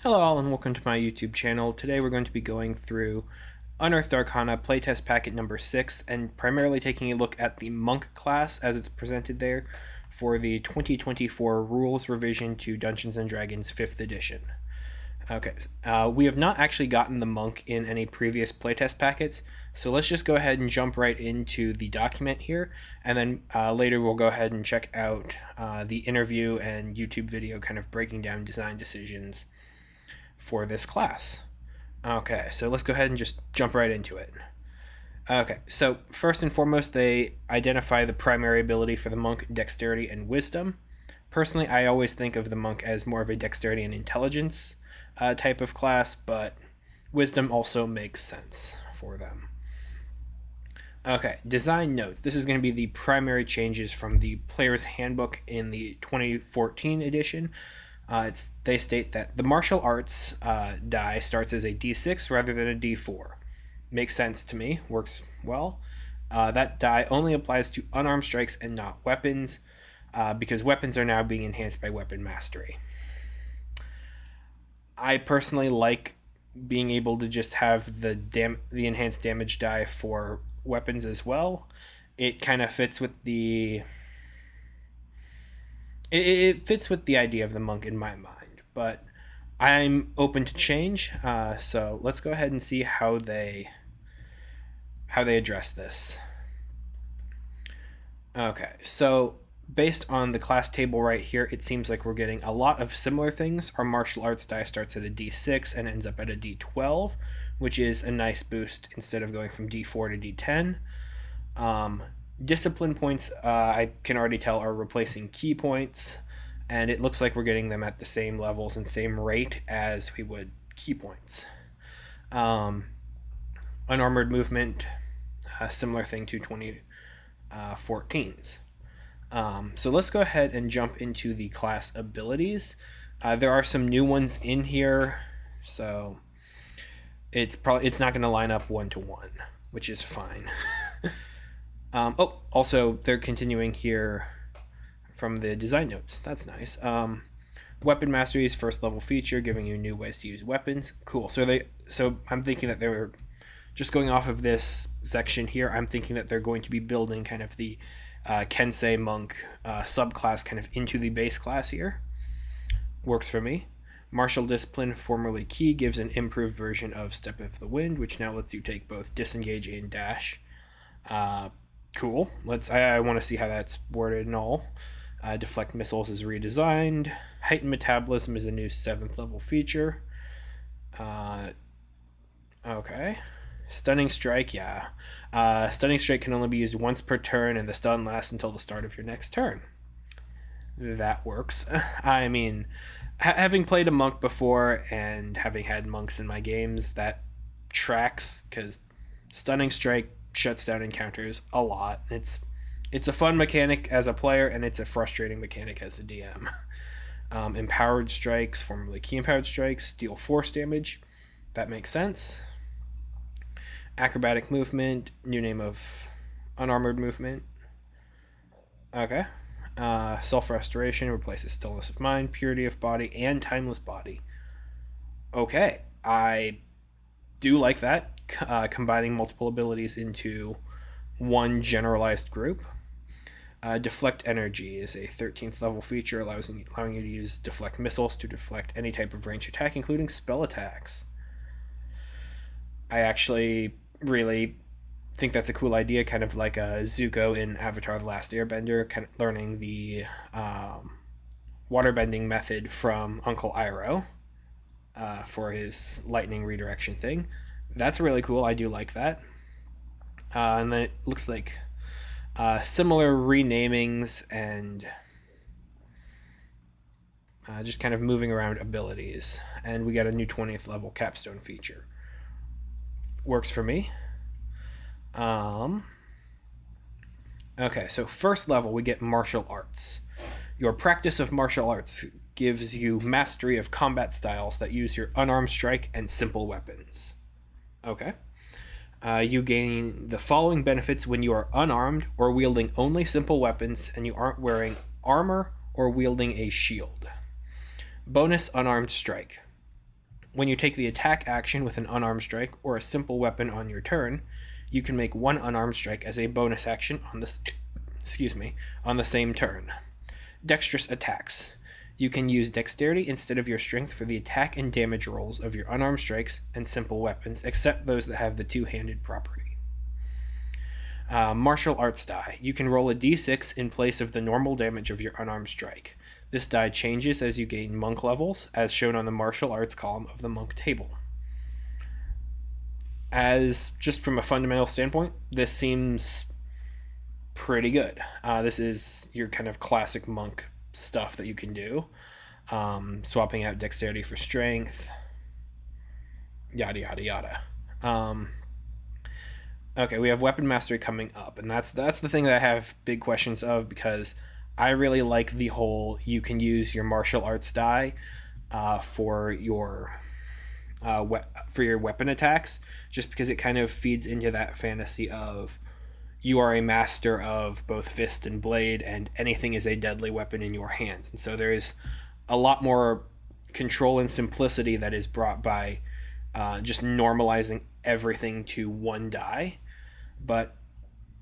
Hello all and welcome to my YouTube channel. Today we're going to be going through Unearthed Arcana playtest packet number 6 and primarily taking a look at the Monk class as it's presented there for the 2024 Rules Revision to Dungeons & Dragons 5th edition. Okay, we have not actually gotten the Monk in any previous playtest packets, so let's just go ahead and jump right into the document here, and then later we'll go ahead and check out the interview and YouTube video kind of breaking down design decisions for this class. Okay, so let's go ahead and just jump right into it. Okay, so first and foremost, they identify the primary ability for the monk, dexterity and wisdom. Personally, I always think of the monk as more of a dexterity and intelligence type of class, but wisdom also makes sense for them. Okay, design notes. This is going to be the primary changes from the player's handbook in the 2014 edition. They state that the martial arts die starts as a d6 rather than a d4. Makes sense to me, works well. That die only applies to unarmed strikes and not weapons, because weapons are now being enhanced by weapon mastery. I personally like being able to just have the enhanced damage die for weapons as well. It kind of fits with the it fits with the idea of the monk in my mind, but I'm open to change. So let's go ahead and see how they address this. Okay, so based on the class table right here, it seems like we're getting a lot of similar things. Our martial arts die starts at a d6 and ends up at a d12, which is a nice boost instead of going from d4 to d10. Discipline points, I can already tell, are replacing key points, and it looks like we're getting them at the same levels and same rate as we would key points. Unarmored movement, a similar thing to 2014's. So let's go ahead and jump into the class abilities. There are some new ones in here, so it's not going to line up one-to-one, which is fine. Also, they're continuing here from the design notes. That's nice. Weapon mastery is first level feature, giving you new ways to use weapons. Cool. So I'm thinking that they were just going off of this section here. I'm thinking that they're going to be building kind of the Kensei monk subclass kind of into the base class here. Works for me. Martial discipline, formerly key, gives an improved version of Step of the Wind, which now lets you take both disengage and dash. Cool. I want to see how that's worded and all. Deflect missiles is redesigned. Heightened metabolism is a new 7th level feature. Okay. Stunning strike, yeah. Stunning strike can only be used once per turn, and the stun lasts until the start of your next turn. That works. I mean, having played a monk before and having had monks in my games, that tracks, because stunning strike shuts down encounters a lot. It's a fun mechanic as a player, and it's a frustrating mechanic as a DM. Empowered strikes, formerly key empowered strikes, deal force damage. That makes sense. Acrobatic movement, new name of unarmored movement. Okay. Self-restoration replaces stillness of mind, purity of body, and timeless body. Okay. I do like that. Combining multiple abilities into one generalized group. Deflect energy is a 13th level feature, allowing you to use deflect missiles to deflect any type of ranged attack, including spell attacks. I actually really think that's a cool idea, kind of like Zuko in Avatar The Last Airbender, kind of learning the waterbending method from Uncle Iroh for his lightning redirection thing. That's really cool. I do like that. And then it looks like similar renamings and just kind of moving around abilities. And we got a new 20th level capstone feature. Works for me. Okay, so first level we get martial arts. Your practice of martial arts gives you mastery of combat styles that use your unarmed strike and simple weapons. Okay. You gain the following benefits when you are unarmed or wielding only simple weapons and you aren't wearing armor or wielding a shield. Bonus unarmed strike. When you take the attack action with an unarmed strike or a simple weapon on your turn, you can make one unarmed strike as a bonus action on the same turn. Dexterous attacks. You can use dexterity instead of your strength for the attack and damage rolls of your unarmed strikes and simple weapons, except those that have the two-handed property. Martial arts die. You can roll a d6 in place of the normal damage of your unarmed strike. This die changes as you gain monk levels, as shown on the martial arts column of the monk table. As just from a fundamental standpoint, this seems pretty good. This is your kind of classic monk stuff that you can do. Swapping out dexterity for strength, yada yada yada. Okay, we have weapon mastery coming up, and that's the thing that I have big questions of, because I really like the whole you can use your martial arts die for your weapon attacks, just because it kind of feeds into that fantasy of you are a master of both fist and blade, and anything is a deadly weapon in your hands. And so there is a lot more control and simplicity that is brought by just normalizing everything to one die. But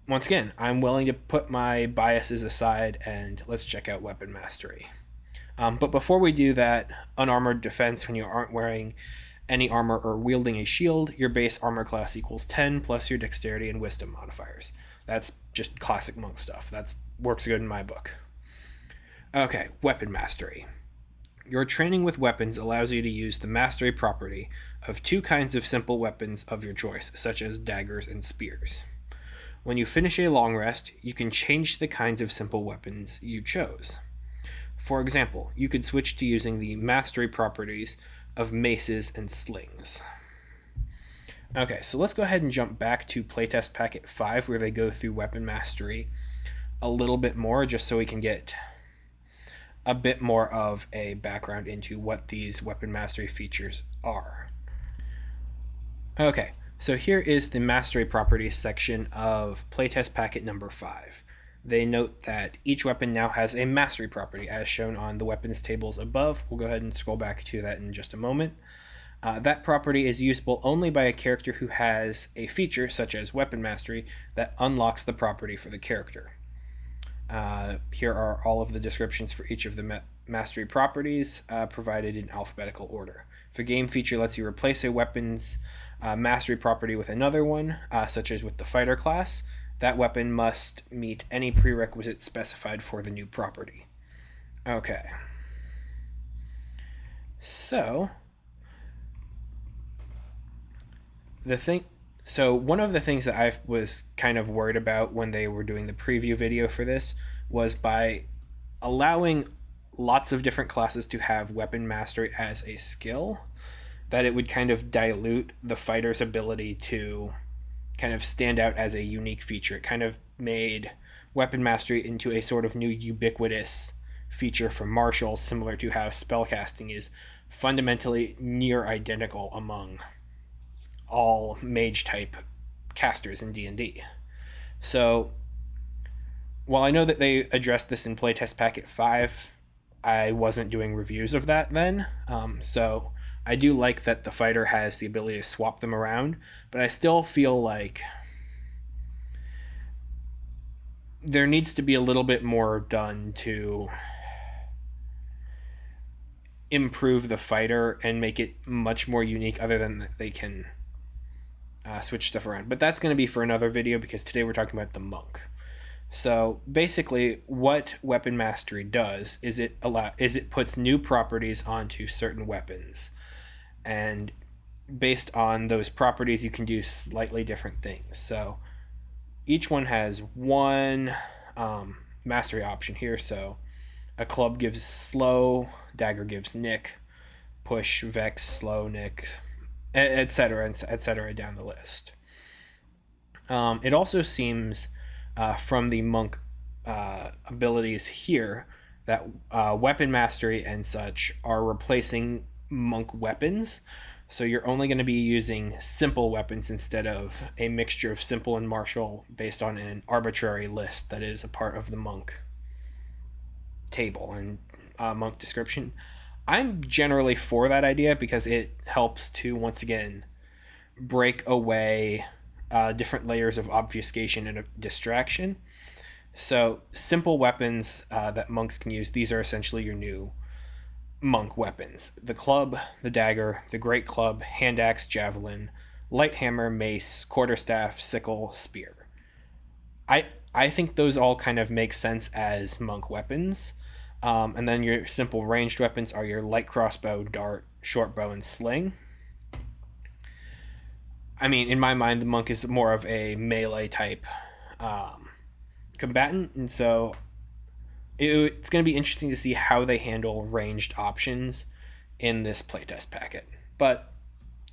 once again, I'm willing to put my biases aside and let's check out weapon mastery. But before we do that, unarmored defense, when you aren't wearing any armor or wielding a shield, your base armor class equals 10 plus your dexterity and wisdom modifiers. That's just classic monk stuff. That works good in my book. Okay, weapon mastery. Your training with weapons allows you to use the mastery property of two kinds of simple weapons of your choice, such as daggers and spears. When you finish a long rest, you can change the kinds of simple weapons you chose. For example, you could switch to using the mastery properties of maces and slings. Okay, so let's go ahead and jump back to Playtest Packet 5, where they go through weapon mastery a little bit more, just so we can get a bit more of a background into what these weapon mastery features are. Okay, so here is the mastery properties section of Playtest Packet number 5. They note that each weapon now has a mastery property, as shown on the weapons tables above. We'll go ahead and scroll back to that in just a moment. That property is usable only by a character who has a feature, such as weapon mastery, that unlocks the property for the character. Here are all of the descriptions for each of the mastery properties, provided in alphabetical order. If a game feature lets you replace a weapon's mastery property with another one, such as with the fighter class, that weapon must meet any prerequisites specified for the new property. Okay. So one of the things that I was kind of worried about when they were doing the preview video for this was, by allowing lots of different classes to have weapon mastery as a skill, that it would kind of dilute the fighter's ability to kind of stand out as a unique feature. It kind of made weapon mastery into a sort of new ubiquitous feature for martials, similar to how spellcasting is fundamentally near identical among all mage type casters in D&D. So while I know that they addressed this in Playtest Packet 5, I wasn't doing reviews of that then. So I do like that the fighter has the ability to swap them around, but I still feel like there needs to be a little bit more done to improve the fighter and make it much more unique, other than that they can switch stuff around. But that's going to be for another video, because today we're talking about the monk. So basically what weapon mastery does is it puts new properties onto certain weapons, and based on those properties you can do slightly different things. So each one has one mastery option here. So a club gives slow, dagger gives nick, push, vex, slow, nick, etc., down the list. It also seems from the monk abilities here that weapon mastery and such are replacing monk weapons. So you're only going to be using simple weapons instead of a mixture of simple and martial based on an arbitrary list that is a part of the monk table and monk description. I'm generally for that idea because it helps to, once again, break away different layers of obfuscation and distraction. So, simple weapons that monks can use, these are essentially your new monk weapons: the club, the dagger, the great club, hand axe, javelin, light hammer, mace, quarterstaff, sickle, spear. I I think those all kind of make sense as monk weapons. And then your simple ranged weapons are your light crossbow, dart, short bow, and sling. I mean, in my mind, the monk is more of a melee type combatant, and so it's going to be interesting to see how they handle ranged options in this playtest packet. But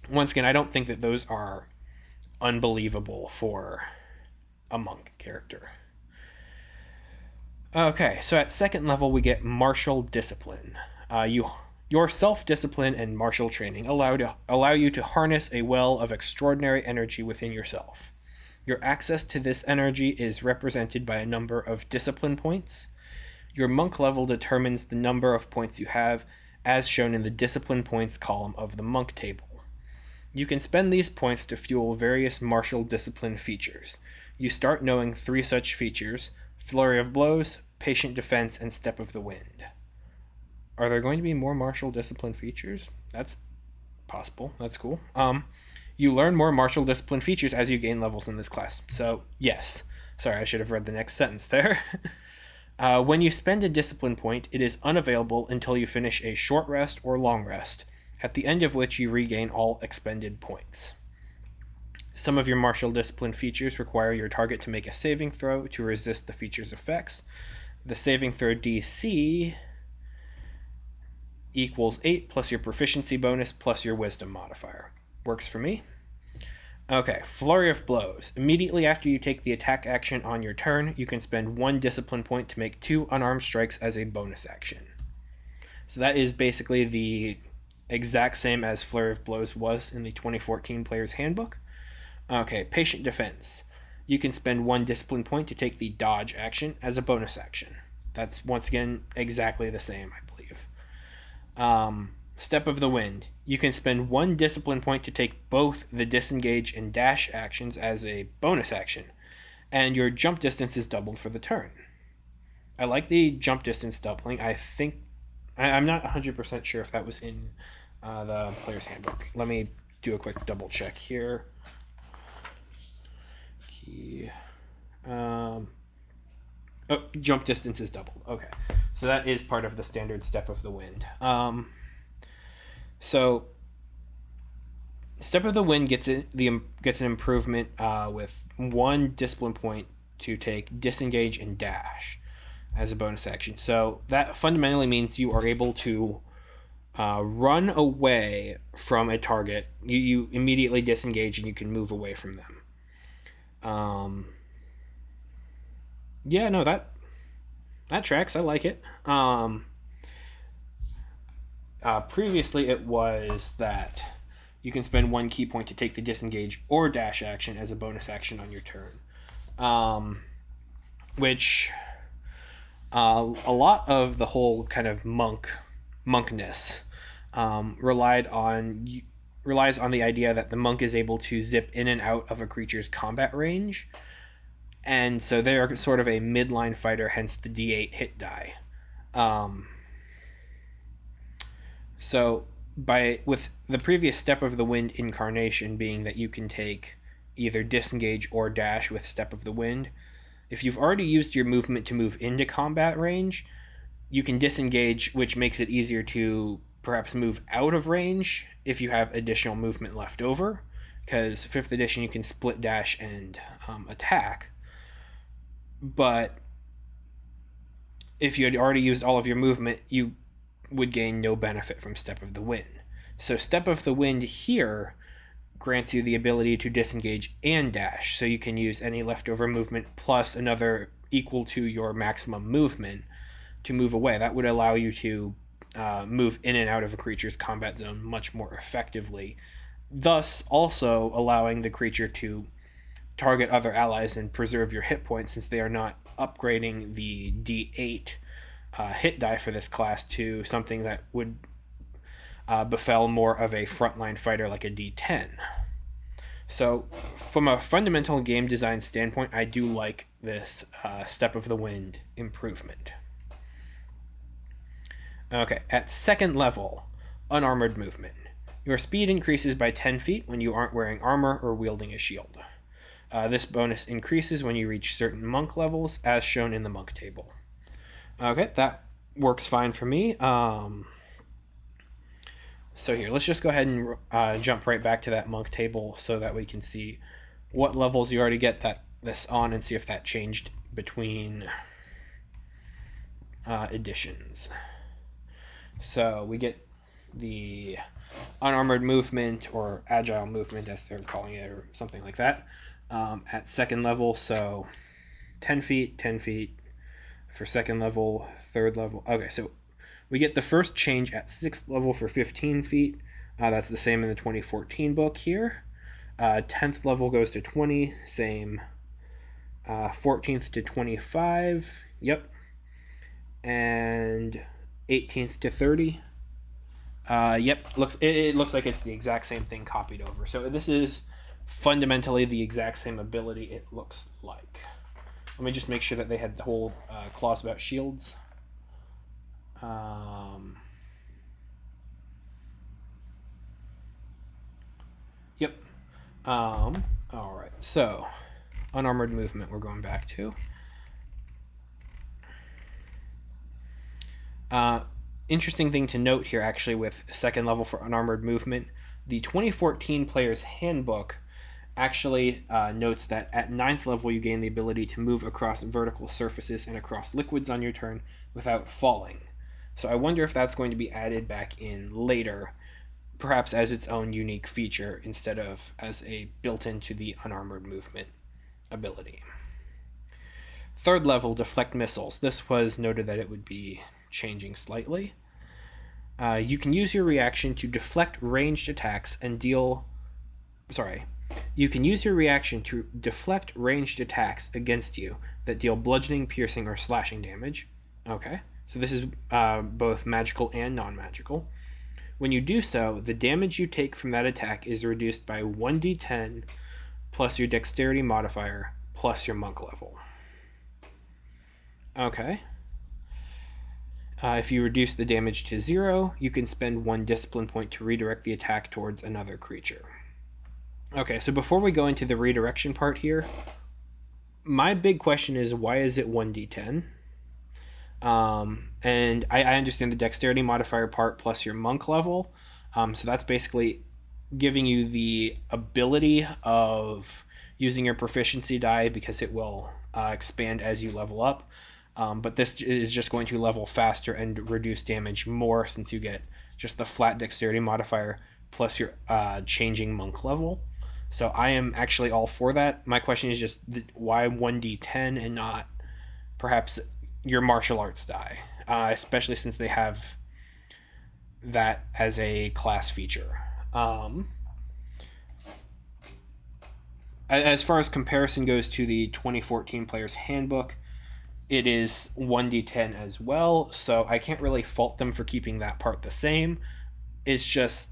once again, I don't think that those are unbelievable for a monk character. Okay, so at second level, we get martial discipline. Your self-discipline and martial training allow you to harness a well of extraordinary energy within yourself. Your access to this energy is represented by a number of discipline points. Your monk level determines the number of points you have, as shown in the discipline points column of the monk table. You can spend these points to fuel various martial discipline features. You start knowing 3 such features: Flurry of Blows, Patient Defense, and Step of the Wind. Are there going to be more martial discipline features? That's possible. That's cool. You learn more martial discipline features as you gain levels in this class. So, yes. Sorry, I should have read the next sentence there. When you spend a discipline point, it is unavailable until you finish a short rest or long rest, at the end of which you regain all expended points. Some of your martial discipline features require your target to make a saving throw to resist the feature's effects. The saving throw DC equals 8 plus your proficiency bonus plus your wisdom modifier. Works for me. Okay, Flurry of Blows. Immediately after you take the attack action on your turn, you can spend 1 discipline point to make 2 unarmed strikes as a bonus action. So that is basically the exact same as Flurry of Blows was in the 2014 Player's Handbook. Okay, Patient Defense. You can spend 1 discipline point to take the dodge action as a bonus action. That's, once again, exactly the same, I believe. Step of the Wind. You can spend 1 discipline point to take both the disengage and dash actions as a bonus action, and your jump distance is doubled for the turn. I like the jump distance doubling. I'm not 100% sure if that was in the Player's Handbook. Let me do a quick double check here. Jump distance is doubled. Okay, so that is part of the standard Step of the Wind. So Step of the Wind gets an improvement with 1 discipline point to take disengage and dash as a bonus action. So that fundamentally means you are able to run away from a target. You immediately disengage and you can move away from them. Yeah, no, that tracks. I like it. Previously, it was that you can spend 1 key point to take the disengage or dash action as a bonus action on your turn. Which a lot of the whole kind of monkness relies on the idea that the monk is able to zip in and out of a creature's combat range, and so they are sort of a midline fighter, hence the D8 hit die. So with the previous Step of the Wind incarnation being that you can take either disengage or dash with Step of the Wind, if you've already used your movement to move into combat range, you can disengage, which makes it easier to perhaps move out of range if you have additional movement left over, because 5th edition you can split dash and attack. But if you had already used all of your movement, you would gain no benefit from Step of the Wind. So Step of the Wind here grants you the ability to disengage and dash, so you can use any leftover movement plus another equal to your maximum movement to move away. That would allow you to move in and out of a creature's combat zone much more effectively, thus also allowing the creature to target other allies and preserve your hit points, since they are not upgrading the D8 hit die for this class to something that would befell more of a frontline fighter like a D10. So, from a fundamental game design standpoint, I do like this Step of the Wind improvement. Okay, at second level, Unarmored Movement. Your speed increases by 10 feet when you aren't wearing armor or wielding a shield. This bonus increases when you reach certain monk levels, as shown in the monk table. Okay, that works fine for me. So here, let's just go ahead and jump right back to that monk table so that we can see what levels you already get this on and see if that changed between editions. So we get the Unarmored Movement, or Agile Movement as they're calling it, or something like that, at second level. So 10 feet, 10 feet for second level, third level. Okay, so we get the first change at 6th level for 15 feet. That's the same in the 2014 book here. 10th level goes to 20, same. 14th to 25, yep. And 18th to 30. Yep, it looks like it's the exact same thing copied over. So this is fundamentally the exact same ability, it looks like. Let me just make sure that they had the whole clause about shields. Yep. All right. So, Unarmored Movement we're going back to. Interesting thing to note here, actually, with second level for Unarmored Movement, the 2014 Player's Handbook actually notes that at 9th level you gain the ability to move across vertical surfaces and across liquids on your turn without falling. So I wonder if that's going to be added back in later, perhaps as its own unique feature instead of as a built into the Unarmored Movement ability. Third level, Deflect Missiles. This was noted that it would be changing slightly. You can use your reaction to deflect ranged attacks and deal... You can use your reaction to deflect ranged attacks against you that deal bludgeoning, piercing, or slashing damage. Okay, so this is both magical and non-magical. When you do so, the damage you take from that attack is reduced by 1d10 plus your dexterity modifier plus your monk level. Okay. If you reduce the damage to 0, you can spend 1 discipline point to redirect the attack towards another creature. Okay, so before we go into the redirection part here, my big question is, why is it 1d10? And I understand the dexterity modifier part plus your monk level. So that's basically giving you the ability of using your proficiency die because it will expand as you level up. But this is just going to level faster and reduce damage more since you get just the flat dexterity modifier plus your changing monk level. So I am actually all for that. My question is just why 1d10 and not perhaps your martial arts die, especially since they have that as a class feature. As far as comparison goes to the 2014 Player's Handbook, it is 1d10 as well, so I can't really fault them for keeping that part the same. It's just,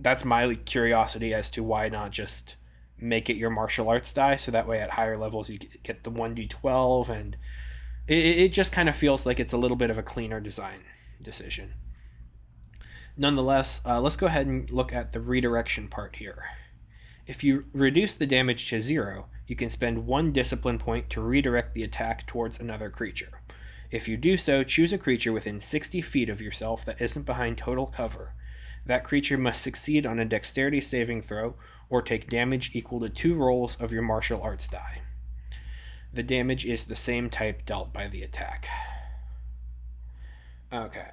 that's my curiosity as to why not just make it your martial arts die, so that way at higher levels you get the 1d12, and it just kind of feels like it's a little bit of a cleaner design decision. Nonetheless, let's go ahead and look at the redirection part here. If you reduce the damage to 0, you can spend 1 discipline point to redirect the attack towards another creature. If you do so, choose a creature within 60 feet of yourself that isn't behind total cover. That creature must succeed on a dexterity saving throw or take damage equal to 2 rolls of your martial arts die. The damage is the same type dealt by the attack. Okay.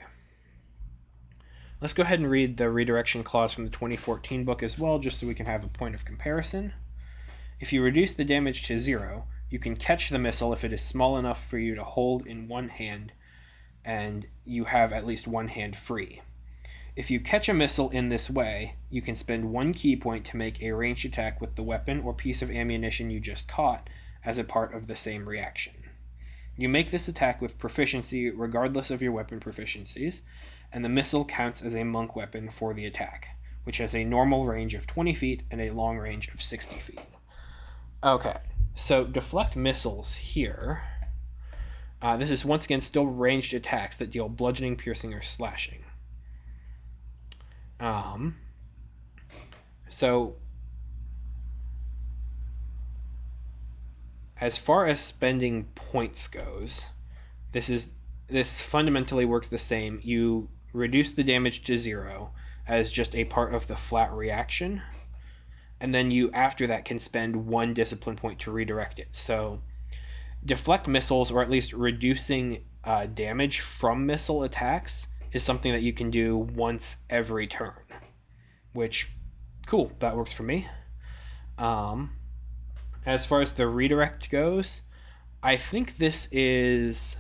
Let's go ahead and read the redirection clause from the 2014 book as well, just so we can have a point of comparison. If you reduce the damage to 0, you can catch the missile if it is small enough for you to hold in one hand, and you have at least one hand free. If you catch a missile in this way, you can spend 1 key point to make a ranged attack with the weapon or piece of ammunition you just caught as a part of the same reaction. You make this attack with proficiency regardless of your weapon proficiencies, and the missile counts as a monk weapon for the attack, which has a normal range of 20 feet and a long range of 60 feet. Okay, so deflect missiles here. This is once again still ranged attacks that deal bludgeoning, piercing, or slashing. So as far as spending points goes, this fundamentally works the same. You reduce the damage to 0 as just a part of the flat reaction, and then you after that can spend 1 discipline point to redirect it. So deflect missiles, or at least reducing damage from missile attacks, is something that you can do once every turn, which, cool, that works for me. As far as the redirect goes, I think this is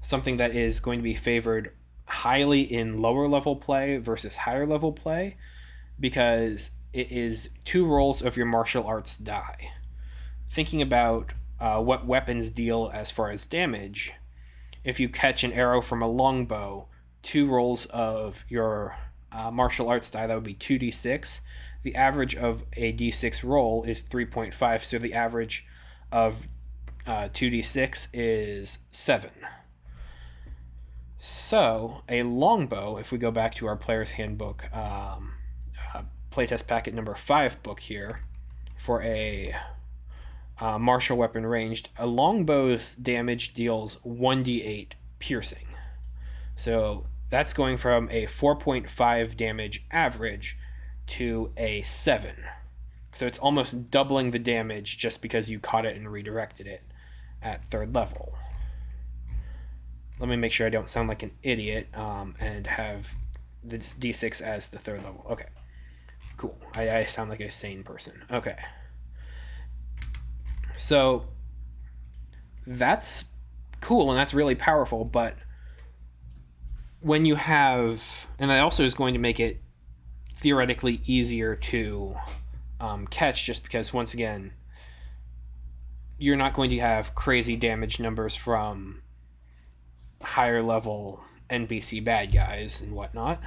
something that is going to be favored highly in lower level play versus higher level play, because it is 2 rolls of your martial arts die. Thinking about what weapons deal as far as damage, if you catch an arrow from a longbow, 2 rolls of your martial arts die, that would be 2d6. The average of a d6 roll is 3.5, so the average of 2d6 is 7. So a longbow, if we go back to our player's handbook, playtest packet number 5 book here, for a martial weapon ranged, a longbow's damage deals 1d8 piercing. So that's going from a 4.5 damage average to a 7. So it's almost doubling the damage just because you caught it and redirected it at 3rd level. Let me make sure I don't sound like an idiot and have this d6 as the 3rd level. Okay, cool. I sound like a sane person. Okay. So that's cool and that's really powerful, but when you have, and that also is going to make it theoretically easier to catch, just because, once again, you're not going to have crazy damage numbers from higher level NPC bad guys and whatnot.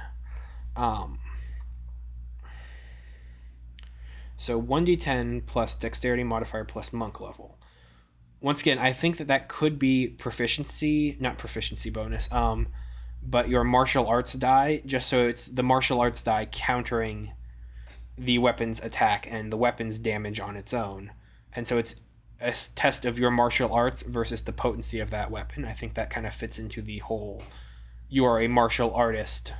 So 1d10 plus dexterity modifier plus monk level. Once again, I think that could be not proficiency bonus, but your martial arts die, just so it's the martial arts die countering the weapon's attack and the weapon's damage on its own. And so it's a test of your martial arts versus the potency of that weapon. I think that kind of fits into the whole you are a martial artist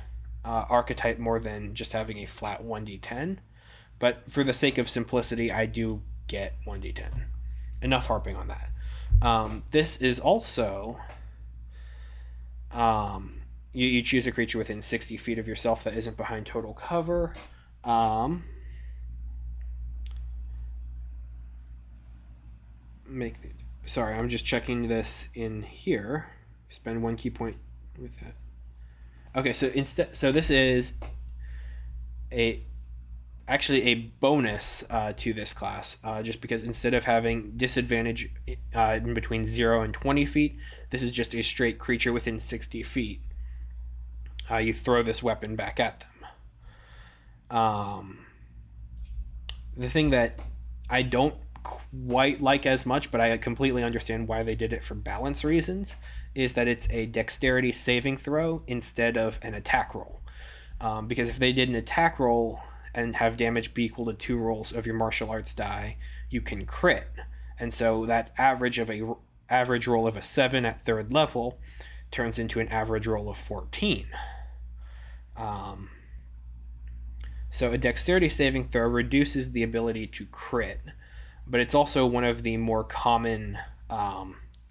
archetype more than just having a flat 1d10. But for the sake of simplicity, I do get 1d10. Enough harping on that. This is also... You choose a creature within 60 feet of yourself that isn't behind total cover. Sorry, I'm just checking this in here. Spend 1 key point with that. Okay, so this is actually a bonus to this class, just because instead of having disadvantage in between 0 and 20 feet, this is just a straight creature within 60 feet. You throw this weapon back at them. The thing that I don't quite like as much, but I completely understand why they did it for balance reasons, is that it's a dexterity saving throw instead of an attack roll. Because if they did an attack roll and have damage be equal to 2 rolls of your martial arts die, you can crit. And so that average roll of a 7 at 3rd level turns into an average roll of 14. So a dexterity saving throw reduces the ability to crit, but it's also one of the more common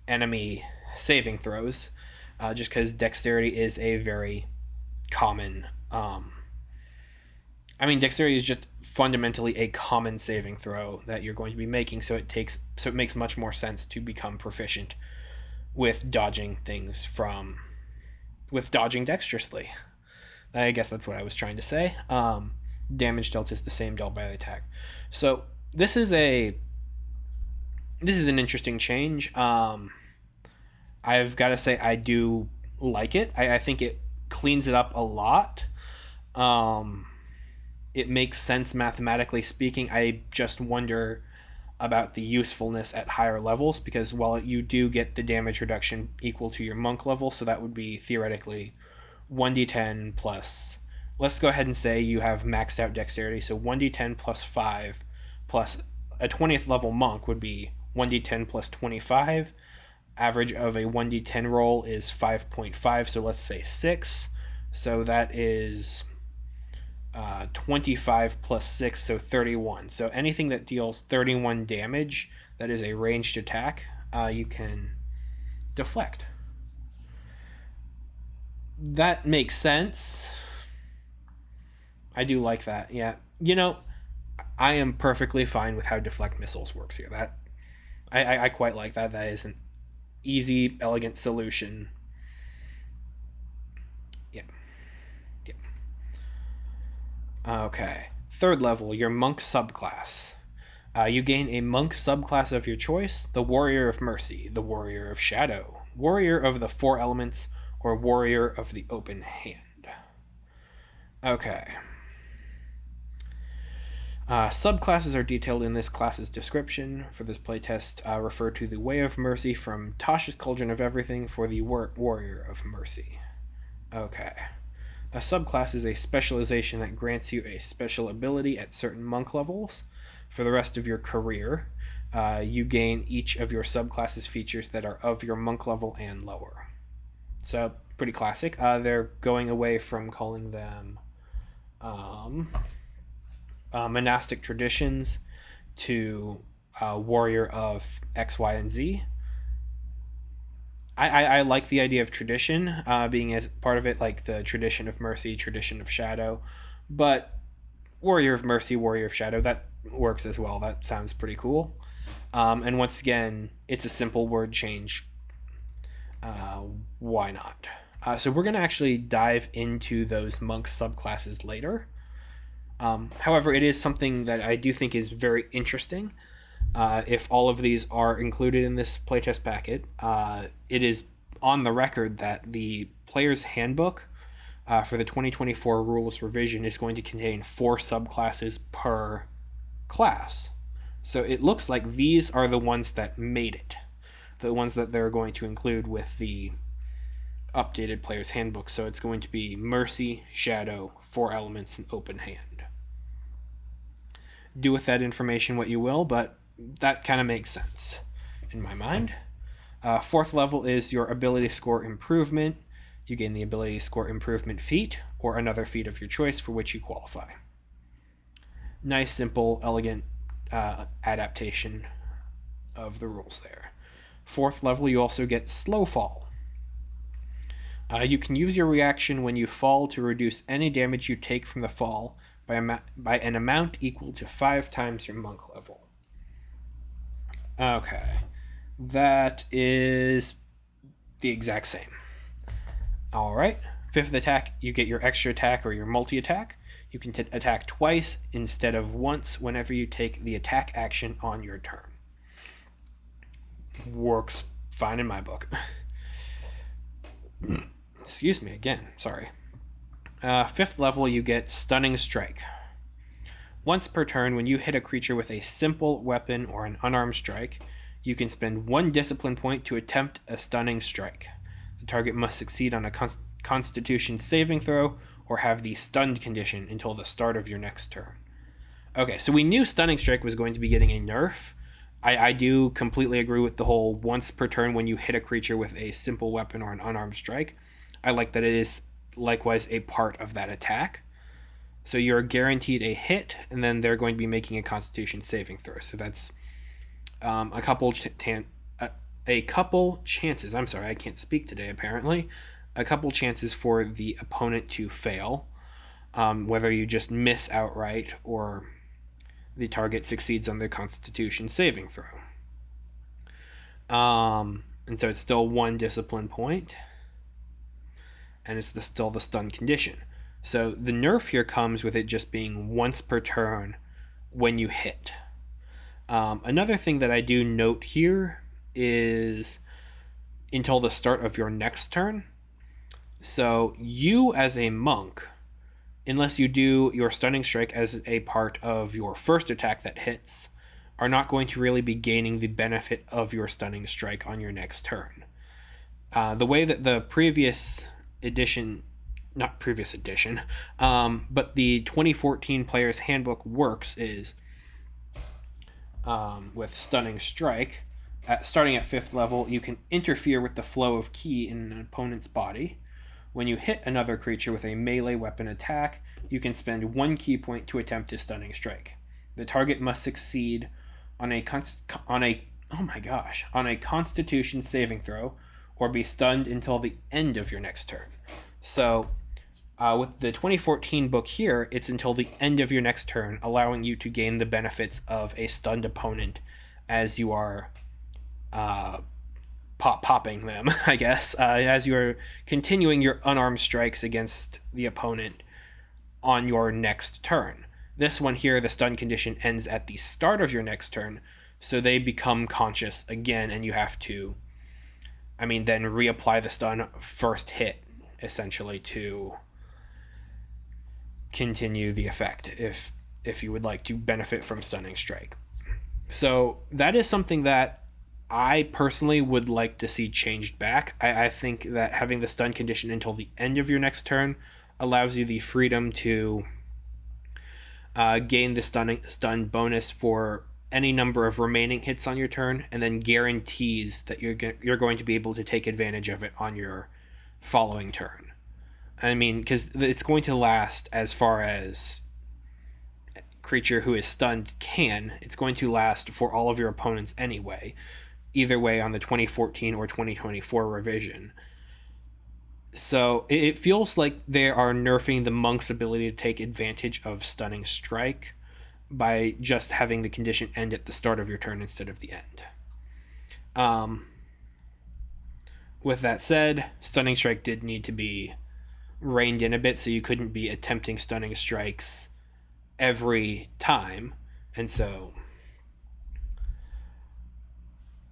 enemy saving throws, just because dexterity is a very common... dexterity is just fundamentally a common saving throw that you're going to be making, so it makes much more sense to become proficient with dodging dexterously. I guess that's what I was trying to say. Damage dealt is the same dealt by the attack. So this is an interesting change. I've got to say I do like it. I think it cleans it up a lot. It makes sense mathematically speaking. I just wonder about the usefulness at higher levels, because while you do get the damage reduction equal to your monk level, so that would be theoretically 1d10 plus, let's go ahead and say you have maxed out dexterity, so 1d10 plus 5 plus a 20th level monk would be 1d10 plus 25. Average of a 1d10 roll is 5.5, so let's say 6. So that is 25 plus 6, so 31. So anything that deals 31 damage that is a ranged attack, you can deflect. That makes sense. I do like that, yeah. You know, I am perfectly fine with how deflect missiles works here. That I quite like that. That is an easy, elegant solution. Yeah. Yeah. Okay. Third level, your monk subclass. You gain a monk subclass of your choice: the Warrior of Mercy, the Warrior of Shadow, Warrior of the Four Elements, or Warrior of the Open Hand. Okay. Subclasses are detailed in this class's description. For this playtest, refer to the Way of Mercy from Tasha's Cauldron of Everything for the Warrior of Mercy. Okay. A subclass is a specialization that grants you a special ability at certain monk levels. For the rest of your career, you gain each of your subclasses' features that are of your monk level and lower. So, pretty classic. They're going away from calling them monastic traditions to warrior of X, Y, and Z. I like the idea of tradition being as part of it, like the tradition of mercy, tradition of shadow, but warrior of mercy, warrior of shadow, that works as well. That sounds pretty cool. And once again, it's a simple word change. Why not? So we're going to actually dive into those monk subclasses later. However, it is something that I do think is very interesting. If all of these are included in this playtest packet, it is on the record that the player's handbook for the 2024 rules revision is going to contain 4 subclasses per class. So it looks like these are the ones that made it, the ones that they're going to include with the updated player's handbook. So it's going to be Mercy, Shadow, Four Elements, and Open Hand. Do with that information what you will, but that kind of makes sense in my mind. 4th level is your ability score improvement. You gain the ability score improvement feat or another feat of your choice for which you qualify. Nice, simple, elegant adaptation of the rules there. 4th level, you also get slow fall. You can use your reaction when you fall to reduce any damage you take from the fall by an amount equal to 5 times your monk level. Okay, that is the exact same. All right, 5th attack, you get your extra attack or your multi-attack. You can attack twice instead of once whenever you take the attack action on your turn. Works fine in my book. Excuse me again, sorry. 5th level, you get Stunning Strike. Once per turn, when you hit a creature with a simple weapon or an unarmed strike, you can spend 1 discipline point to attempt a Stunning Strike. The target must succeed on a Constitution saving throw or have the stunned condition until the start of your next turn. Okay, so we knew Stunning Strike was going to be getting a nerf. I do completely agree with the whole once per turn when you hit a creature with a simple weapon or an unarmed strike. I like that it is likewise a part of that attack. So you're guaranteed a hit, and then they're going to be making a Constitution saving throw. So that's a couple chances. I'm sorry, I can't speak today apparently. A couple chances for the opponent to fail, whether you just miss outright or the target succeeds on their Constitution saving throw. And so it's still 1 discipline point, and it's still the stun condition. So the nerf here comes with it just being once per turn when you hit. Another thing that I do note here is until the start of your next turn. So you as a monk, unless you do your stunning strike as a part of your first attack that hits, are not going to really be gaining the benefit of your stunning strike on your next turn. The way that the previous edition, not previous edition, but the 2014 Player's Handbook works is with Stunning Strike. Starting at 5th level, you can interfere with the flow of ki in an opponent's body. When you hit another creature with a melee weapon attack, you can spend 1 ki point to attempt a Stunning Strike. The target must succeed on a Constitution saving throw, or be stunned until the end of your next turn. So, with the 2014 book here, it's until the end of your next turn, allowing you to gain the benefits of a stunned opponent as you are popping them, I guess, as you are continuing your unarmed strikes against the opponent on your next turn. This one here, the stun condition ends at the start of your next turn, so they become conscious again, and you have to, then reapply the stun first hit, essentially, to continue the effect if you would like to benefit from Stunning Strike. So that is something that I personally would like to see changed back. I think that having the stun condition until the end of your next turn allows you the freedom to gain the stun bonus for any number of remaining hits on your turn, and then guarantees that you're going to be able to take advantage of it on your following turn. Because it's going to last as far as creature who is stunned can. It's going to last for all of your opponents anyway, either way on the 2014 or 2024 revision. So it feels like they are nerfing the monk's ability to take advantage of Stunning Strike by just having the condition end at the start of your turn instead of the end. With that said, Stunning Strike did need to be reined in a bit, so you couldn't be attempting Stunning Strikes every time. And so,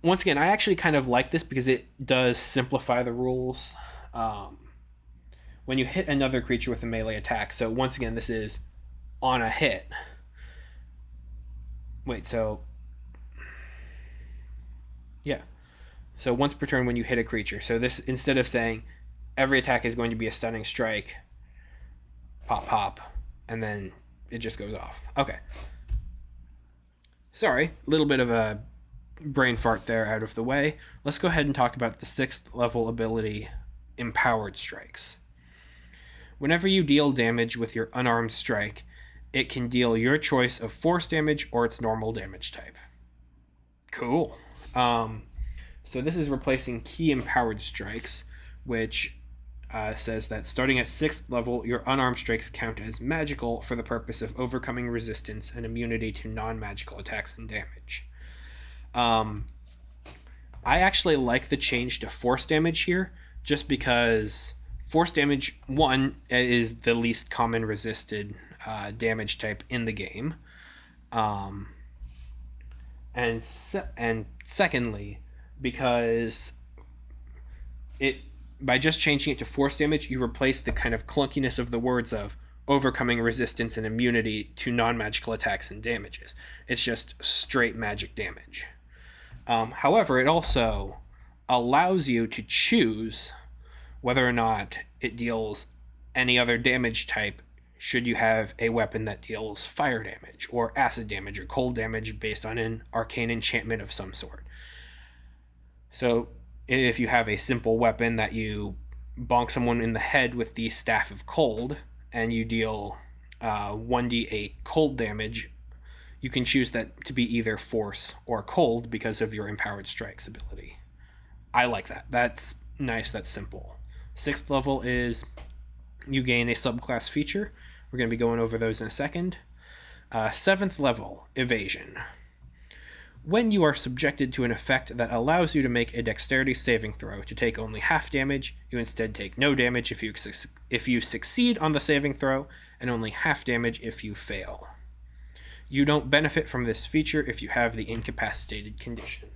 once again, I actually kind of like this because it does simplify the rules. When you hit another creature with a melee attack, so once again, this is on a hit. So once per turn when you hit a creature. So this, instead of saying every attack is going to be a Stunning Strike, pop, and then it just goes off. Okay. Sorry, a little bit of a brain fart there out of the way. Let's go ahead and talk about the 6th level ability, Empowered Strikes. Whenever you deal damage with your unarmed strike, it can deal your choice of force damage or its normal damage type. Cool. So this is replacing Ki Empowered Strikes, which says that starting at 6th level, your unarmed strikes count as magical for the purpose of overcoming resistance and immunity to non-magical attacks and damage. I actually like the change to force damage here, just because force damage, 1, is the least common resisted damage type in the game. And secondly, because by just changing it to force damage, you replace the kind of clunkiness of the words of overcoming resistance and immunity to non-magical attacks and damages. It's just straight magic damage. However, it also allows you to choose whether or not it deals any other damage type should you have a weapon that deals fire damage or acid damage or cold damage based on an arcane enchantment of some sort. So if you have a simple weapon that you bonk someone in the head with the Staff of Cold and you deal 1d8 cold damage, you can choose that to be either force or cold because of your Empowered Strikes ability. I like that. That's nice. That's simple. 6th level is you gain a subclass feature. We're going to be going over those in a second. 7th level, Evasion. When you are subjected to an effect that allows you to make a dexterity saving throw to take only half damage, you instead take no damage if you succeed on the saving throw, and only half damage if you fail. You don't benefit from this feature if you have the incapacitated condition.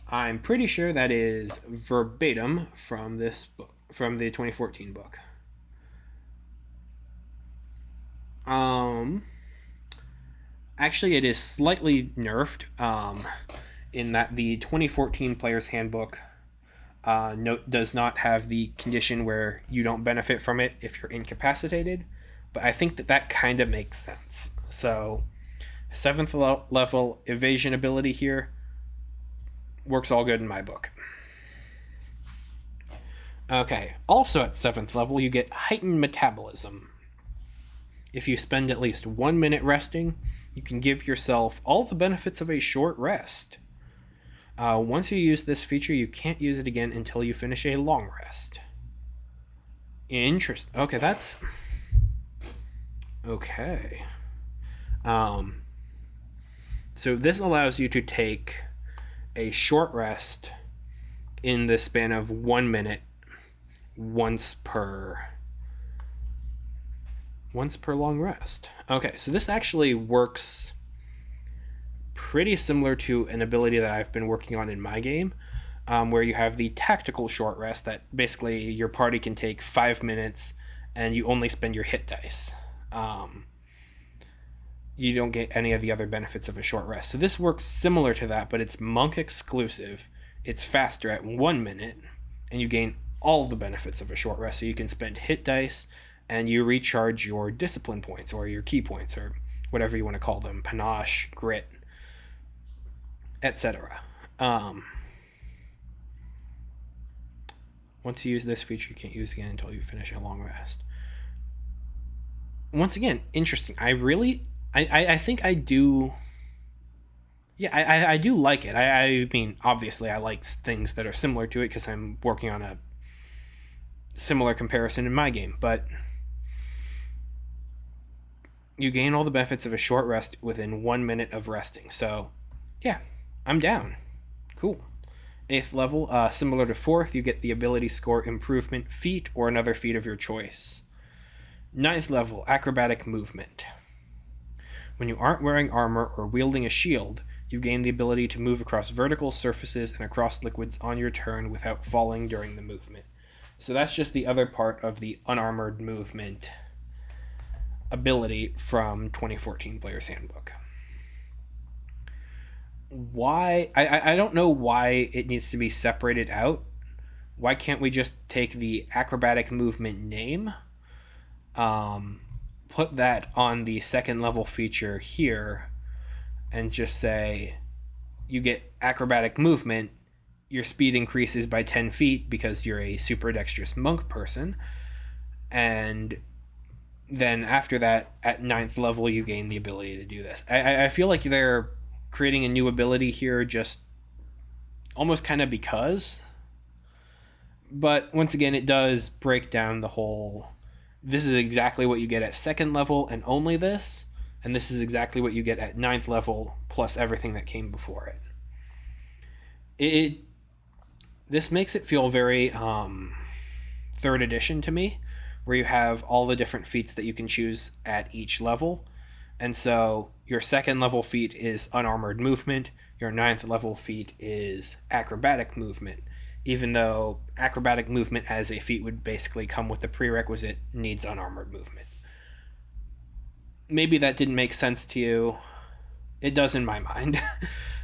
I'm pretty sure that is verbatim from this book. from the 2014 book. Actually, it is slightly nerfed in that the 2014 Player's Handbook does not have the condition where you don't benefit from it if you're incapacitated, but I think that kind of makes sense. So, 7th level evasion ability here works all good in my book. Okay, also at 7th level, you get heightened metabolism. If you spend at least 1 minute resting, you can give yourself all the benefits of a short rest. Once you use this feature, you can't use it again until you finish a long rest. Interesting. Okay, that's... Okay. So this allows you to take a short rest in the span of 1 minute once per long rest. Okay, so this actually works pretty similar to an ability that I've been working on in my game, where you have the tactical short rest that basically your party can take 5 minutes and you only spend your hit dice. You don't get any of the other benefits of a short rest. So this works similar to that, but it's monk exclusive. It's faster at 1 minute, and you gain all the benefits of a short rest. So you can spend hit dice, and you recharge your discipline points or your key points or whatever you want to call them, panache, grit, etc. Once you use this feature, you can't use it again until you finish a long rest. Once again, interesting. I think I do. Yeah, I do like it. I mean, obviously, I like things that are similar to it because I'm working on a similar comparison in my game, but you gain all the benefits of a short rest within 1 minute of resting. So, yeah, I'm down. Cool. 8th level, similar to 4th, you get the ability score improvement feat or another feat of your choice. 9th level, acrobatic movement. When you aren't wearing armor or wielding a shield, you gain the ability to move across vertical surfaces and across liquids on your turn without falling during the movement. So that's just the other part of the unarmored movement ability from 2014 Player's Handbook. Why? I don't know why it needs to be separated out. Why can't we just take the acrobatic movement name, put that on the 2nd level feature here, and just say you get acrobatic movement, your speed increases by 10 feet because you're a super dexterous monk person, and then after that, at 9th level, you gain the ability to do this. I feel like they're creating a new ability here just almost kind of because. But once again, it does break down the whole... This is exactly what you get at 2nd level and only this, and this is exactly what you get at 9th level plus everything that came before it. This makes it feel very 3rd edition to me, where you have all the different feats that you can choose at each level. And so your 2nd level feat is unarmored movement, your 9th level feat is acrobatic movement, even though acrobatic movement as a feat would basically come with the prerequisite needs unarmored movement. Maybe that didn't make sense to you. It does in my mind.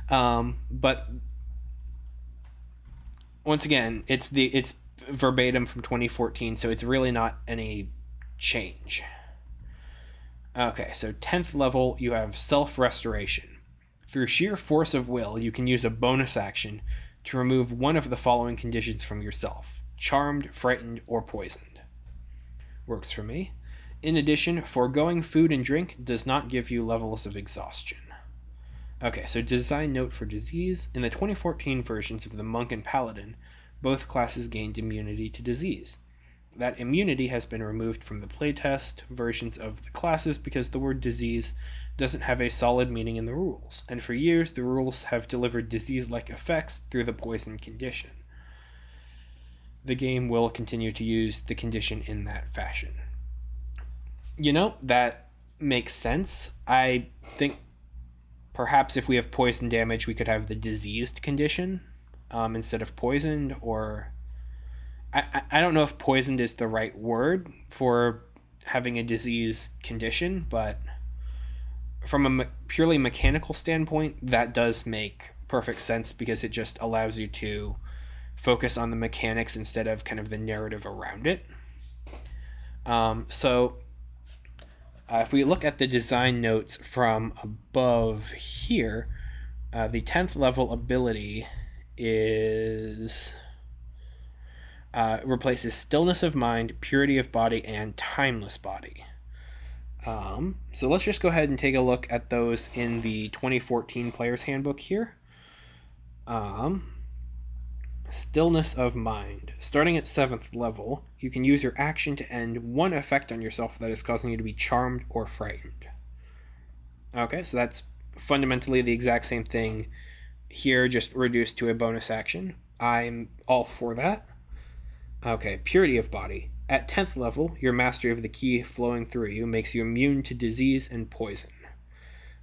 But once again, it's verbatim from 2014, so it's really not any change. Okay, so 10th level, you have self-restoration. Through sheer force of will, you can use a bonus action to remove one of the following conditions from yourself: charmed, frightened, or poisoned. Works for me. In addition, foregoing food and drink does not give you levels of exhaustion. Okay, so design note for disease. In the 2014 versions of the Monk and Paladin, both classes gained immunity to disease. That immunity has been removed from the playtest versions of the classes because the word disease doesn't have a solid meaning in the rules, and for years the rules have delivered disease-like effects through the poison condition. The game will continue to use the condition in that fashion. You know, that makes sense. I think perhaps if we have poison damage, we could have the diseased condition instead of poisoned, or I don't know if poisoned is the right word for having a disease condition, but from a purely mechanical standpoint, that does make perfect sense because it just allows you to focus on the mechanics instead of kind of the narrative around it. So if we look at the design notes from above here, the 10th level ability is replaces stillness of mind, purity of body, and timeless body. So let's just go ahead and take a look at those in the 2014 Player's Handbook here. Stillness of mind. Starting at 7th level, you can use your action to end one effect on yourself that is causing you to be charmed or frightened. Okay, so that's fundamentally the exact same thing here, just reduced to a bonus action. I'm all for that. Okay, purity of body. At 10th level, your mastery of the ki flowing through you makes you immune to disease and poison.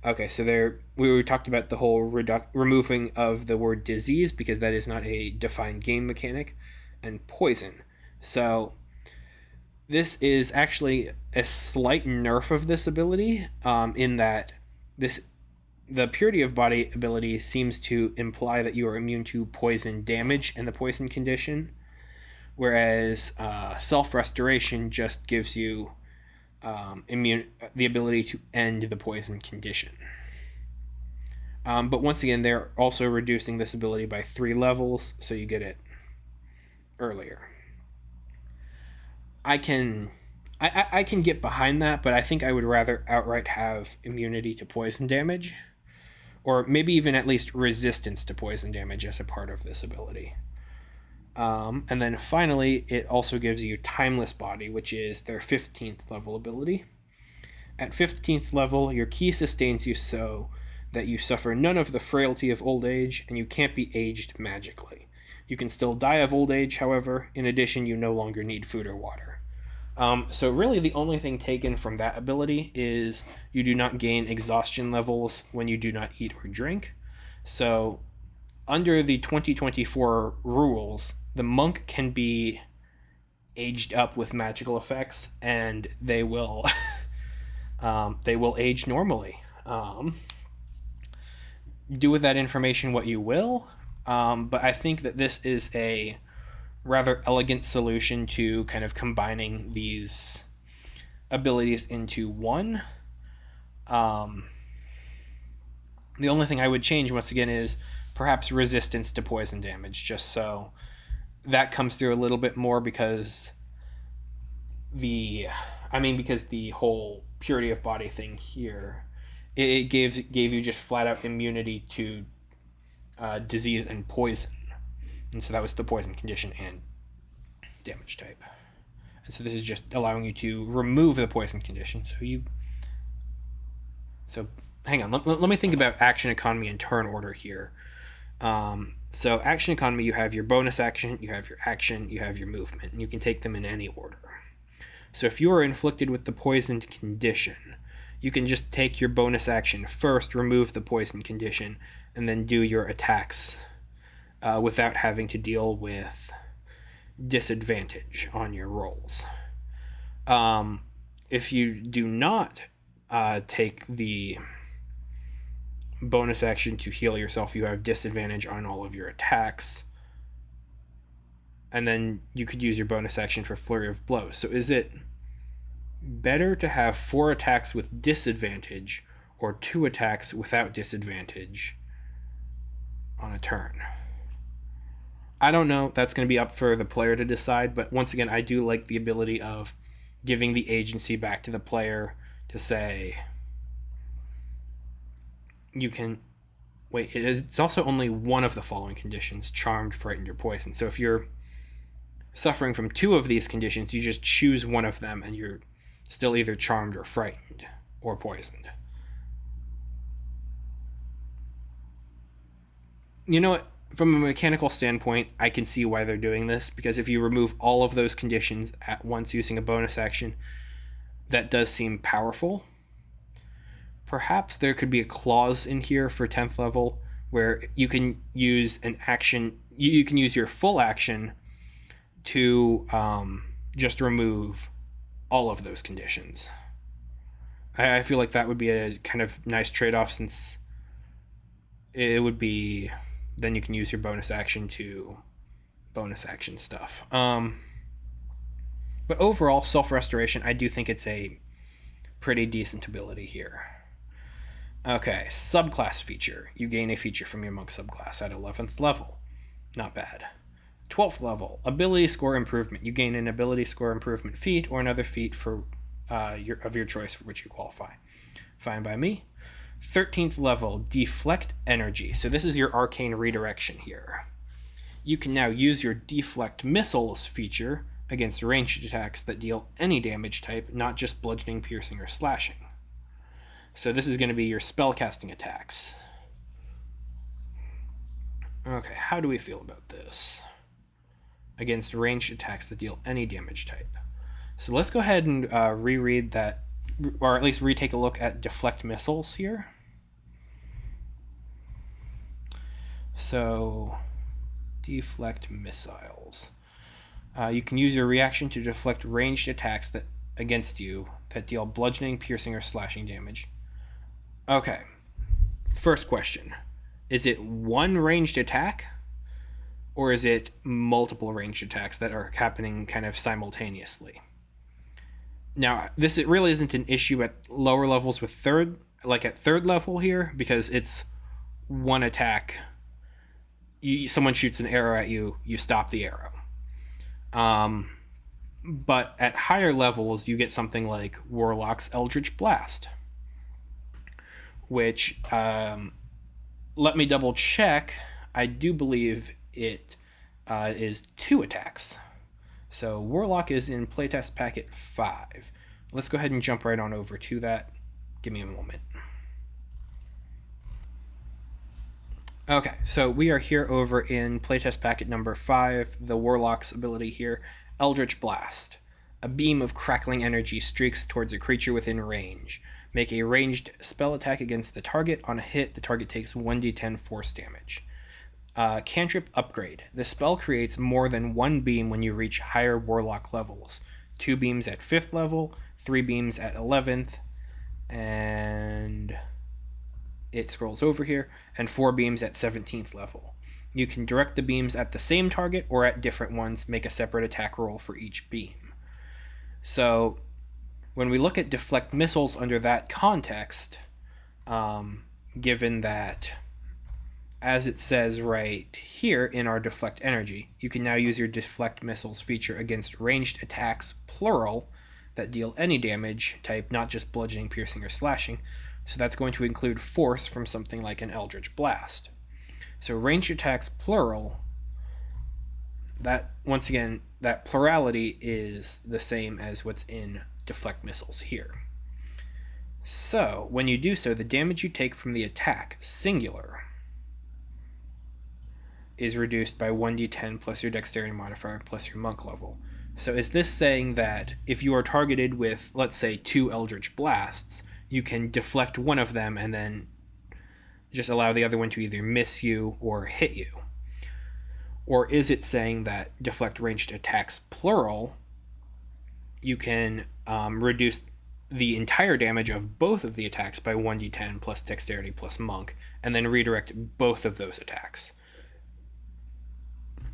Okay, so there we talked about the whole removing of the word disease because that is not a defined game mechanic, and poison. So this is actually a slight nerf of this ability, in that the purity of body ability seems to imply that you are immune to poison damage and the poison condition, whereas self-restoration just gives you the ability to end the poison condition. But once again, they're also reducing this ability by 3 levels, so you get it earlier. I can get behind that, but I think I would rather outright have immunity to poison damage, or maybe even at least resistance to poison damage as a part of this ability. And then finally, it also gives you Timeless Body, which is their 15th level ability. At 15th level, your ki sustains you so that you suffer none of the frailty of old age, and you can't be aged magically. You can still die of old age, however. In addition, you no longer need food or water. So really the only thing taken from that ability is you do not gain exhaustion levels when you do not eat or drink. So under the 2024 rules, the monk can be aged up with magical effects, and they will age normally. Do with that information what you will, but I think that this is a rather elegant solution to kind of combining these abilities into one. The only thing I would change once again is perhaps resistance to poison damage, just so that comes through a little bit more, because the whole purity of body thing here, it gave you just flat out immunity to disease and poison, and so that was the poison condition and damage type, and so this is just allowing you to remove the poison condition. So hang on, let me think about action economy and turn order here. So action economy, you have your bonus action, you have your action, you have your movement, and you can take them in any order. So if you are inflicted with the poisoned condition, you can just take your bonus action first, remove the poison condition, and then do your attacks without having to deal with disadvantage on your rolls. If you do not take the bonus action to heal yourself, you have disadvantage on all of your attacks, and then you could use your bonus action for flurry of blows. So is it better to have 4 attacks with disadvantage or 2 attacks without disadvantage on a turn? I don't know. That's going to be up for the player to decide, but once again, I do like the ability of giving the agency back to the player to say, you can wait, it's also only one of the following conditions: charmed, frightened, or poisoned. So if you're suffering from 2 of these conditions, you just choose one of them and you're still either charmed or frightened or poisoned. You know what? From a mechanical standpoint, I can see why they're doing this, because if you remove all of those conditions at once using a bonus action, that does seem powerful. Perhaps there could be a clause in here for 10th level where you can use an action, you can use your full action to just remove all of those conditions. I feel like that would be a kind of nice trade-off, since it would be, then you can use your bonus action to bonus action stuff. But overall, self-restoration, I do think it's a pretty decent ability here. Okay, subclass feature. You gain a feature from your monk subclass at 11th level. Not bad. 12th level, ability score improvement. You gain an ability score improvement feat or another feat for your choice for which you qualify. Fine by me. 13th level, deflect energy. So this is your arcane redirection here. You can now use your deflect missiles feature against ranged attacks that deal any damage type, not just bludgeoning, piercing, or slashing. So this is going to be your spellcasting attacks. Okay, how do we feel about this? Against ranged attacks that deal any damage type. So let's go ahead and reread that, or at least retake a look at deflect missiles here. So, deflect missiles. You can use your reaction to deflect ranged attacks that against you that deal bludgeoning, piercing, or slashing damage. Okay. First question. Is it one ranged attack? Or is it multiple ranged attacks that are happening kind of simultaneously? Now, this it really isn't an issue at lower levels with third level here, because it's one attack. Someone shoots an arrow at you, you stop the arrow. But at higher levels, you get something like Warlock's Eldritch Blast, which, let me double check. I do believe it is 2 attacks. So Warlock is in Playtest Packet 5. Let's go ahead and jump right on over to that. Give me a moment. Okay, so we are here over in Playtest Packet number 5, the Warlock's ability here, Eldritch Blast. A beam of crackling energy streaks towards a creature within range. Make a ranged spell attack against the target. On a hit, the target takes 1d10 force damage. Cantrip Upgrade. The spell creates more than one beam when you reach higher Warlock levels. 2 beams at 5th level, 3 beams at 11th, and it scrolls over here, and 4 beams at 17th level. You can direct the beams at the same target or at different ones. Make a separate attack roll for each beam. So when we look at deflect missiles under that context, given that, as it says right here in our deflect energy, you can now use your deflect missiles feature against ranged attacks, plural, that deal any damage type, not just bludgeoning, piercing, or slashing. So that's going to include force from something like an Eldritch Blast. So ranged attacks, plural, that, once again, that plurality is the same as what's in deflect missiles here. So when you do so, the damage you take from the attack, singular, is reduced by 1d10 plus your dexterity modifier plus your monk level. So is this saying that if you are targeted with, let's say, 2 Eldritch Blasts, you can deflect one of them and then just allow the other one to either miss you or hit you? Or is it saying that deflect ranged attacks, plural, you can reduce the entire damage of both of the attacks by 1d10 plus dexterity plus monk, and then redirect both of those attacks?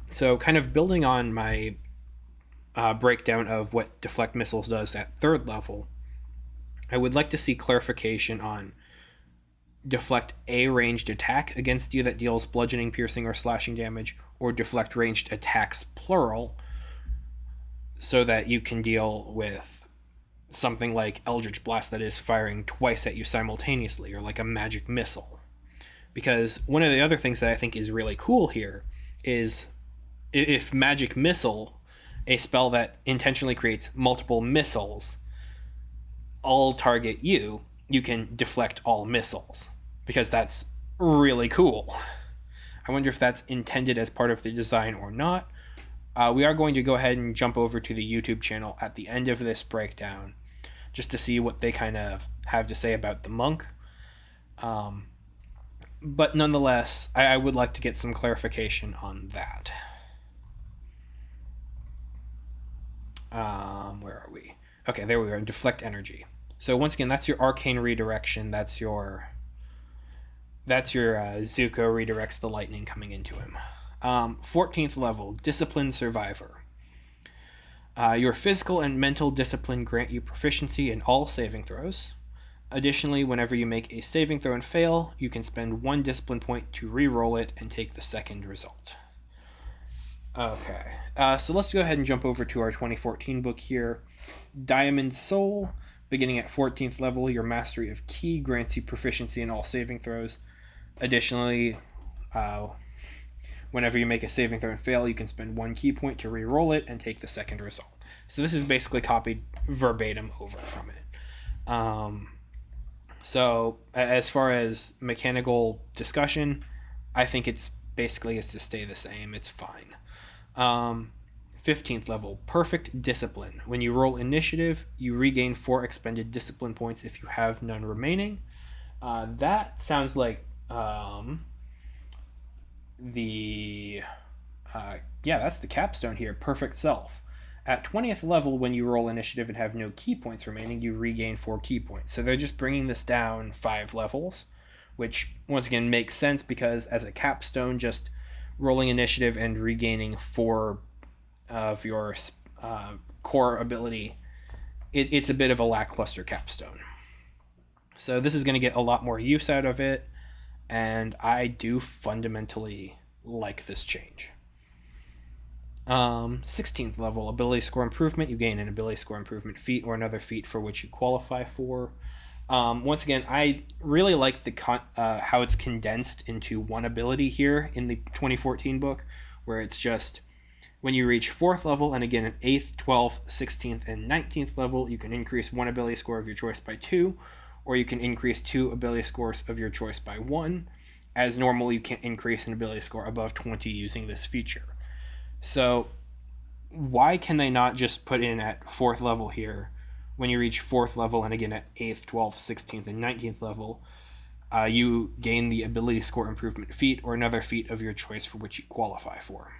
So kind of building on my breakdown of what deflect missiles does at 3rd level, I would like to see clarification on deflect a ranged attack against you that deals bludgeoning, piercing, or slashing damage, or deflect ranged attacks, plural, so that you can deal with something like Eldritch Blast that is firing twice at you simultaneously, or like a magic missile. Because one of the other things that I think is really cool here is if magic missile, a spell that intentionally creates multiple missiles, all target you, you can deflect all missiles, because that's really cool. I wonder if that's intended as part of the design or not. We are going to go ahead and jump over to the YouTube channel at the end of this breakdown, just to see what they kind of have to say about the monk. But nonetheless, I would like to get some clarification on that. Where are we? Okay, there we are. Deflect energy. So once again, that's your arcane redirection. That's your Zuko redirects the lightning coming into him. 14th level, Discipline Survivor. Your physical and mental discipline grant you proficiency in all saving throws. Additionally, whenever you make a saving throw and fail, you can spend 1 discipline point to re-roll it and take the second result. Okay, so let's go ahead and jump over to our 2014 book here. Diamond Soul. Beginning at 14th level, your Mastery of Ki grants you proficiency in all saving throws. Additionally, whenever you make a saving throw and fail, you can spend 1 key point to re-roll it and take the second result. So this is basically copied verbatim over from it. So as far as mechanical discussion, I think it's basically to stay the same. It's fine. 15th level, Perfect Discipline. When you roll initiative, you regain 4 expended discipline points if you have none remaining. That sounds like that's the capstone here, Perfect Self. At 20th level, when you roll initiative and have no key points remaining, you regain 4 key points. So they're just bringing this down 5 levels, which once again makes sense because as a capstone, just rolling initiative and regaining 4 of your core ability, it's a bit of a lackluster capstone. So this is going to get a lot more use out of it, and I do fundamentally like this change. 16th level, Ability Score Improvement. You gain an Ability Score Improvement feat or another feat for which you qualify for. Once again, I really like how it's condensed into one ability here in the 2014 book, where it's just when you reach 4th level, and again at 8th, 12th, 16th, and 19th level, you can increase 1 ability score of your choice by 2, or you can increase 2 ability scores of your choice by 1. As normal, you can't increase an ability score above 20 using this feature. So why can they not just put in at 4th level here, when you reach 4th level, and again at 8th, 12th, 16th, and 19th level, you gain the ability score improvement feat or another feat of your choice for which you qualify for.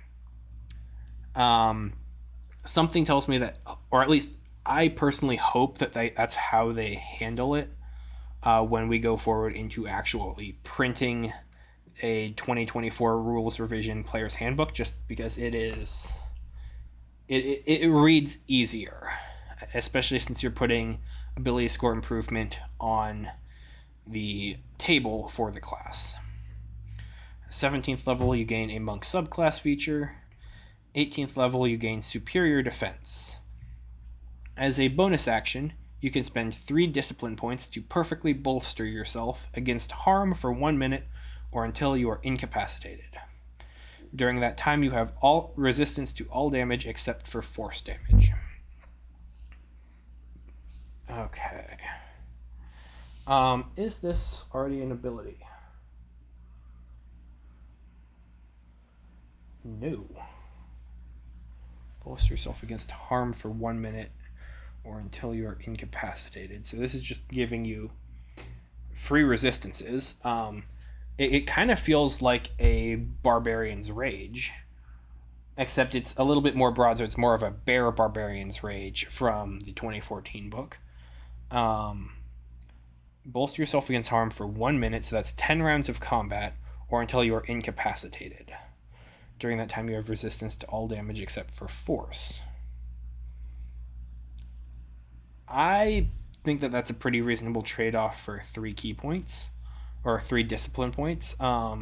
Something tells me that, or at least I personally hope that that's how they handle it when we go forward into actually printing a 2024 rules revision player's handbook, just because it reads easier, especially since you're putting ability score improvement on the table for the class. 17th level, you gain a monk subclass feature. 18th level, you gain superior defense. As a bonus action, you can spend 3 discipline points to perfectly bolster yourself against harm for 1 minute or until you are incapacitated. During that time, you have all resistance to all damage except for force damage. Okay. Is this already an ability? No. Bolster yourself against harm for 1 minute or until you are incapacitated. So this is just giving you free resistances. It kind of feels like a Barbarian's Rage, except it's a little bit more broad, so it's more of a Bear Barbarian's Rage from the 2014 book. Bolster yourself against harm for 1 minute, so that's 10 rounds of combat, or until you are incapacitated. During that time, you have resistance to all damage except for force. I think that that's a pretty reasonable trade-off for 3 key points, or 3 discipline points. I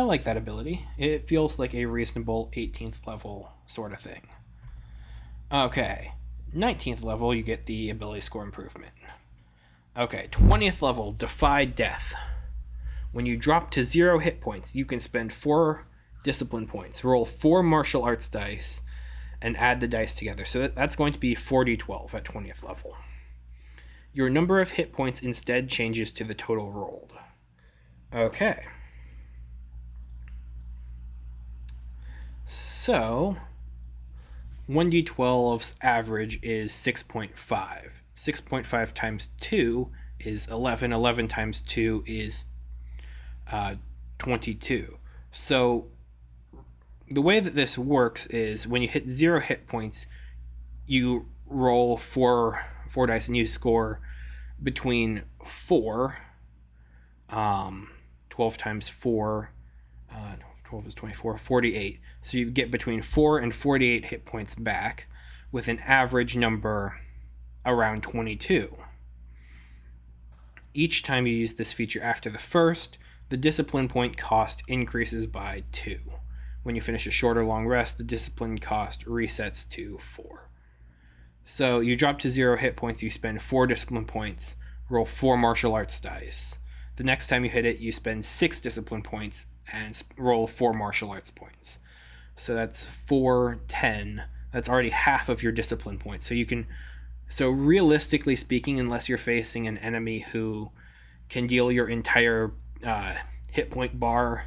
like that ability. It feels like a reasonable 18th level sort of thing. Okay, 19th level, you get the ability score improvement. Okay, 20th level, Defy Death. When you drop to 0 hit points, you can spend 4 discipline points, roll 4 martial arts dice, and add the dice together. So that's going to be 4d12 at 20th level. Your number of hit points instead changes to the total rolled. Okay. So 1d12's average is 6.5. 6.5 times 2 is 11. 11 times 2 is 22. So the way that this works is when you hit 0 hit points, you roll four dice and you score between 4, 12 times 4, 12 is 24, 48. So you get between 4 and 48 hit points back, with an average number around 22. Each time you use this feature after the first, the discipline point cost increases by 2. When you finish a short or long rest, the discipline cost resets to 4. So you drop to 0 hit points, you spend 4 discipline points, roll 4 martial arts dice. The next time you hit it, you spend 6 discipline points and roll 4 martial arts points. So that's 4, 10. That's already half of your discipline points. So realistically speaking, unless you're facing an enemy who can deal your entire hit point bar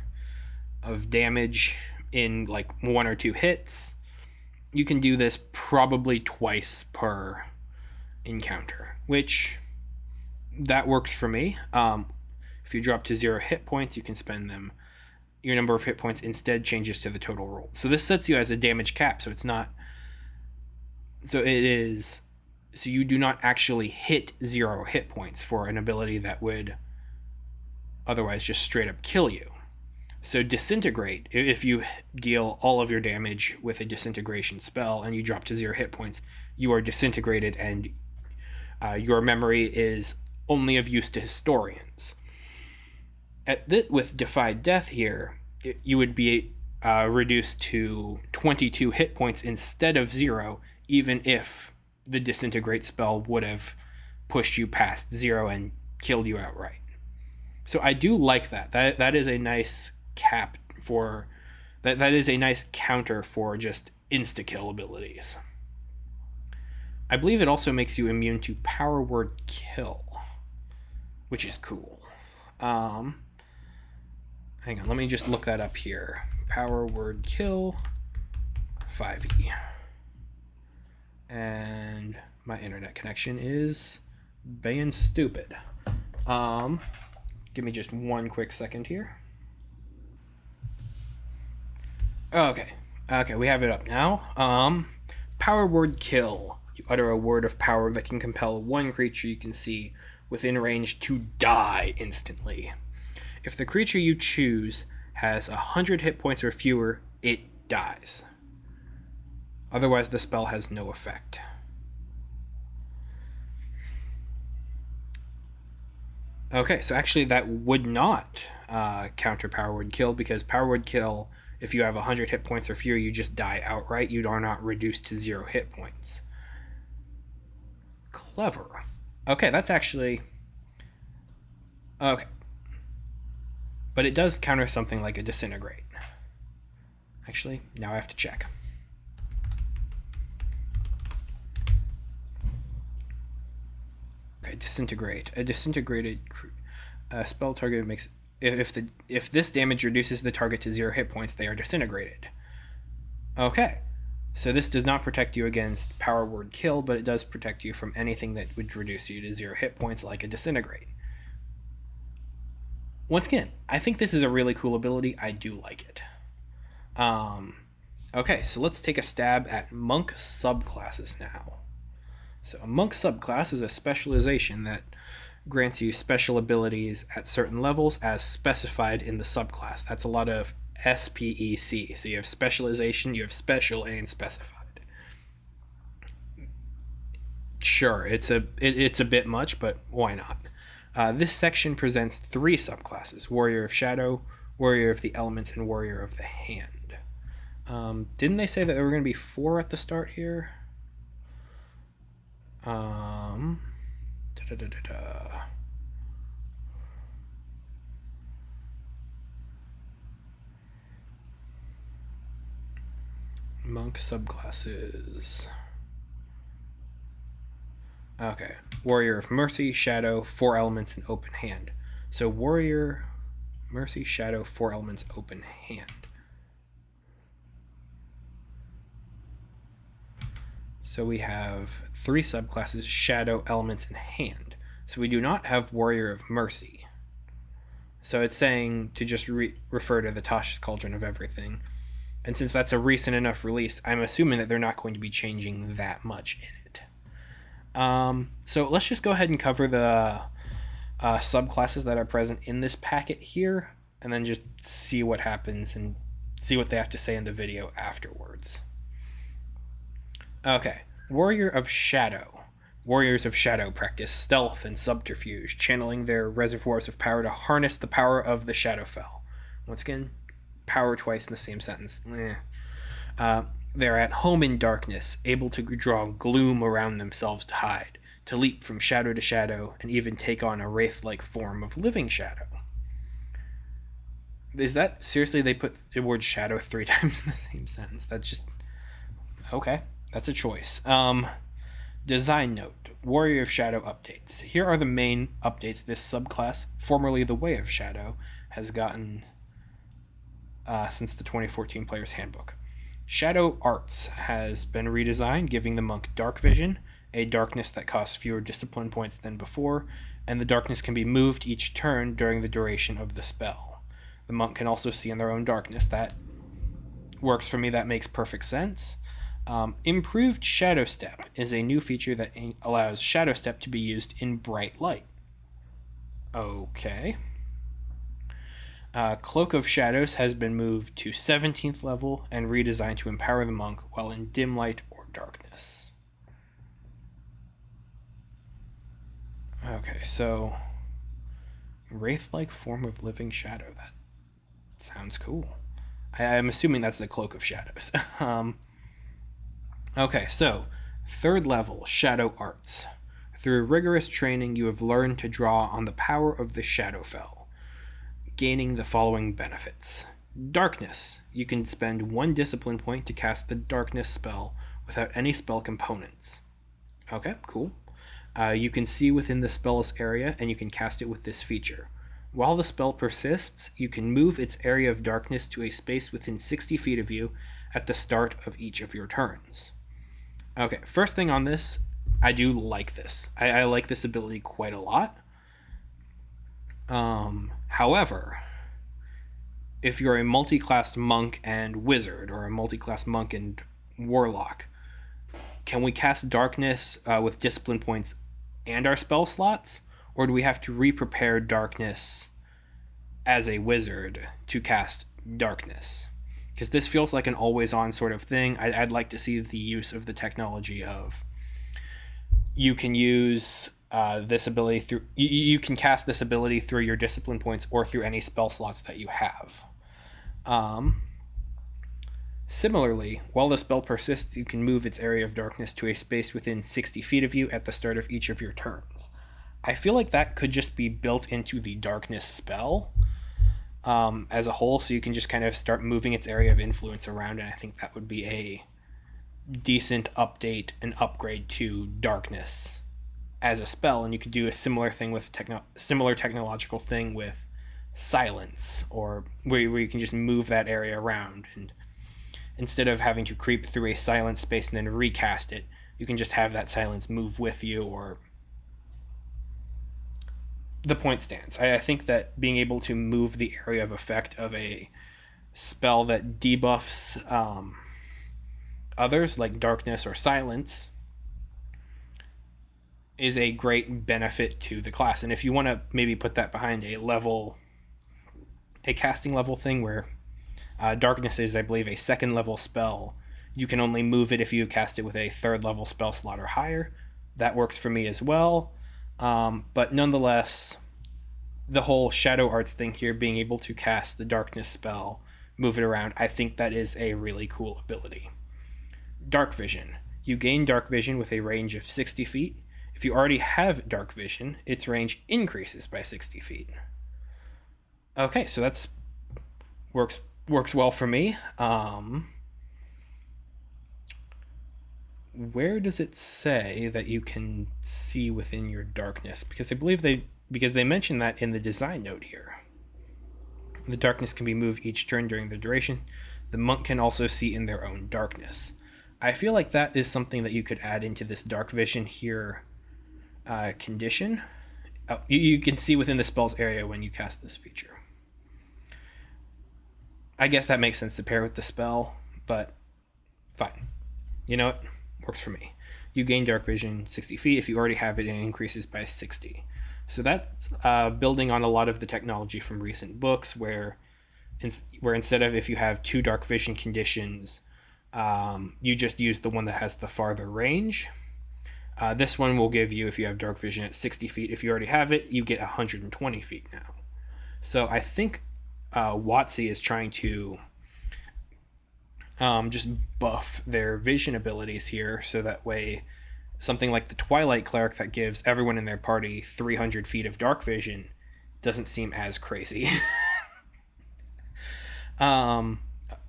of damage in like 1 or 2 hits, you can do this probably twice per encounter, which that works for me. If you drop to 0 hit points, you can spend them. Your number of hit points instead changes to the total roll. So this sets you as a damage cap, so it's not. So it is. So you do not actually hit 0 hit points for an ability that would otherwise just straight up kill you. So disintegrate, if you deal all of your damage with a disintegration spell and you drop to 0 hit points, you are disintegrated and your memory is only of use to historians. With Defied Death here, you would be reduced to 22 hit points instead of 0, even if the disintegrate spell would have pushed you past 0 and killed you outright. So I do like that. That is a nice cap for that is a nice counter for just insta-kill abilities. I believe it also makes you immune to power word kill, which is cool. Hang on, let me just look that up here. Power word kill 5e. And my internet connection is being stupid. Give me just one quick second here. Okay, we have it up now. Power word kill. You utter a word of power that can compel one creature you can see within range to die instantly. If the creature you choose has 100 hit points or fewer, it dies. Otherwise, the spell has no effect. Okay, so actually that would not counter Power Word Kill, because Power Word Kill, if you have 100 hit points or fewer, you just die outright. You are not reduced to 0 hit points. Clever. Okay, that's actually... Okay. But it does counter something like a Disintegrate. Actually, now I have to check. Okay, Disintegrate. A disintegrated spell target makes... If this damage reduces the target to 0 hit points, they are disintegrated. Okay. So this does not protect you against Power Word Kill, but it does protect you from anything that would reduce you to 0 hit points, like a Disintegrate. Once again, I think this is a really cool ability. I do like it. Okay, so let's take a stab at Monk subclasses now. So a Monk subclass is a specialization that grants you special abilities at certain levels as specified in the subclass. That's a lot of SPEC. So you have specialization, you have special, and specified. Sure, it's a bit much, but why not? This section presents 3 subclasses: Warrior of Shadow, Warrior of the Elements, and Warrior of the Hand. Didn't they say that there were going to be 4 at the start here? Monk subclasses. Okay. Warrior of Mercy, Shadow, 4 Elements, and Open Hand. So Warrior, Mercy, Shadow, 4 Elements, Open Hand. So we have 3 subclasses: Shadow, Elements, and Hand. So we do not have Warrior of Mercy. So it's saying to just refer to the Tasha's Cauldron of Everything. And since that's a recent enough release, I'm assuming that they're not going to be changing that much in it. So let's just go ahead and cover the subclasses that are present in this packet here, and then just see what happens and see what they have to say in the video afterwards. Okay, Warrior of Shadow. Warriors of Shadow practice stealth and subterfuge, channeling their reservoirs of power to harness the power of the Shadowfell. Once again, power twice in the same sentence. They're at home in darkness, able to draw gloom around themselves to hide, to leap from shadow to shadow, and even take on a wraith-like form of living shadow. Is that seriously? They put the word shadow 3 times in the same sentence. That's just okay. That's a choice. Design note: Warrior of Shadow updates. Here are the main updates this subclass, formerly the Way of Shadow, has gotten since the 2014 Player's Handbook. Shadow Arts has been redesigned, giving the monk dark vision, a darkness that costs fewer discipline points than before, and the darkness can be moved each turn during the duration of the spell. The monk can also see in their own darkness. That works for me. That makes perfect sense. Improved Shadow Step is a new feature that allows Shadow Step to be used in bright light. Okay. Cloak of Shadows has been moved to 17th level and redesigned to empower the monk while in dim light or darkness. Okay, so wraith-like form of living shadow. That sounds cool. I'm assuming that's the Cloak of Shadows. Okay, so 3rd level, Shadow Arts. Through rigorous training, you have learned to draw on the power of the Shadowfell, gaining the following benefits. Darkness. You can spend 1 discipline point to cast the darkness spell without any spell components. Okay, cool. You can see within the spell's area, and you can cast it with this feature. While the spell persists, you can move its area of darkness to a space within 60 feet of you at the start of each of your turns. Okay, first thing on this, I do like this. I like this ability quite a lot. However, if you're a multi-class monk and wizard, or a multi-class monk and warlock, can we cast darkness with discipline points and our spell slots? Or do we have to re-prepare darkness as a wizard to cast darkness? Because this feels like an always-on sort of thing. I'd like to see the use of the technology of you can use this ability through you can cast this ability through your discipline points or through any spell slots that you have. Similarly, while the spell persists, you can move its area of darkness to a space within 60 feet of you at the start of each of your turns. I feel like that could just be built into the darkness spell as a whole, so you can just kind of start moving its area of influence around, and I think that would be a decent update and upgrade to darkness as a spell. And you could do a similar thing with similar technological thing with silence, or where you can just move that area around, and instead of having to creep through a silent space and then recast it, you can just have that silence move with you, or the point stands. I think that being able to move the area of effect of a spell that debuffs others, like darkness or silence, is a great benefit to the class. And if you want to maybe put that behind a casting level thing where darkness is, I believe, a 2nd level spell, you can only move it if you cast it with a 3rd level spell slot or higher. That works for me as well. But nonetheless, the whole Shadow Arts thing here, being able to cast the darkness spell, move it around, I think that is a really cool ability. Dark Vision. You gain Dark Vision with a range of 60 feet. If you already have Dark Vision, its range increases by 60 feet. Okay, so that's works well for me. Where does it say that you can see within your darkness? Because I believe they mentioned that in the design note here. The darkness can be moved each turn during the duration. The monk can also see in their own darkness. I feel like that is something that you could add into this dark vision here condition. You can see within the spell's area when you cast this feature. I guess that makes sense to pair with the spell, but fine. You know what? Works for me. You gain dark vision 60 feet. If you already have it, it increases by 60. So that's building on a lot of the technology from recent books where instead of if you have two dark vision conditions, you just use the one that has the farther range. This one will give you, if you have dark vision at 60 feet, if you already have it, you get 120 feet now. So I think WotC is trying to just buff their vision abilities here, so that way something like the Twilight Cleric that gives everyone in their party 300 feet of dark vision doesn't seem as crazy. um,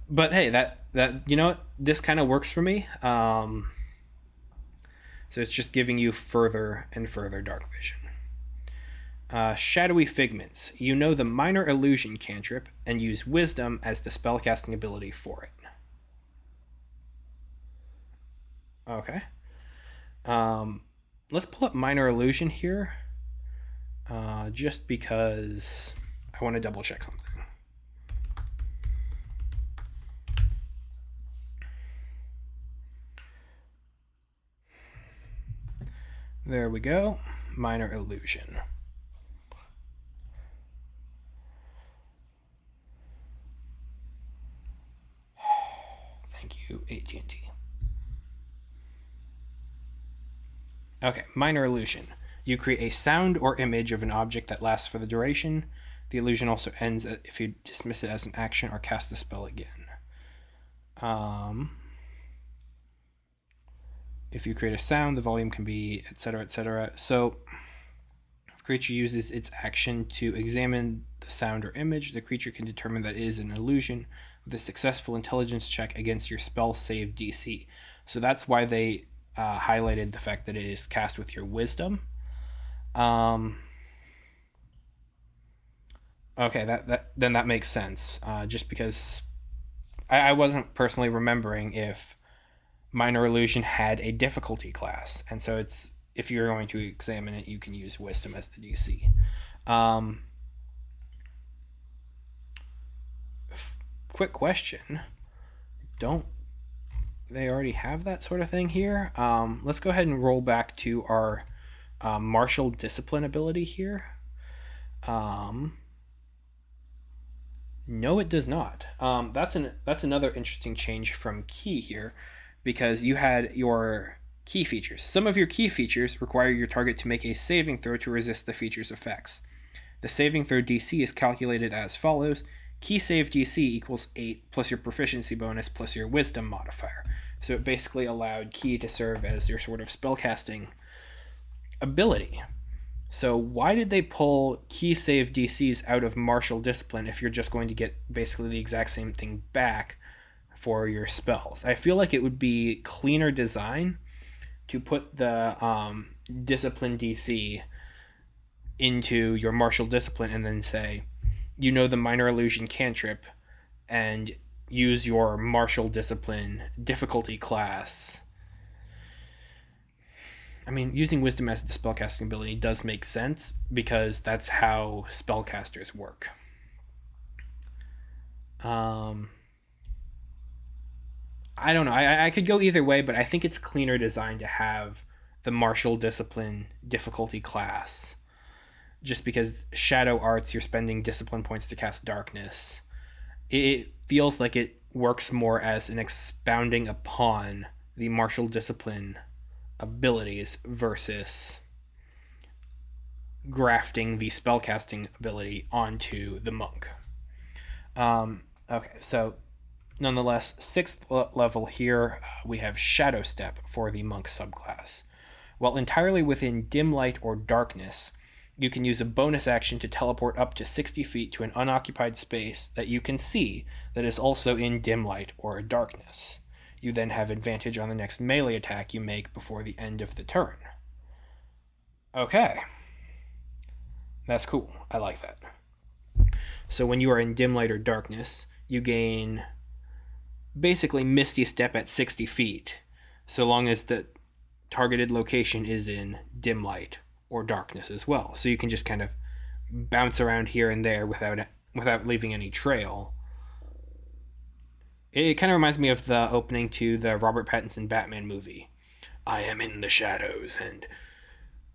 but hey, that you know what? This kind of works for me. So it's just giving you further and further dark vision. Shadowy Figments. You know the Minor Illusion cantrip and use Wisdom as the spellcasting ability for it. Okay. Let's pull up Minor Illusion here, just because I want to double check something. There we go. Minor Illusion. Thank you, AT&T. Okay, Minor Illusion. You create a sound or image of an object that lasts for the duration. The illusion also ends if you dismiss it as an action or cast the spell again. If you create a sound, the volume can be etc., etc. So if a creature uses its action to examine the sound or image, the creature can determine that it is an illusion with a successful intelligence check against your spell save DC. So that's why they highlighted the fact that it is cast with your Wisdom. Okay, that makes sense. Just because I wasn't personally remembering if Minor Illusion had a difficulty class, and so it's if you're going to examine it, you can use Wisdom as the DC. Quick question: don't they already have that sort of thing here? Let's go ahead and roll back to our martial discipline ability here. No, it does not. That's another interesting change from key here, because you had your key features. Some of your key features require your target to make a saving throw to resist the feature's effects. The saving throw DC is calculated as follows: key save DC equals 8 plus your proficiency bonus plus your Wisdom modifier. So it basically allowed key to serve as your sort of spellcasting ability. So why did they pull key save DCs out of martial discipline if you're just going to get basically the exact same thing back for your spells? I feel like it would be cleaner design to put the discipline DC into your martial discipline and then say, you know, the Minor Illusion cantrip and use your martial discipline difficulty class. I mean, using Wisdom as the spellcasting ability does make sense because that's how spellcasters work. I don't know. I could go either way, but I think it's cleaner design to have the martial discipline difficulty class. Just because Shadow Arts, you're spending discipline points to cast darkness. It feels like it works more as an expounding upon the martial discipline abilities versus grafting the spellcasting ability onto the monk. Okay, so nonetheless, 6th level here, we have Shadow Step for the monk subclass. While entirely within dim light or darkness, you can use a bonus action to teleport up to 60 feet to an unoccupied space that you can see that is also in dim light or darkness. You then have advantage on the next melee attack you make before the end of the turn. Okay. That's cool. I like that. So when you are in dim light or darkness, you gain basically Misty Step at 60 feet, so long as the targeted location is in dim light or darkness as well. So you can just kind of bounce around here and there without leaving any trail. It kind of reminds me of the opening to the Robert Pattinson Batman movie. I am in the shadows, and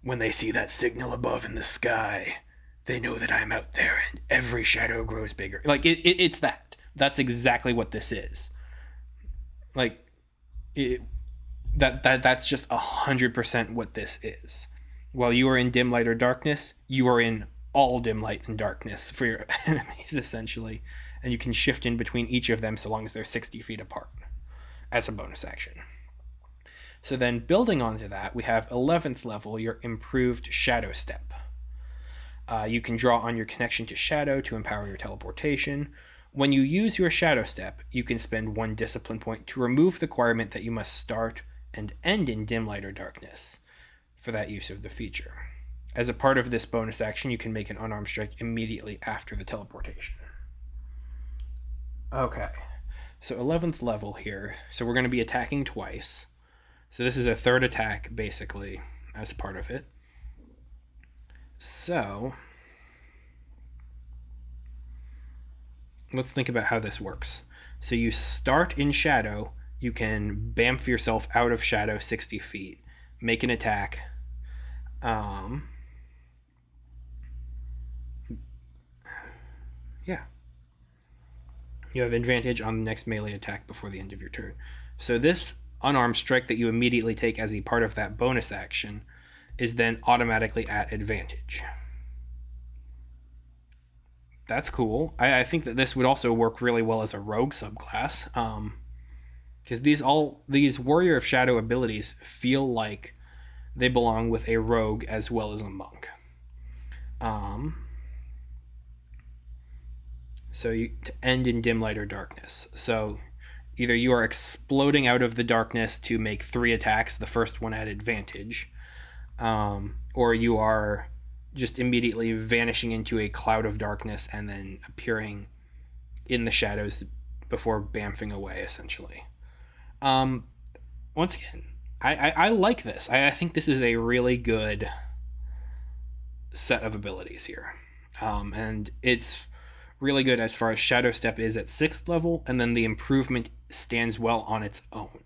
when they see that signal above in the sky, they know that I'm out there, and every shadow grows bigger. Like it's that. That's exactly what this is. Like it, that's just 100% what this is. While you are in dim light or darkness, you are in all dim light and darkness for your enemies essentially, and you can shift in between each of them so long as they're 60 feet apart as a bonus action. So then building onto that, we have 11th level, your improved Shadow Step. You can draw on your connection to Shadow to empower your teleportation. When you use your Shadow Step, you can spend 1 discipline point to remove the requirement that you must start and end in dim light or darkness for that use of the feature. As a part of this bonus action, you can make an unarmed strike immediately after the teleportation. Okay, so 11th level here. So we're going to be attacking twice. So this is a third attack, basically, as a part of it. So let's think about how this works. So you start in Shadow. You can bamf yourself out of Shadow 60 feet. Make an attack. Yeah. You have advantage on the next melee attack before the end of your turn. So this unarmed strike that you immediately take as a part of that bonus action is then automatically at advantage. That's cool. I think that this would also work really well as a rogue subclass, because these Warrior of Shadow abilities feel like they belong with a rogue as well as a monk. So to end in dim light or darkness. So either you are exploding out of the darkness to make 3 attacks, the first one at advantage, or you are just immediately vanishing into a cloud of darkness and then appearing in the shadows before bamfing away, essentially. Once again, I like this. I think this is a really good set of abilities here. And it's really good as far as Shadow Step is at 6th level, and then the improvement stands well on its own.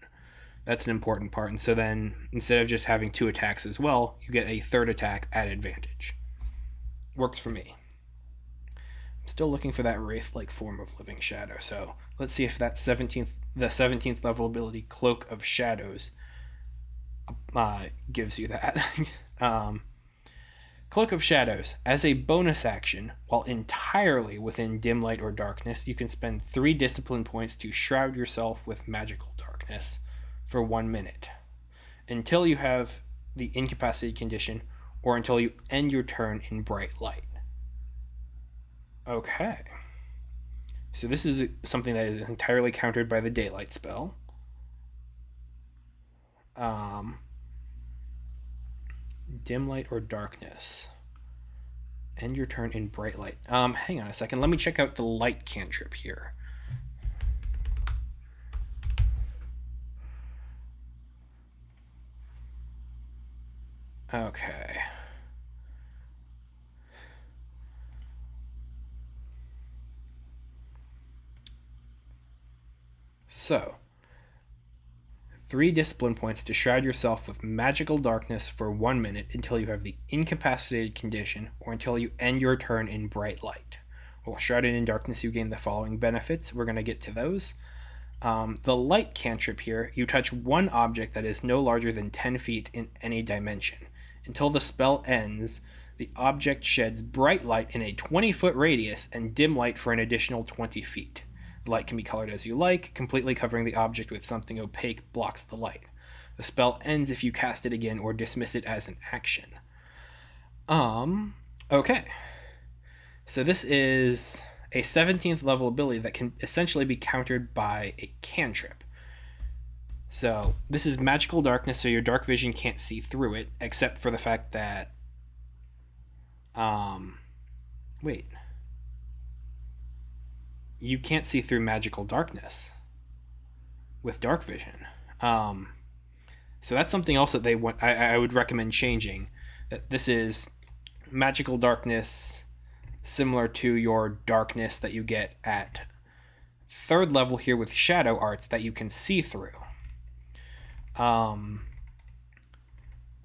That's an important part. And so then, instead of just having 2 attacks as well, you get a 3rd attack at advantage. Works for me. I'm still looking for that Wraith-like form of Living Shadow, so let's see if that the 17th level ability, Cloak of Shadows, gives you that. Cloak of Shadows. As a bonus action, while entirely within dim light or darkness, you can spend 3 discipline points to shroud yourself with magical darkness for 1 minute, until you have the incapacitated condition, or until you end your turn in bright light. Okay. So this is something that is entirely countered by the daylight spell. Dim light or darkness. End your turn in bright light. Hang on a second. Let me check out the light cantrip here. Okay. So, 3 discipline points to shroud yourself with magical darkness for 1 minute until you have the incapacitated condition, or until you end your turn in bright light. While shrouded in darkness, you gain the following benefits. We're going to get to those. The light cantrip here, you touch 1 object that is no larger than 10 feet in any dimension. Until the spell ends, the object sheds bright light in a 20-foot radius and dim light for an additional 20 feet. The light can be colored as you like. Completely covering the object with something opaque blocks the light. The spell ends if you cast it again or dismiss it as an action. Okay. So this is a 17th level ability that can essentially be countered by a cantrip. So this is magical darkness, so your dark vision can't see through it, except for the fact that... Wait. You can't see through magical darkness with dark vision. So that's something else that they want. I would recommend changing. That this is magical darkness, similar to your darkness that you get at 3rd level here with shadow arts that you can see through.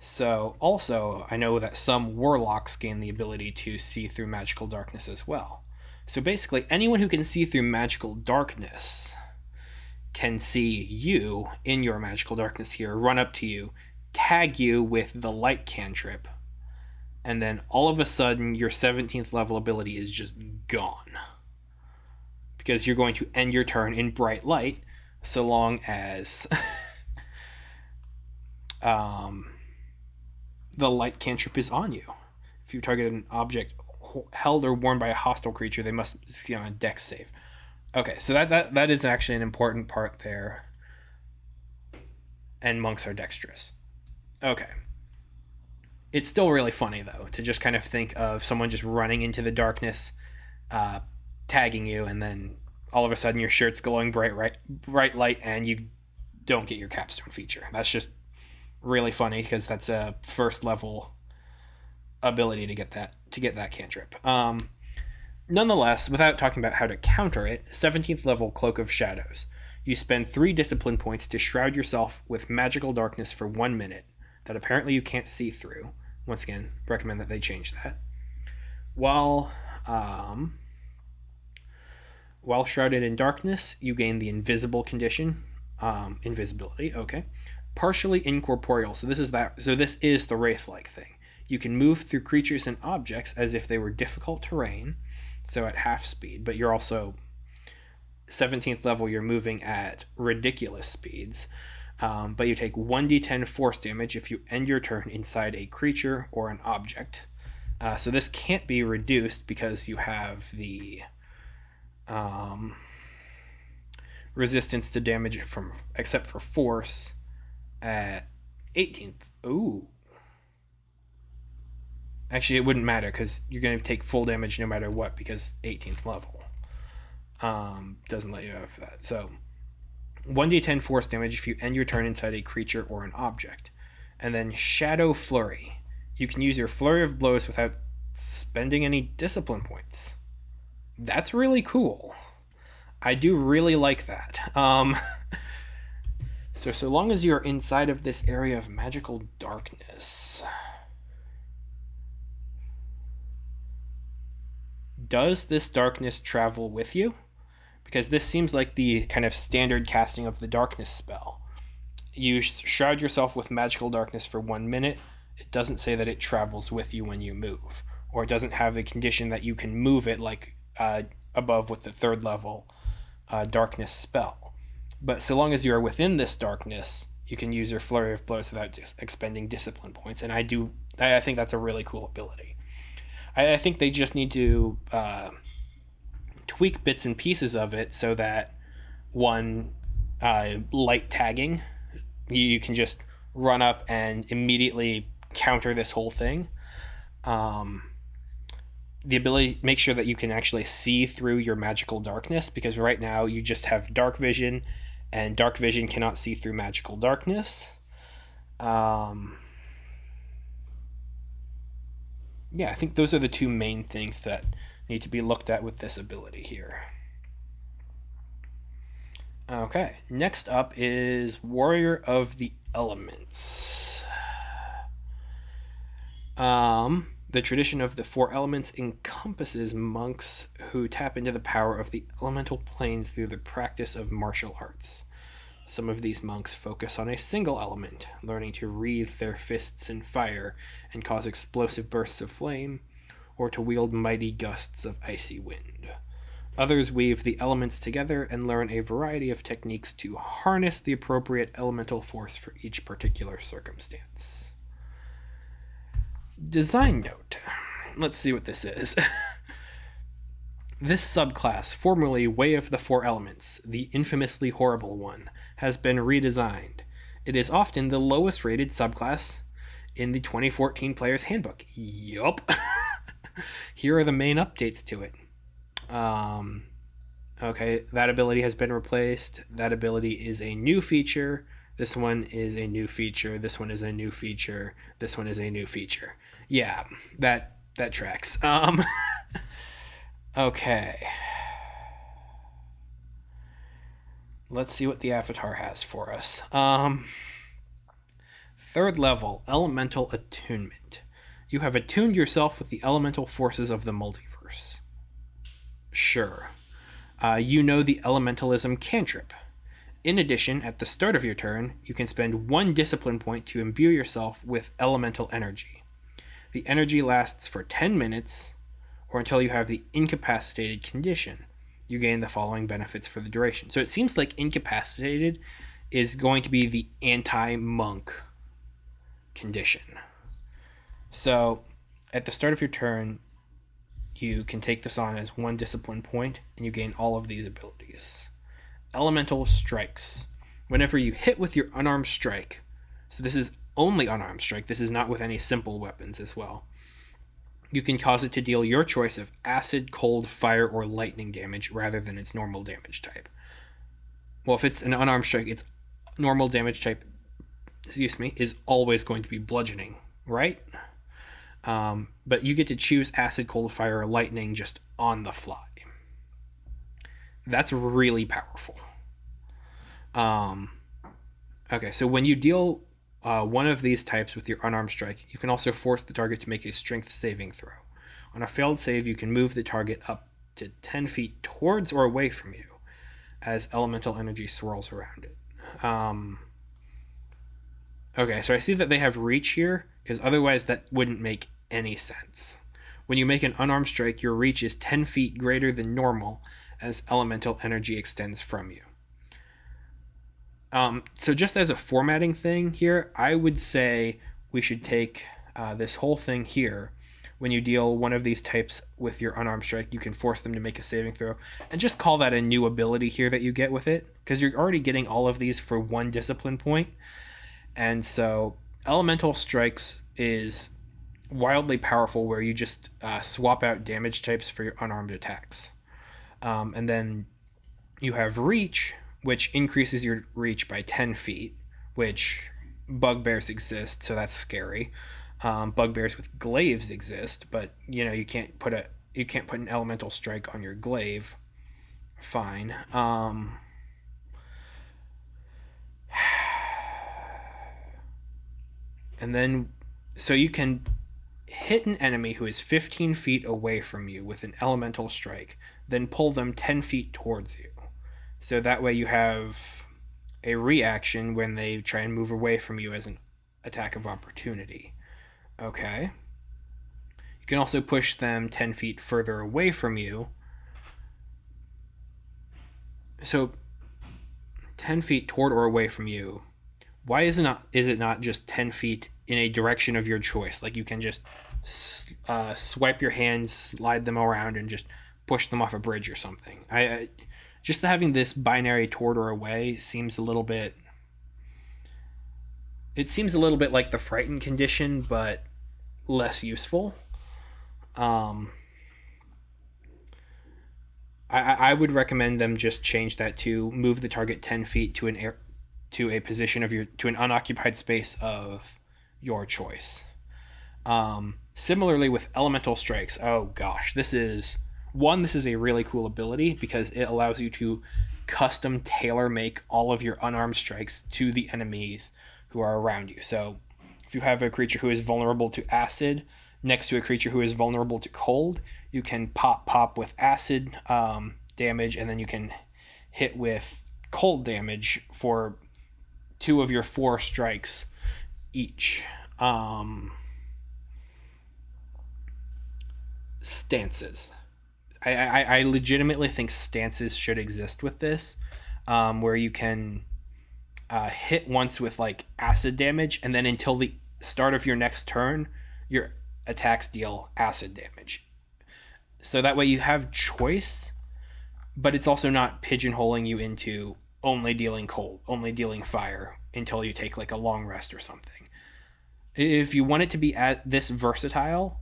So also, I know that some warlocks gain the ability to see through magical darkness as well. So basically, anyone who can see through magical darkness can see you in your magical darkness here, run up to you, tag you with the light cantrip, and then all of a sudden your 17th level ability is just gone. Because you're going to end your turn in bright light so long as the light cantrip is on you. If you target an object held or worn by a hostile creature, they must be on a dex save. Okay, so that is actually an important part there. And monks are dexterous. Okay. It's still really funny, though, to just kind of think of someone just running into the darkness, tagging you, and then all of a sudden your shirt's glowing bright light, and you don't get your capstone feature. That's just really funny because that's a 1st level ability to get that cantrip. Nonetheless, without talking about how to counter it, 17th level Cloak of Shadows. You spend 3 discipline points to shroud yourself with magical darkness for 1 minute that apparently you can't see through. Once again, recommend that they change that. While shrouded in darkness, you gain the invisible condition. Invisibility, okay. Partially incorporeal, so this is the Wraith-like thing. You can move through creatures and objects as if they were difficult terrain, so at half speed, but you're also 17th level, you're moving at ridiculous speeds. But you take 1d10 force damage if you end your turn inside a creature or an object. So this can't be reduced because you have the resistance to damage except for force at 18th. Ooh. Actually, it wouldn't matter because you're going to take full damage no matter what because 18th level doesn't let you have that. So 1d10 force damage if you end your turn inside a creature or an object. And then Shadow Flurry. You can use your Flurry of Blows without spending any discipline points. That's really cool. I do really like that. So long as you're inside of this area of magical darkness... Does this darkness travel with you? Because this seems like the kind of standard casting of the darkness spell. You shroud yourself with magical darkness for 1 minute. It doesn't say that it travels with you when you move. Or it doesn't have a condition that you can move it like above with the 3rd level darkness spell. But so long as you are within this darkness, you can use your Flurry of Blows without just expending discipline points. And I think that's a really cool ability. I think they just need to tweak bits and pieces of it so that light tagging, you can just run up and immediately counter this whole thing. The ability, make sure that you can actually see through your magical darkness, because right now you just have dark vision, and dark vision cannot see through magical darkness. Yeah, I think those are the 2 main things that need to be looked at with this ability here. Okay, next up is Warrior of the Elements. The tradition of the 4 elements encompasses monks who tap into the power of the elemental planes through the practice of martial arts. Some of these monks focus on a single element, learning to wreathe their fists in fire and cause explosive bursts of flame, or to wield mighty gusts of icy wind. Others weave the elements together and learn a variety of techniques to harness the appropriate elemental force for each particular circumstance. Design note. Let's see what this is. This subclass, formerly Way of the 4 Elements, the infamously horrible one, has been redesigned. It is often the lowest rated subclass in the 2014 Player's Handbook. Yup. Here are the main updates to it. Okay, that ability has been replaced. That ability is a new feature. This one is a new feature. This one is a new feature. This one is a new feature. Yeah, that tracks. Okay. let's see what the avatar has for us. Third level, Elemental Attunement. You have attuned yourself with the elemental forces of the multiverse. Sure. You know the Elementalism cantrip. In addition, at the start of your turn, you can spend 1 discipline point to imbue yourself with elemental energy. The energy lasts for 10 minutes, or until you have the incapacitated condition. You gain the following benefits for the duration. So it seems like incapacitated is going to be the anti-monk condition. So at the start of your turn, you can take this on as 1 discipline point, and you gain all of these abilities. Elemental Strikes. Whenever you hit with your unarmed strike, so this is only unarmed strike, this is not with any simple weapons as well, you can cause it to deal your choice of acid, cold, fire, or lightning damage rather than its normal damage type. Well, if it's an unarmed strike, its normal damage type, is always going to be bludgeoning, right? But you get to choose acid, cold, fire, or lightning just on the fly. That's really powerful. Okay, so when you deal one of these types with your unarmed strike, you can also force the target to make a strength saving throw. On a failed save, you can move the target up to 10 feet towards or away from you as elemental energy swirls around it. Okay, so I see that they have reach here, because otherwise that wouldn't make any sense. When you make an unarmed strike, your reach is 10 feet greater than normal as elemental energy extends from you. So just as a formatting thing here, I would say we should take this whole thing here. When you deal one of these types with your unarmed strike, you can force them to make a saving throw, and just call that a new ability here that you get with it, because you're already getting all of these for 1 discipline point. And so Elemental Strikes is wildly powerful, where you just swap out damage types for your unarmed attacks. And then you have Reach, which increases your reach by 10 feet, which bugbears exist, so that's scary. Bugbears with glaives exist, but you can't put an elemental strike on your glaive. Fine. And then, so you can hit an enemy who is 15 feet away from you with an elemental strike, then pull them 10 feet towards you. So that way you have a reaction when they try and move away from you as an attack of opportunity. Okay. You can also push them 10 feet further away from you. So 10 feet toward or away from you. Why is it not just 10 feet in a direction of your choice? Like you can just swipe your hands, slide them around, and just push them off a bridge or something. Just having this binary toward or away seems a little bit... It seems a little bit like the frightened condition, but less useful. I would recommend them just change that to move the target 10 feet to a position of to an unoccupied space of your choice. Similarly with elemental strikes, oh gosh, this is a really cool ability because it allows you to custom tailor make all of your unarmed strikes to the enemies who are around you. So if you have a creature who is vulnerable to acid next to a creature who is vulnerable to cold, you can pop with acid damage, and then you can hit with cold damage for 2 of your 4 strikes each. Stances. I legitimately think stances should exist with this, where you can hit once with like acid damage, and then until the start of your next turn, your attacks deal acid damage. So that way you have choice, but it's also not pigeonholing you into only dealing cold, only dealing fire until you take like a long rest or something. If you want it to be this versatile,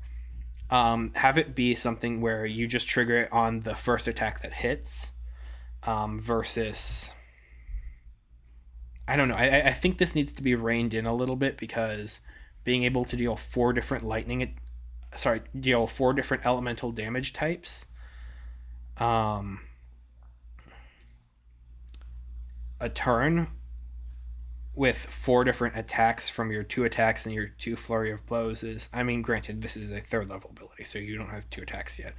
have it be something where you just trigger it on the first attack that hits, versus... I don't know. I think this needs to be reined in a little bit, because being able to deal 4 different elemental damage types, a turn with 4 different attacks from your 2 attacks and your 2 flurry of blows is, I mean, granted, this is a 3rd level ability, so you don't have 2 attacks yet.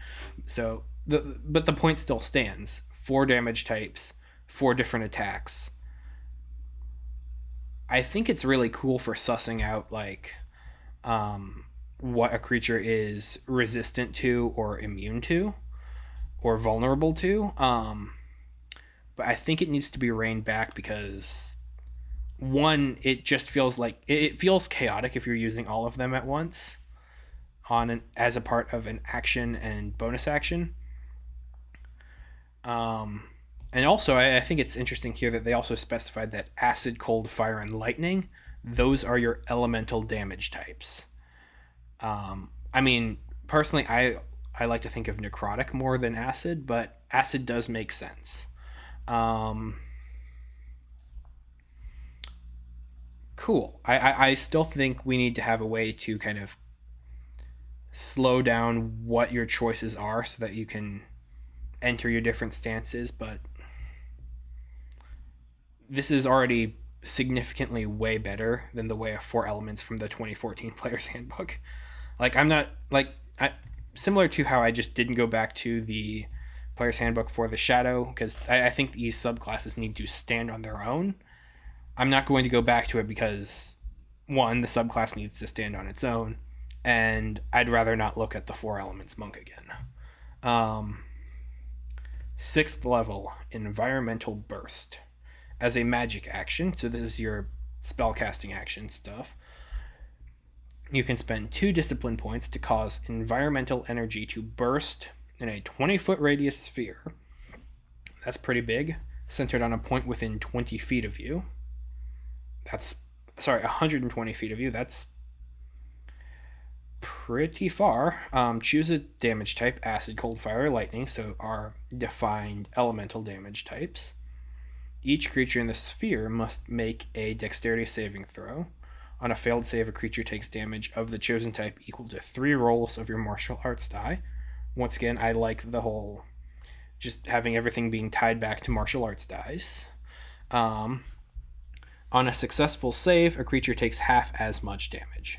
So, but the point still stands. 4 damage types, 4 different attacks. I think it's really cool for sussing out, like, what a creature is resistant to or immune to or vulnerable to. But I think it needs to be reined back because, one, it just feels like it feels chaotic if you're using all of them at once as a part of an action and bonus action. And also, I think it's interesting here that they also specified that acid, cold, fire, and lightning, those are your elemental damage types. I mean, personally, I like to think of necrotic more than acid, but acid does make sense. Cool. I still think we need to have a way to kind of slow down what your choices are so that you can enter your different stances, but this is already significantly way better than the way of 4 elements from the 2014 Player's Handbook. Like, I'm not, like, similar to how I just didn't go back to the Player's Handbook for the Shadow, because I think these subclasses need to stand on their own. I'm not going to go back to it because, one, the subclass needs to stand on its own, and I'd rather not look at the 4 elements monk again. 6th level, Environmental Burst. As a magic action, so this is your spellcasting action stuff, you can spend 2 discipline points to cause environmental energy to burst in a 20-foot radius sphere. That's pretty big, centered on a point within 20 feet of you. 120 feet of you. That's pretty far. Choose a damage type, acid, cold, fire, or lightning, so our defined elemental damage types. Each creature in the sphere must make a dexterity saving throw. On a failed save, a creature takes damage of the chosen type equal to 3 rolls of your martial arts die. Once again, I like the whole just having everything being tied back to martial arts dice. On a successful save, a creature takes half as much damage.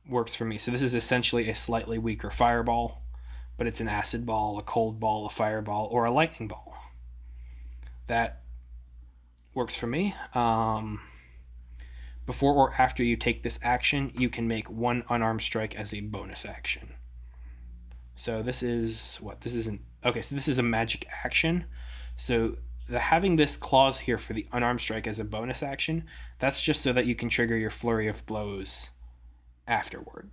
Works for me. So this is essentially a slightly weaker fireball, but it's an acid ball, a cold ball, a fireball, or a lightning ball. That works for me. Before or after you take this action, you can make 1 unarmed strike as a bonus action. So this is what? This isn't... Okay, so this is a magic action. So having this clause here for the unarmed strike as a bonus action, that's just so that you can trigger your flurry of blows afterward.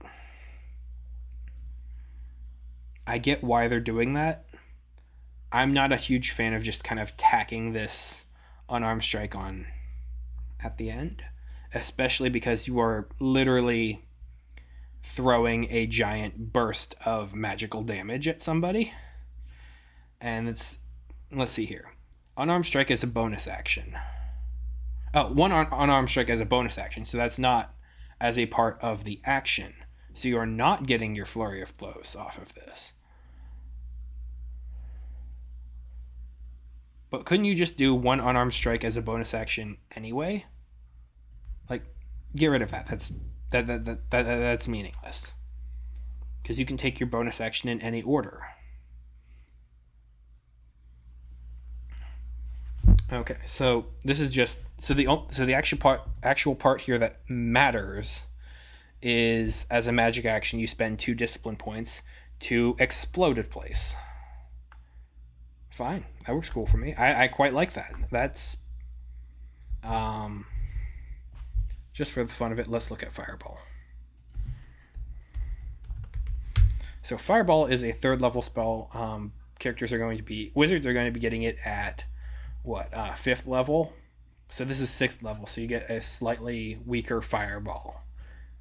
I get why they're doing that. I'm not a huge fan of just kind of tacking this unarmed strike on at the end, especially because you are literally throwing a giant burst of magical damage at somebody. And let's see here. Unarmed strike is a bonus action. Oh, 1 unarmed strike as a bonus action, so that's not as a part of the action. So you are not getting your flurry of blows off of this. But couldn't you just do 1 unarmed strike as a bonus action anyway? Like, get rid of that. That's meaningless. Because you can take your bonus action in any order. Okay, so this is just the actual part here that matters is, as a magic action, you spend 2 discipline points to Exploded Place. Fine, that works cool for me. I quite like that. That's just for the fun of it, let's look at Fireball. So Fireball is a 3rd level spell. Wizards are going to be getting it at 5th level. So this is 6th level, so you get a slightly weaker Fireball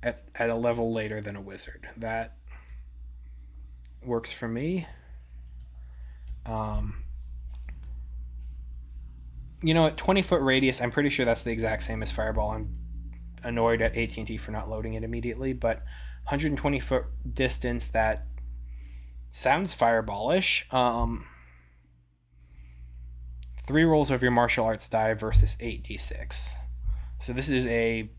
at a level later than a wizard. That works for me. At 20-foot radius, I'm pretty sure that's the exact same as Fireball. I'm annoyed at AT&T for not loading it immediately, but 120-foot distance, that sounds Fireballish. 3 rolls of your martial arts die versus 8d6. So this is a...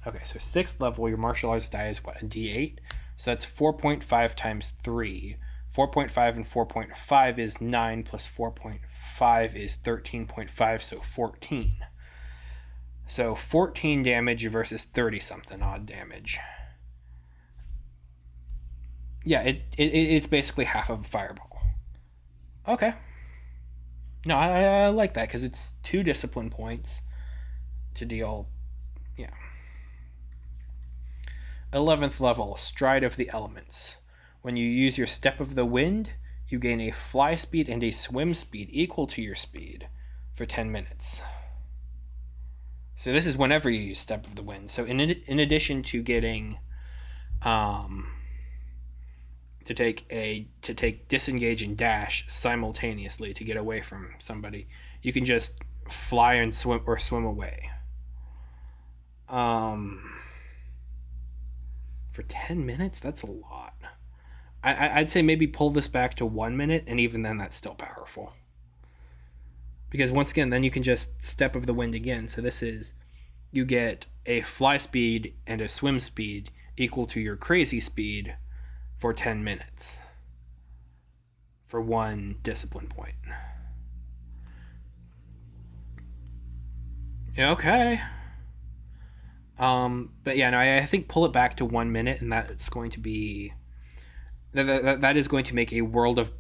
Okay, so 6th level, your martial arts die is what, a d8? So that's 4.5 times 3. 4.5 and 4.5 is 9, plus 4.5 is 13.5, so 14. So 14 damage versus 30-something odd damage. Yeah, it's basically half of a fireball. Okay. No, I like that, because it's 2 discipline points to deal... Yeah. 11th level, Stride of the Elements. When you use your Step of the Wind, you gain a fly speed and a swim speed equal to your speed for 10 minutes. So this is whenever you use Step of the Wind. So in addition to getting to take disengage and dash simultaneously to get away from somebody, you can just fly and swim away. For 10 minutes, that's a lot. I'd say maybe pull this back to 1 minute, and even then that's still powerful. Because once again, then you can just Step of the Wind again. So this is, you get a fly speed and a swim speed equal to your crazy speed for 10 minutes. For 1 discipline point. Okay. But yeah, no, I think pull it back to 1 minute, and that's going to be... That is going to make a world of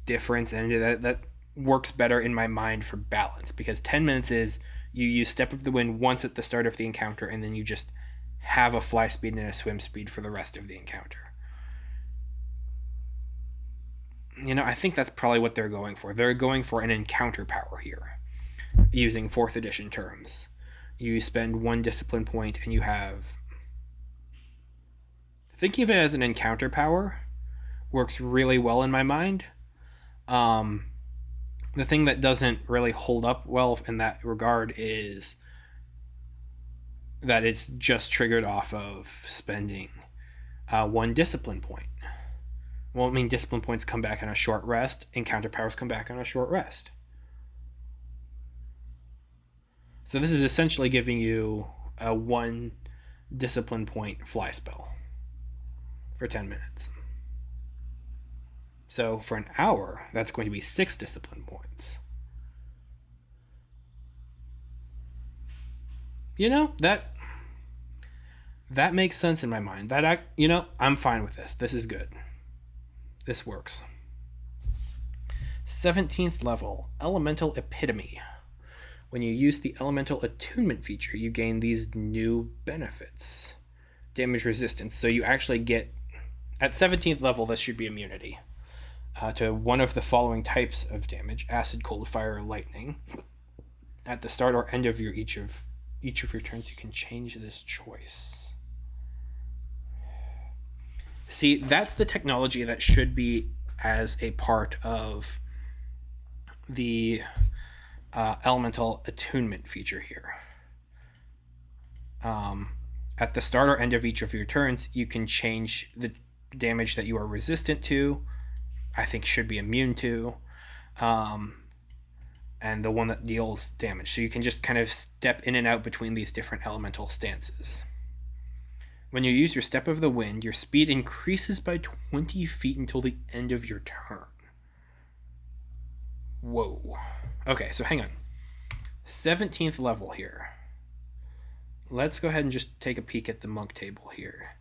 difference, and that works better in my mind for balance, because 10 minutes is you use Step of the Wind once at the start of the encounter, and then you just have a fly speed and a swim speed for the rest of the encounter. You know, I think that's probably what they're going for. They're going for an encounter power here, using 4th edition terms. You spend 1 discipline point, and you have... Thinking of it as an encounter power works really well in my mind. The thing that doesn't really hold up well in that regard is that it's just triggered off of spending 1 discipline point. Well, I mean, discipline points come back on a short rest, encounter powers come back on a short rest. So this is essentially giving you a 1 discipline point fly spell for 10 minutes. So for an hour, that's going to be 6 discipline points. You know, that makes sense in my mind. I'm fine with this. This is good. This works. 17th level, Elemental Epitome. When you use the Elemental Attunement feature, you gain these new benefits. Damage resistance. So you actually get, at 17th level, this should be immunity to one of the following types of damage: acid, cold, fire, or lightning. At the start or end of each of your turns, you can change this choice. See, that's the technology that should be as a part of the Elemental Attunement feature here. At the start or end of each of your turns, you can change the damage that you are resistant to, I think should be immune to, and the one that deals damage. So you can just kind of step in and out between these different elemental stances. When you use your Step of the Wind, your speed increases by 20 feet until the end of your turn. Whoa. Okay, so hang on. 17th level here. Let's go ahead and just take a peek at the monk table here.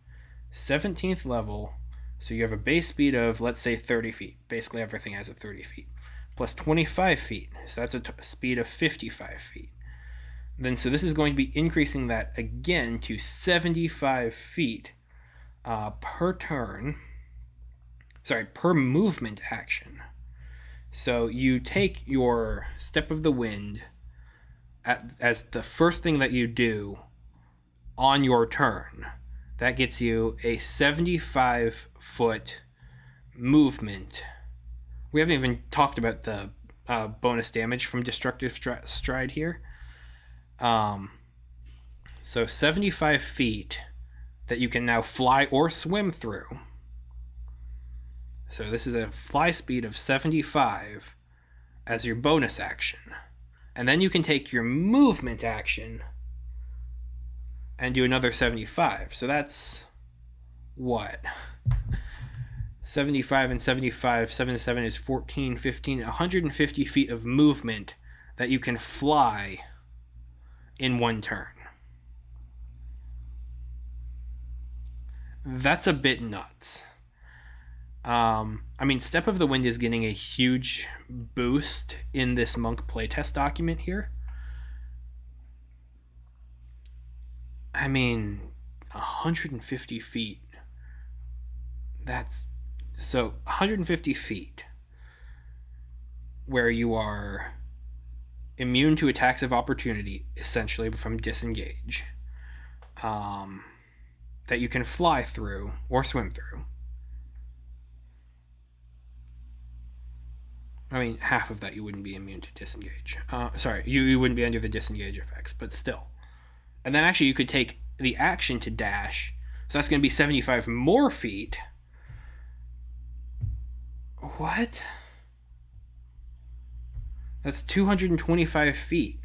17th level, so you have a base speed of, let's say, 30 feet. Basically everything has a 30 feet. Plus 25 feet, so that's a speed of 55 feet. Then, so this is going to be increasing that again to 75 feet per turn. Sorry, per movement action. So you take your Step of the Wind as the first thing that you do on your turn. That gets you a 75-foot movement. We haven't even talked about the bonus damage from Destructive Stride here. So 75 feet that you can now fly or swim through. So this is a fly speed of 75 as your bonus action. And then you can take your movement action and do another 75. So that's what? 75 and 75, 7 to 7 is 14, 15, 150 feet of movement that you can fly in one turn. That's a bit nuts. I mean, Step of the Wind is getting a huge boost in this Monk playtest document here. I mean, 150 feet. That's... So, 150 feet where you are immune to attacks of opportunity, essentially, from disengage. That you can fly through or swim through. I mean, half of that you wouldn't be immune to disengage. Sorry, you wouldn't be under the disengage effects, but still. And then actually you could take the action to dash. So that's going to be 75 more feet. What? That's 225 feet.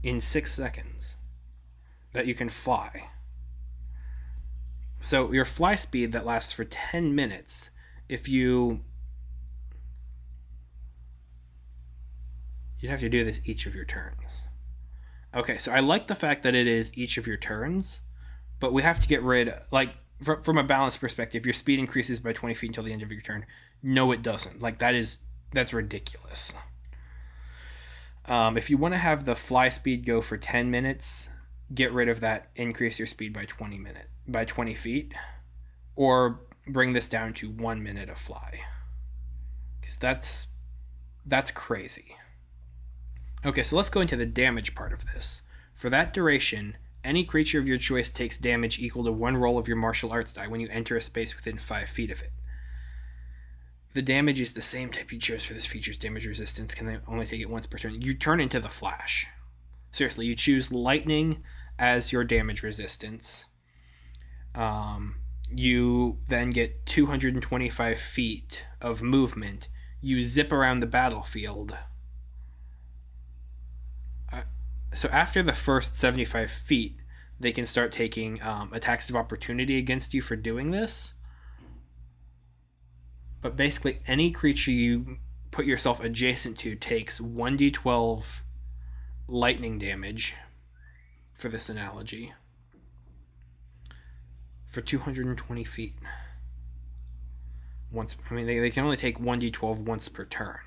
In 6 seconds. That you can fly. So your fly speed that lasts for 10 minutes, if you'd have to do this each of your turns. Okay, so I like the fact that it is each of your turns, but we have to get rid, like, from a balance perspective, your speed increases by 20 feet until the end of your turn. No, it doesn't. Like, that's ridiculous. If you want to have the fly speed go for 10 minutes, get rid of that, increase your speed by 20 feet, or bring this down to 1 minute of fly, because that's crazy. Okay, so let's go into the damage part of this. For that duration, any creature of your choice takes damage equal to 1 roll of your martial arts die when you enter a space within 5 feet of it. The damage is the same type you chose for this feature's damage resistance. Can they only take it once per turn? You turn into the Flash. Seriously, you choose lightning as your damage resistance. You then get 225 feet of movement. You zip around the battlefield. So after the first 75 feet, they can start taking attacks of opportunity against you for doing this. But basically, any creature you put yourself adjacent to takes 1d12 lightning damage, for this analogy, for 220 feet. They can only take 1d12 once per turn.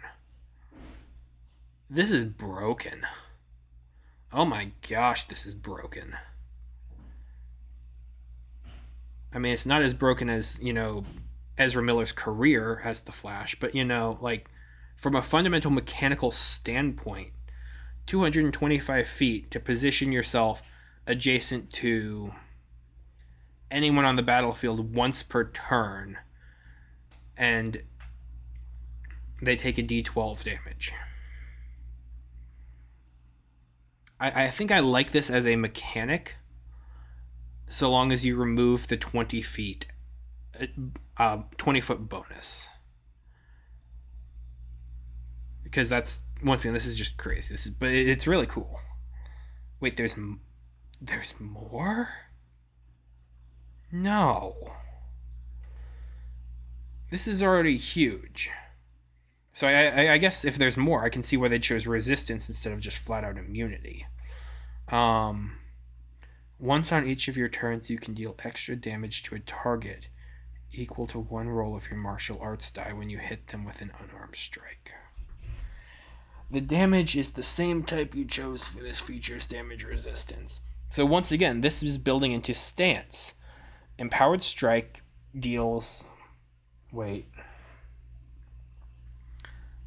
This is broken. Oh my gosh, this is broken. I mean, it's not as broken as, Ezra Miller's career as the Flash, but, from a fundamental mechanical standpoint, 225 feet to position yourself adjacent to anyone on the battlefield once per turn, and they take a d12 damage. I think I like this as a mechanic, so long as you remove the 20 feet, 20-foot bonus. Because that's, once again, this is just crazy. But it's really cool. Wait, there's more? No. This is already huge. So I guess if there's more, I can see why they chose resistance instead of just flat out immunity. Once on each of your turns, you can deal extra damage to a target equal to 1 roll of your martial arts die when you hit them with an unarmed strike. The damage is the same type you chose for this feature's damage resistance. So once again, this is building into stance. Empowered strike deals... Wait.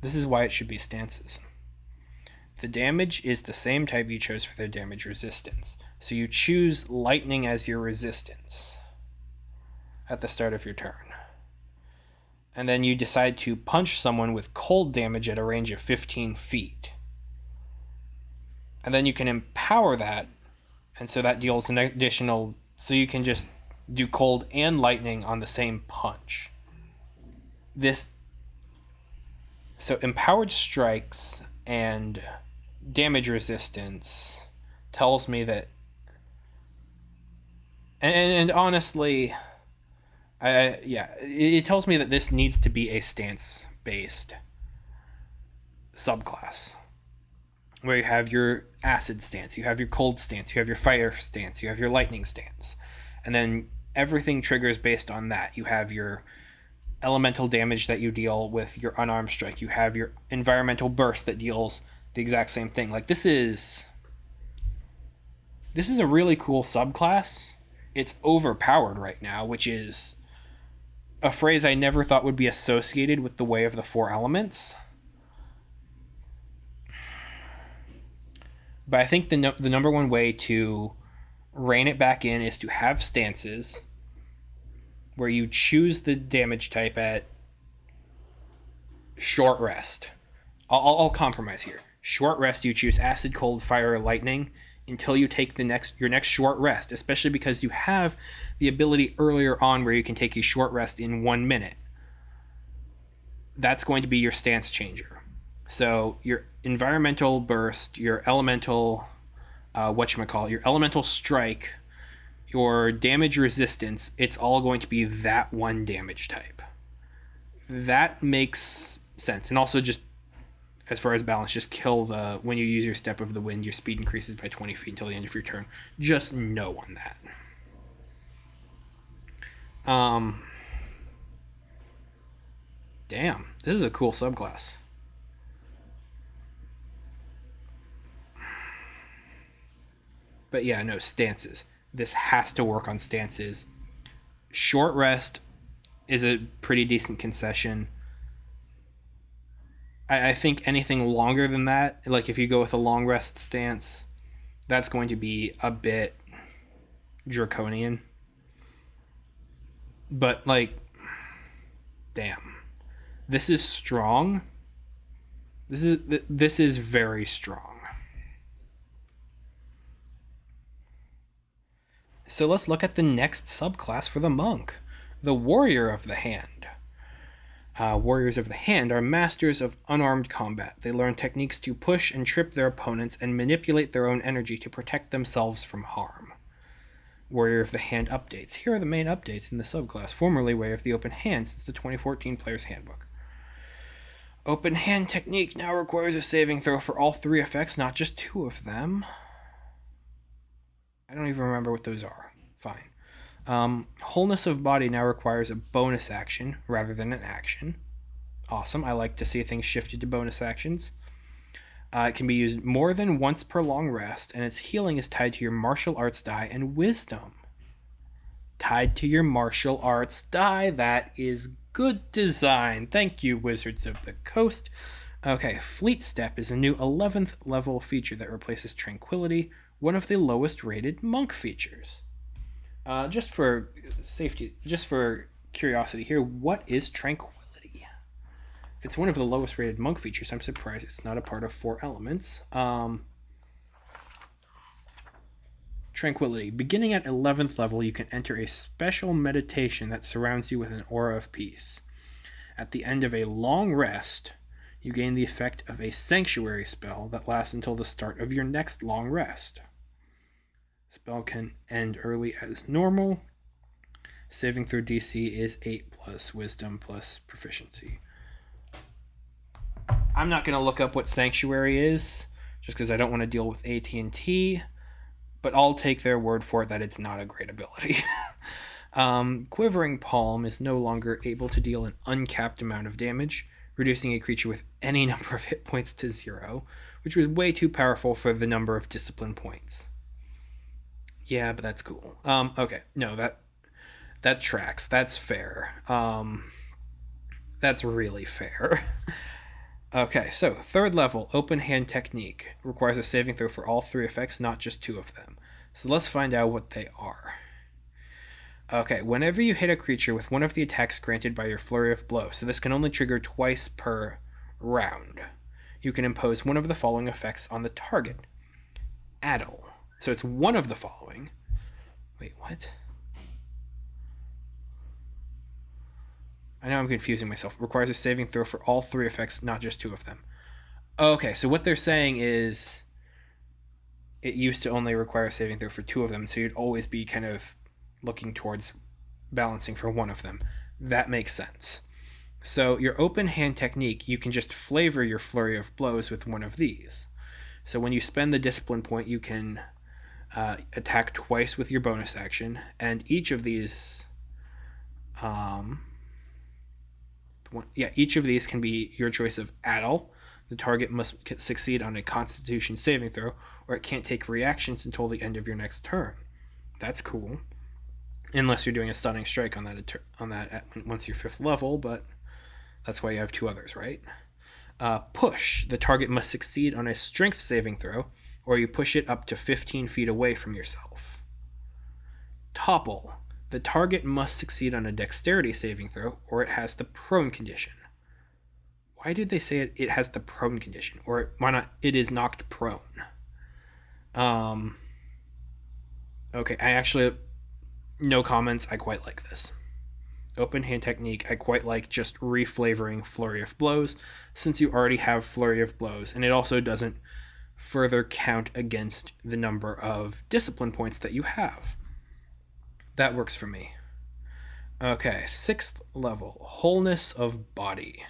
This is why it should be stances. The damage is the same type you chose for their damage resistance. So you choose lightning as your resistance at the start of your turn. And then you decide to punch someone with cold damage at a range of 15 feet. And then you can empower that, and so that deals an additional... So you can just do cold and lightning on the same punch. this so empowered strikes and damage resistance tells me that, and honestly, it tells me that this needs to be a stance based subclass where you have your acid stance, you have your cold stance, you have your fire stance, you have your lightning stance, and then everything triggers based on that. You have your elemental damage that you deal with your unarmed strike, you have your environmental burst that deals the exact same thing. Like, this is a really cool subclass. It's overpowered right now, which is a phrase I never thought would be associated with the Way of the Four Elements. But I think the number one way to rein it back in is to have stances where you choose the damage type at short rest. I'll compromise here. Short rest, you choose acid, cold, fire, or lightning until you take your next short rest, especially because you have the ability earlier on where you can take a short rest in 1 minute. That's going to be your stance changer. So your environmental burst, your elemental, your elemental strike, your damage resistance, it's all going to be that one damage type. That makes sense. And also, just as far as balance, just kill when you use your Step of the Wind, your speed increases by 20 feet until the end of your turn. Just know on that. Damn, this is a cool subclass. But yeah, no, stances. This has to work on stances. Short rest is a pretty decent concession. I think anything longer than that, like if you go with a long rest stance, that's going to be a bit draconian. But, like, damn. This is strong. This is very strong. So let's look at the next subclass for the monk, the Warrior of the Hand. Warriors of the Hand are masters of unarmed combat. They learn techniques to push and trip their opponents and manipulate their own energy to protect themselves from harm. Warrior of the Hand updates. Here are the main updates in the subclass, formerly Way of the Open Hand since the 2014 Player's Handbook. Open Hand technique now requires a saving throw for all 3 effects, not just 2 of them. I don't even remember what those are. Fine. Wholeness of Body now requires a bonus action rather than an action. Awesome. I like to see things shifted to bonus actions. It can be used more than once per long rest, and its healing is tied to your martial arts die and wisdom. Tied to your martial arts die. That is good design. Thank you, Wizards of the Coast. Okay, Fleet Step is a new 11th level feature that replaces Tranquility, one of the lowest rated monk features. Just for safety, just for curiosity here, what is Tranquility? If it's one of the lowest rated monk features, I'm surprised it's not a part of 4 elements. Tranquility. Beginning at 11th level, you can enter a special meditation that surrounds you with an aura of peace. At the end of a long rest, you gain the effect of a sanctuary spell that lasts until the start of your next long rest. Spell can end early as normal. Saving throw DC is 8 plus wisdom plus proficiency. I'm not going to look up what Sanctuary is, just because I don't want to deal with AT&T, but I'll take their word for it that it's not a great ability. Quivering Palm is no longer able to deal an uncapped amount of damage, reducing a creature with any number of hit points to 0, which was way too powerful for the number of discipline points. Yeah, but that's cool. Okay, no, that tracks. That's fair. That's really fair. Okay, so 3rd level, Open Hand Technique. Requires a saving throw for all 3 effects, not just 2 of them. So let's find out what they are. Okay, whenever you hit a creature with one of the attacks granted by your Flurry of Blows, so this can only trigger twice per round, you can impose one of the following effects on the target. Addle. So it's one of the following. Wait, what? I know I'm confusing myself. Requires a saving throw for all 3 effects, not just 2 of them. Okay, so what they're saying is it used to only require a saving throw for 2 of them, so you'd always be kind of looking towards balancing for 1 of them. That makes sense. So your open hand technique, you can just flavor your flurry of blows with one of these. So when you spend the discipline point, you can attack twice with your bonus action, and each of these each of these can be your choice of addle. The target must succeed on a Constitution saving throw, or it can't take reactions until the end of your next turn. That's cool, unless you're doing a stunning strike on that once you're 5th level, but that's why you have 2 others, right? Push. The target must succeed on a strength saving throw, or you push it up to 15 feet away from yourself. Topple. The target must succeed on a dexterity saving throw, or it has the prone condition. Why did they say it has the prone condition? Or why not it is knocked prone? Okay, I actually... No comments. I quite like this. Open hand technique, I quite like just reflavoring Flurry of Blows, since you already have Flurry of Blows, and it also doesn't further count against the number of discipline points that you have. That works for me. Okay, 6th level, Wholeness of Body.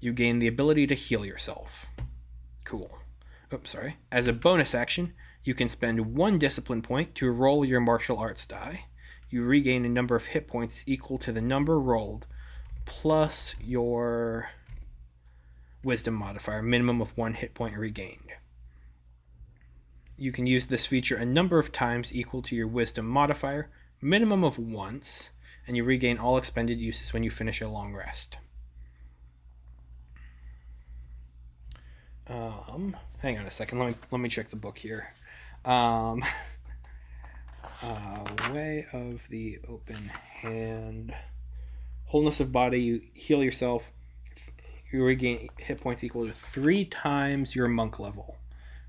You gain the ability to heal yourself. Cool. Oops, sorry. As a bonus action, you can spend 1 discipline point to roll your martial arts die. You regain a number of hit points equal to the number rolled plus your wisdom modifier, minimum of 1 hit point regained. You can use this feature a number of times equal to your wisdom modifier, minimum of once, and you regain all expended uses when you finish a long rest. Hang on a second, let me check the book here. Way of the open hand. Wholeness of body, you heal yourself. You regain hit points equal to 3 times your monk level.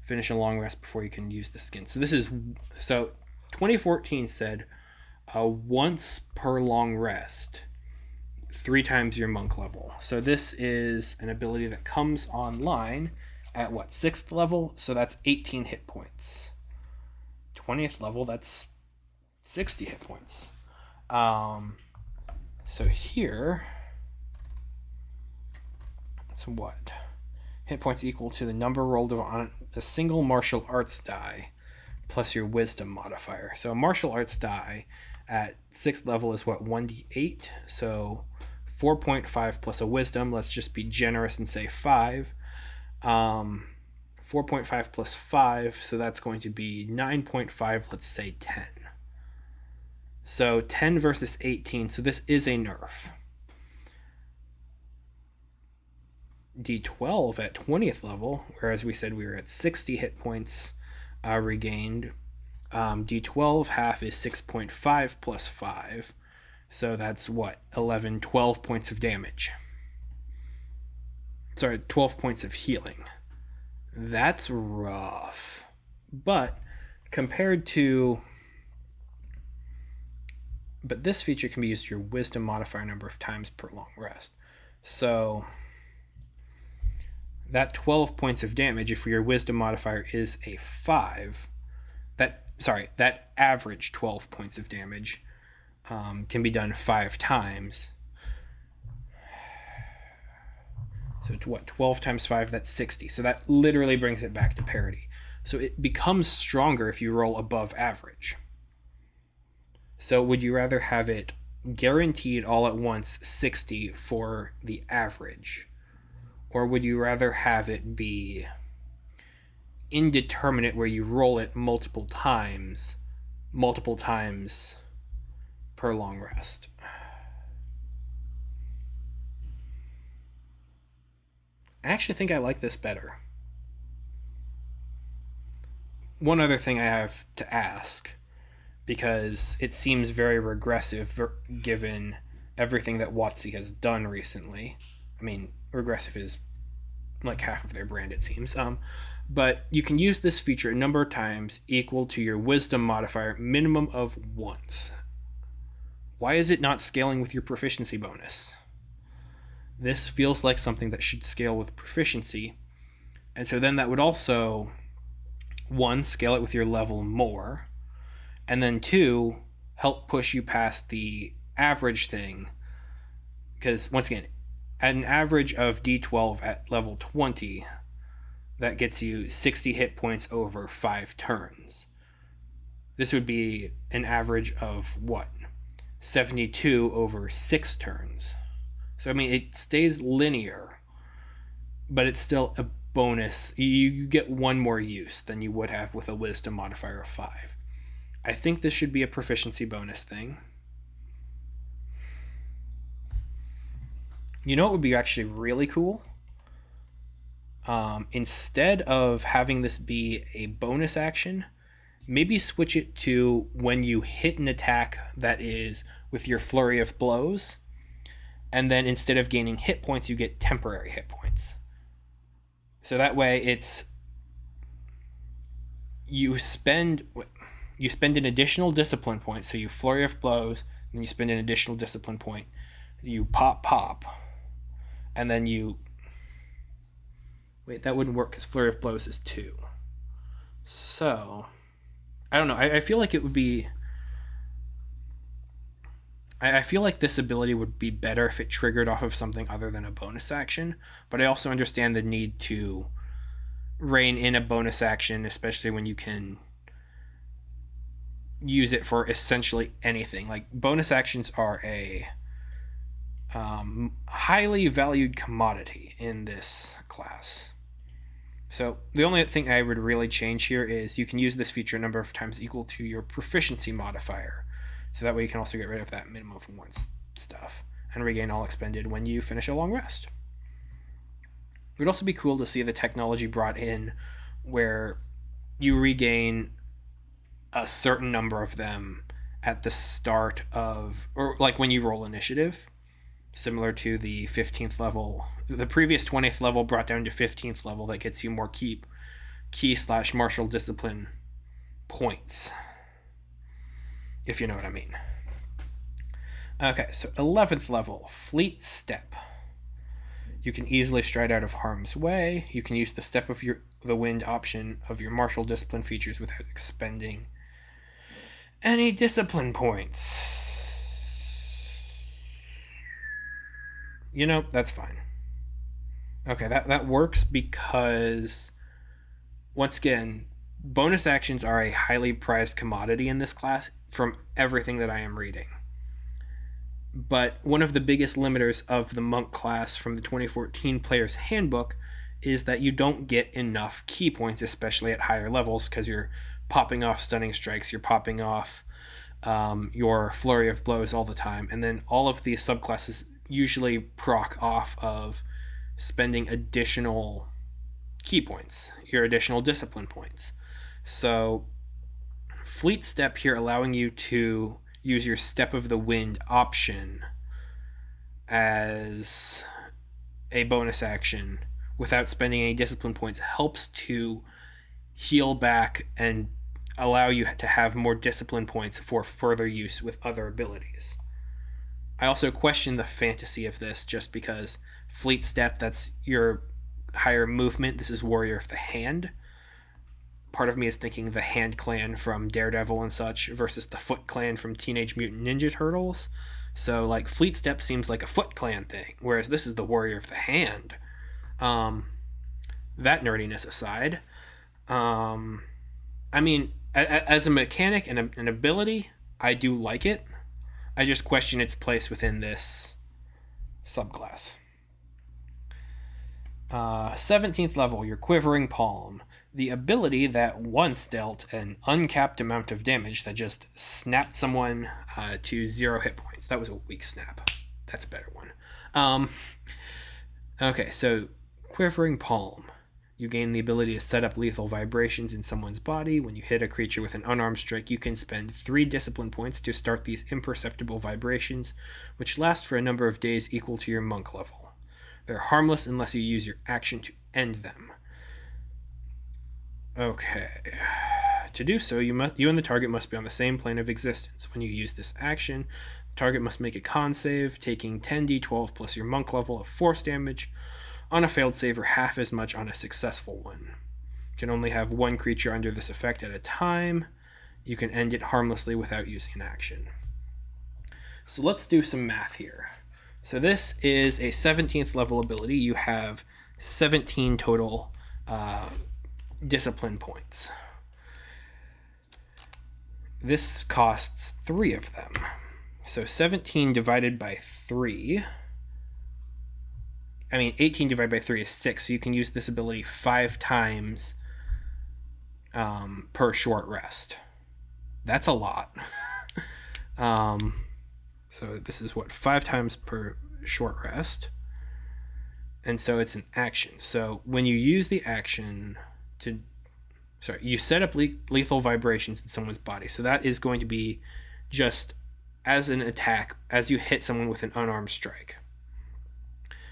Finish a long rest before you can use this again. So 2014 said once per long rest, 3 times your monk level. So this is an ability that comes online at 6th level? So that's 18 hit points. 20th level, that's 60 hit points. So here, it's what? Hit points equal to the number rolled on a single martial arts die plus your wisdom modifier. So a martial arts die at 6th level is 1d8. So 4.5 plus a wisdom. Let's just be generous and say 5. 4.5 plus 5, so that's going to be 9.5, let's say 10. So 10 versus 18, so this is a nerf. D12 at 20th level, whereas we said we were at 60 hit points regained. D12 half is 6.5 plus 5, so that's 12 points of damage. Sorry, 12 points of healing. That's rough. But this feature can be used to your wisdom modifier number of times per long rest. So that 12 points of damage, if your wisdom modifier is a 5, that average 12 points of damage can be done 5 times. So 12 times 5, that's 60. So that literally brings it back to parity. So it becomes stronger if you roll above average. So would you rather have it guaranteed all at once 60 for the average? Or would you rather have it be indeterminate where you roll it multiple times per long rest? I actually think I like this better. One other thing I have to ask, because it seems very regressive given everything that WotC has done recently. I mean, regressive is like half of their brand, it seems. But you can use this feature a number of times equal to your wisdom modifier, minimum of once. Why is it not scaling with your proficiency bonus? This feels like something that should scale with proficiency. And so then that would also, one, scale it with your level more, and then two, help push you past the average thing. Because once again, at an average of D12 at level 20, that gets you 60 hit points over 5 turns. This would be an average of what? 72 over 6 turns. So, I mean, it stays linear, but it's still a bonus. You get one more use than you would have with a wisdom modifier of 5. I think this should be a proficiency bonus thing. You know what would be actually really cool? Instead of having this be a bonus action, maybe switch it to when you hit an attack that is with your flurry of blows, and then instead of gaining hit points, you get temporary hit points. So that way it's you spend an additional discipline point. So you flurry of blows, and you spend an additional discipline point. You pop, and then you wait. That wouldn't work because flurry of blows is 2. So I don't know. I feel like it would be. I feel like this ability would be better if it triggered off of something other than a bonus action, but I also understand the need to rein in a bonus action, especially when you can use it for essentially anything. Like, bonus actions are a highly valued commodity in this class. So the only thing I would really change here is you can use this feature a number of times equal to your proficiency modifier. So that way you can also get rid of that minimum of 1 stuff and regain all expended when you finish a long rest. It would also be cool to see the technology brought in where you regain a certain number of them at the start of, or like when you roll initiative, similar to the 15th level. The previous 20th level brought down to 15th level that gets you more key/martial discipline points, if you know what I mean. Okay, so 11th level, Fleet Step. You can easily stride out of harm's way. You can use the Step of the Wind option of your martial discipline features without expending any discipline points. You know, that's fine. Okay, that works because, once again, bonus actions are a highly prized commodity in this class from everything that I am reading. But one of the biggest limiters of the monk class from the 2014 Player's Handbook is that you don't get enough key points, especially at higher levels, because you're popping off stunning strikes, you're popping off your flurry of blows all the time, and then all of these subclasses usually proc off of spending additional key points, your additional discipline points. So Fleet Step here allowing you to use your Step of the Wind option as a bonus action without spending any discipline points helps to heal back and allow you to have more discipline points for further use with other abilities. I also question the fantasy of this just because Fleet Step, that's your higher movement. This is Warrior of the Hand. Part of me is thinking the Hand Clan from Daredevil and such versus the Foot Clan from Teenage Mutant Ninja Turtles. So, like, Fleet Step seems like a Foot Clan thing, whereas this is the Warrior of the Hand. That nerdiness aside, I mean, as a mechanic and an ability, I do like it. I just question its place within this subclass. 17th level, your Quivering Palm. The ability that once dealt an uncapped amount of damage that just snapped someone to 0 hit points. That was a weak snap. That's a better one. Okay, so Quivering Palm. You gain the ability to set up lethal vibrations in someone's body. When you hit a creature with an unarmed strike, you can spend 3 discipline points to start these imperceptible vibrations, which last for a number of days equal to your monk level. They're harmless unless you use your action to end them. Okay. To do so, you and the target must be on the same plane of existence. When you use this action, the target must make a con save, taking 10d12 plus your monk level of force damage on a failed save, or half as much on a successful one. You can only have one creature under this effect at a time. You can end it harmlessly without using an action. So let's do some math here. So this is a 17th level ability. You have 17 total discipline points. This costs 3 of them. So 17 divided by 3. 18 divided by 3 is 6. So you can use this ability 5 times per short rest. That's a lot. So this is 5 times per short rest. And so it's an action. So when you use the action you set up lethal vibrations in someone's body. So that is going to be just as an attack as you hit someone with an unarmed strike.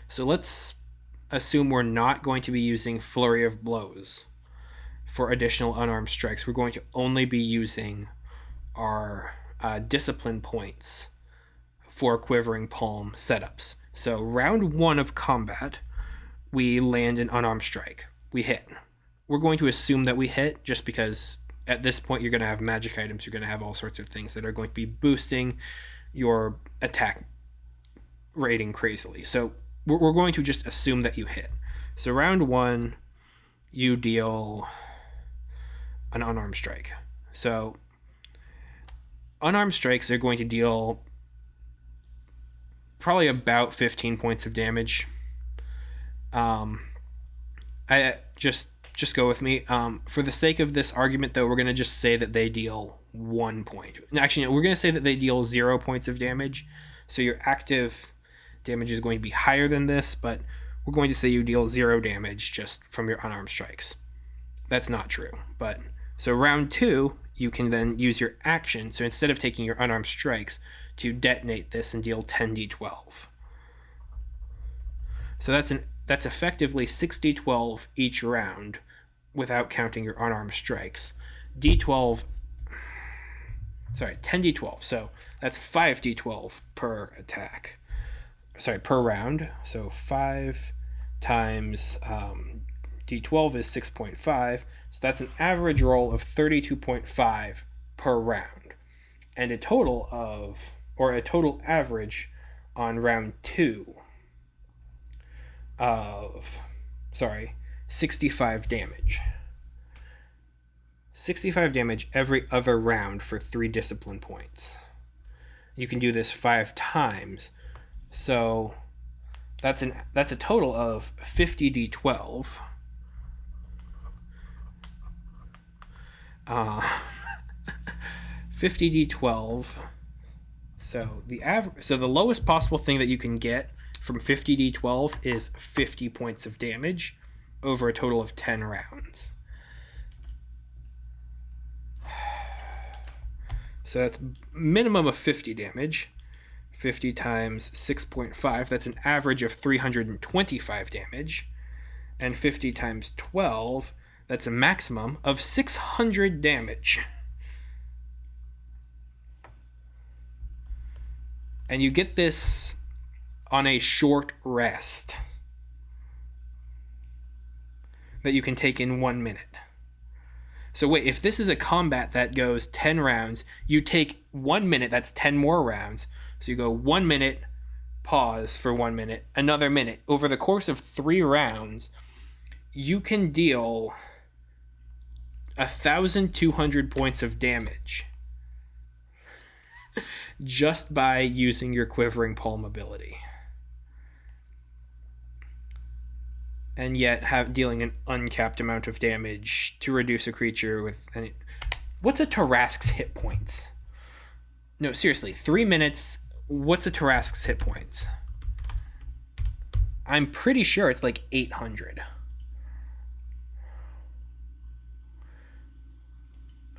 So let's assume we're not going to be using Flurry of Blows for additional unarmed strikes. We're going to only be using our discipline points for Quivering Palm setups. So round 1 of combat, we land an unarmed strike. We hit. We're going to assume that we hit just because at this point you're going to have magic items, you're going to have all sorts of things that are going to be boosting your attack rating crazily. So we're going to just assume that you hit. So round 1, you deal an unarmed strike. So unarmed strikes are going to deal probably about 15 points of damage. I just go with me. For the sake of this argument, though, we're going to just say that they deal 1 point. Actually, no, we're going to say that they deal 0 points of damage. So your active damage is going to be higher than this, but we're going to say you deal 0 damage just from your unarmed strikes. That's not true. But so round 2, you can then use your action. So instead of taking your unarmed strikes, to detonate this and deal 10d12. So that's effectively 6d12 each round without counting your unarmed strikes. 10d12. So that's 5d12 per attack. Per round. So 5 times d12 is 6.5. So that's an average roll of 32.5 per round. And a total average on round 2 of 65 damage. 65 damage every other round for 3 discipline points. You can do this 5 times. So that's a total of 50d12. 50d12. So the lowest possible thing that you can get from 50d12 is 50 points of damage over a total of 10 rounds. So that's minimum of 50 damage. 50 times 6.5, that's an average of 325 damage. And 50 times 12, that's a maximum of 600 damage. And you get this on a short rest that you can take in 1 minute. So wait, if this is a combat that goes 10 rounds, you take 1 minute, that's 10 more rounds. So you go 1 minute, pause for 1 minute, another minute. Over the course of 3 rounds, you can deal 1,200 points of damage just by using your Quivering Palm ability. And yet dealing an uncapped amount of damage to reduce a creature with any... What's a Tarask's hit points? No, seriously, 3 minutes, what's a Tarask's hit points? I'm pretty sure it's like 800.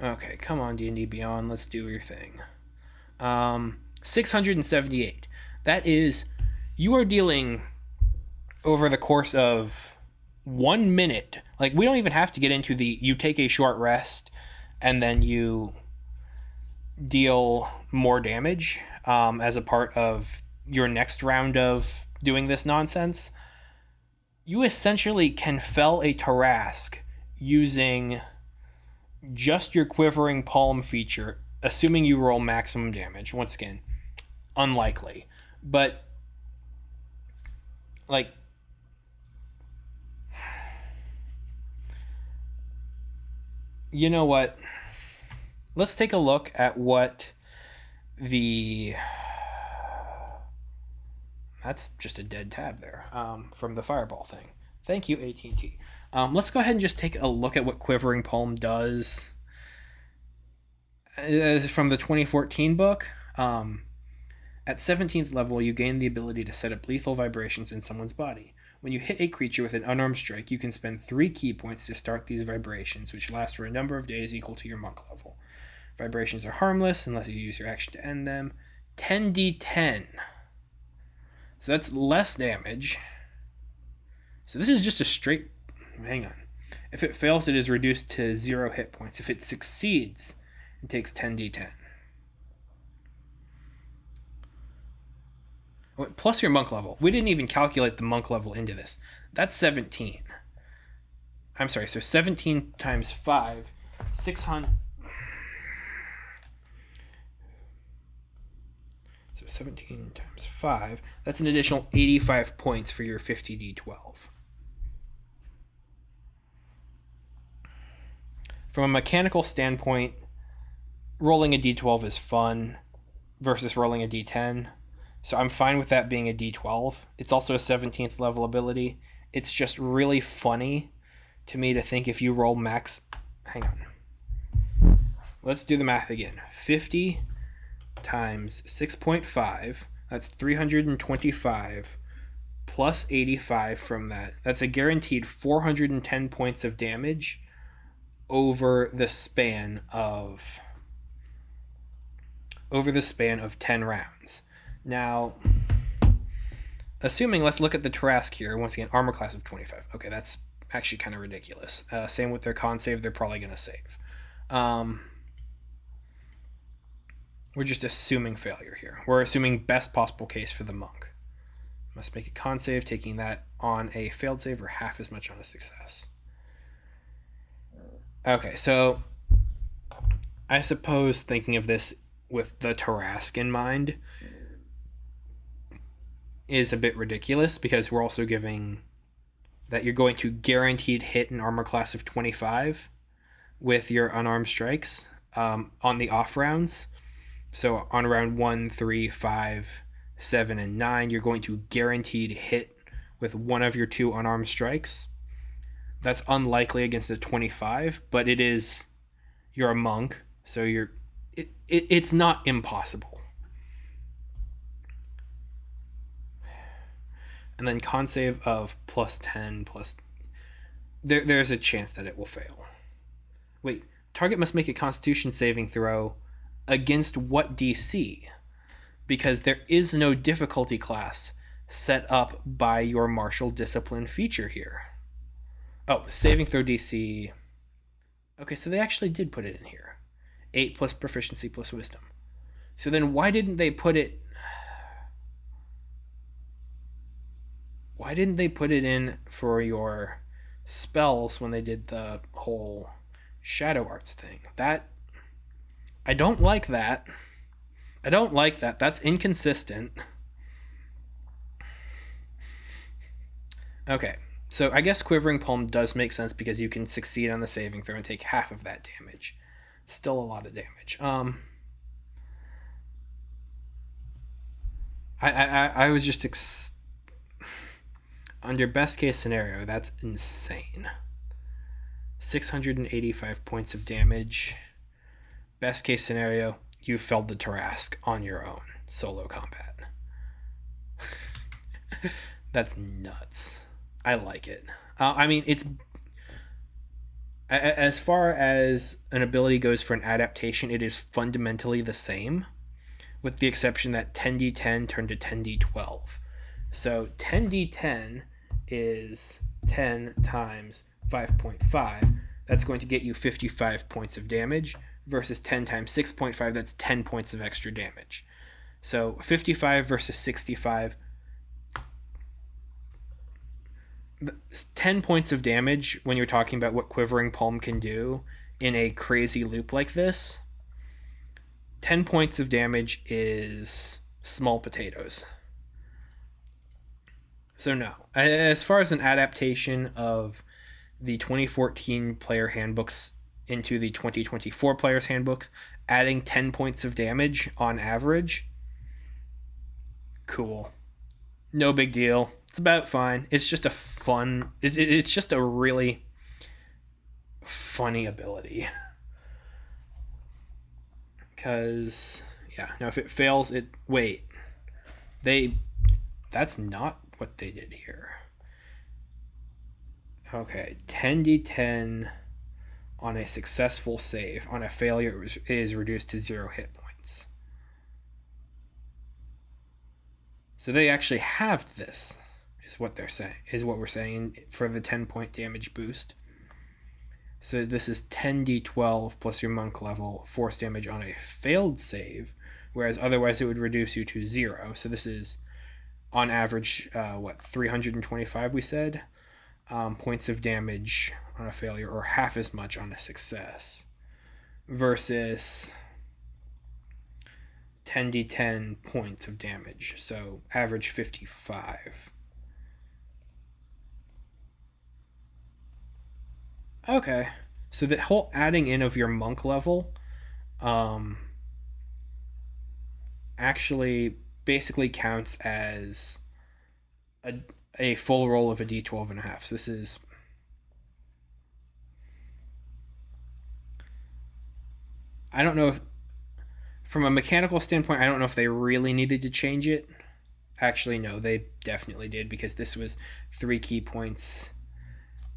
Okay, come on, D&D Beyond, let's do your thing. 678. That is, you are dealing over the course of 1 minute. Like, we don't even have to get into you take a short rest and then you deal more damage as a part of your next round of doing this nonsense, you essentially can fell a Tarask using just your Quivering Palm feature, assuming you roll maximum damage. Once again, unlikely. But, like, you know what? Let's take a look at what the... That's just a dead tab there from the Fireball thing. Thank you, AT&T. Let's go ahead and just take a look at what Quivering Palm does. From the 2014 book. At 17th level, you gain the ability to set up lethal vibrations in someone's body. When you hit a creature with an unarmed strike, you can spend 3 key points to start these vibrations, which last for a number of days equal to your monk level. Vibrations are harmless unless you use your action to end them. 10d10. So that's less damage. So this is just a straight... Hang on. If it fails, it is reduced to 0 hit points. If it succeeds, it takes 10d10. Plus your monk level. We didn't even calculate the monk level into this. That's 17. I'm sorry, so 17 times 5, 600... So 17 times 5, that's an additional 85 points for your 50d12. From a mechanical standpoint, rolling a d12 is fun versus rolling a d10. So I'm fine with that being a d12. It's also a 17th level ability. It's just really funny to me to think if you roll max... Hang on. Let's do the math again. 50 times 6.5, that's 325, plus 85 from that. That's a guaranteed 410 points of damage over the span of 10 rounds. Now, assuming, let's look at the Tarask here. Once again, armor class of 25. Okay, that's actually kind of ridiculous. Same with their con save, they're probably going to save. We're just assuming failure here. We're assuming best possible case for the monk. Must make a con save, taking that on a failed save or half as much on a success. Okay, so I suppose thinking of this with the Tarask in mind is a bit ridiculous, because we're also giving that you're going to guaranteed hit an armor class of 25 with your unarmed strikes on the off rounds. So on round 1, 3, 5, 7, and 9, you're going to guaranteed hit with one of your 2 unarmed strikes. That's unlikely against a 25, but it is, you're a monk, so it's not impossible. And then con save of plus 10 plus... There's a chance that it will fail. Wait, target must make a constitution saving throw against what DC? Because there is no difficulty class set up by your martial discipline feature here. Oh, saving throw DC. Okay, so they actually did put it in here. 8 plus proficiency plus wisdom. So then why didn't they put it... Why didn't they put it in for your spells when they did the whole Shadow Arts thing? I don't like that. I don't like that. That's inconsistent. Okay, so I guess Quivering Palm does make sense because you can succeed on the saving throw and take half of that damage. It's still a lot of damage. I was just... Under best case scenario, that's insane. 685 points of damage. Best case scenario, you felled the Tarask on your own. Solo combat. That's nuts. I like it. I mean, it's... As far as an ability goes for an adaptation, it is fundamentally the same, with the exception that 10d10 turned to 10d12. So 10d10 is 10 times 5.5. that's going to get you 55 points of damage, versus 10 times 6.5, that's 10 points of extra damage. So 55 versus 65, 10 points of damage when you're talking about what Quivering Palm can do in a crazy loop like this. 10 points of damage is small potatoes. So no, as far as an adaptation of the 2014 player handbooks into the 2024 players handbooks, adding 10 points of damage on average, cool. No big deal. It's about fine. It's just a fun, it's just a really funny ability. Because, yeah, now if it fails, that's not what they did here. Okay, 10d10 on a successful save. On a failure, it is reduced to 0 hit points. So they actually halved this, is what we're saying for the 10-point damage boost. So this is 10d12 plus your monk level force damage on a failed save, whereas otherwise it would reduce you to 0. So this is on average 325 we said points of damage on a failure, or half as much on a success, versus 10d10 points of damage, so average 55. Okay, so the whole adding in of your monk level actually basically counts as a full roll of a d12 and a half. So this is, I don't know if, from a mechanical standpoint, I don't know if they really needed to change it. Actually, no, they definitely did, because this was 3 key points,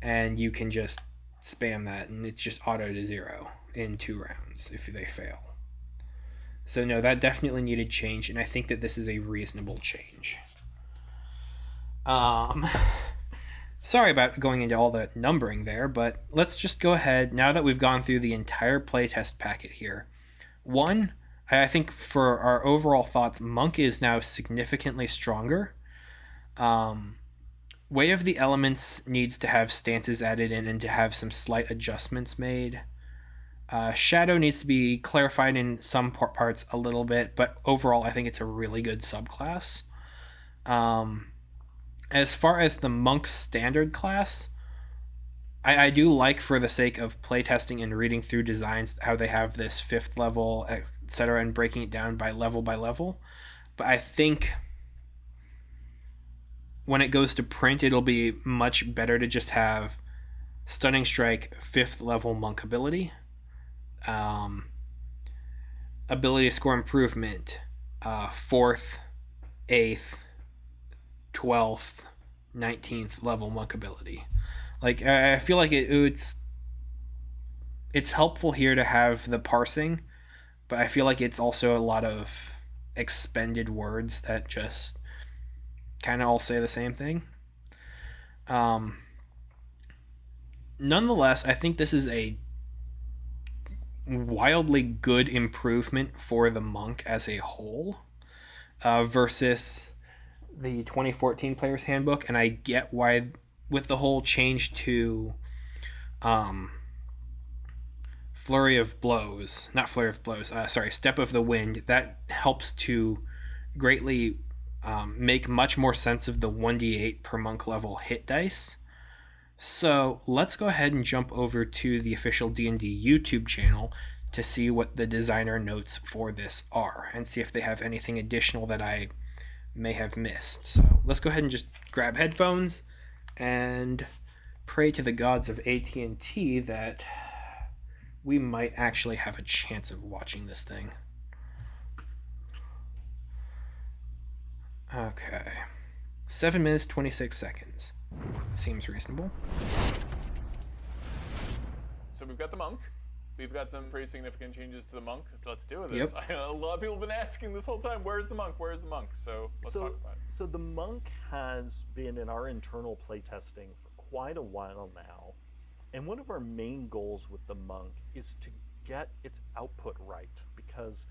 and you can just spam that, and it's just auto to 0 in 2 rounds if they fail. So no, that definitely needed change, and I think that this is a reasonable change. Sorry about going into all the numbering there, but let's just go ahead, now that we've gone through the entire playtest packet here. One, I think for our overall thoughts, Monk is now significantly stronger. Way of the Elements needs to have stances added in and to have some slight adjustments made. Shadow needs to be clarified in some parts a little bit, but overall I think it's a really good subclass. As far as the Monk standard class, I do like, for the sake of playtesting and reading through designs, how they have this 5th level, etc., and breaking it down by level. But I think when it goes to print, it'll be much better to just have Stunning Strike 5th level Monk ability, ability to score improvement 4th, 8th, 12th, 19th level Monk ability. Like, I feel like it's helpful here to have the parsing, but I feel like it's also a lot of expended words that just kind of all say the same thing. Nonetheless, I think this is a wildly good improvement for the Monk as a whole, versus the 2014 Player's Handbook, and I get why, with the whole change to Step of the Wind, that helps to greatly make much more sense of the 1d8 per monk level hit dice. So let's go ahead and jump over to the official D&D YouTube channel to see what the designer notes for this are, and see if they have anything additional that I may have missed. So let's go ahead and just grab headphones and pray to the gods of AT&T that we might actually have a chance of watching this thing. Okay. 7 minutes, 26 seconds. Seems reasonable. So we've got the Monk. We've got some pretty significant changes to the Monk. Let's deal with this. Yep. A lot of people have been asking this whole time, where's the Monk? Where's the Monk? So let's talk about it. So the Monk has been in our internal playtesting for quite a while now. And one of our main goals with the monk is to get its output right, because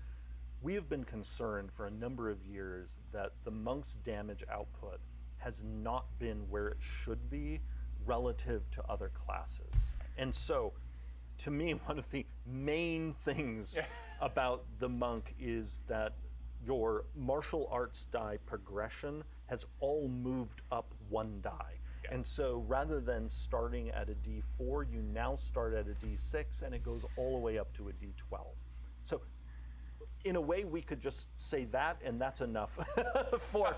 we have been concerned for a number of years that the monk's damage output has not been where it should be relative to other classes. And so, to me, one of the main things about the monk is that your martial arts die progression has all moved up one die. And so rather than starting at a D4, you now start at a D6, and it goes all the way up to a D12. So in a way, we could just say that, and that's enough for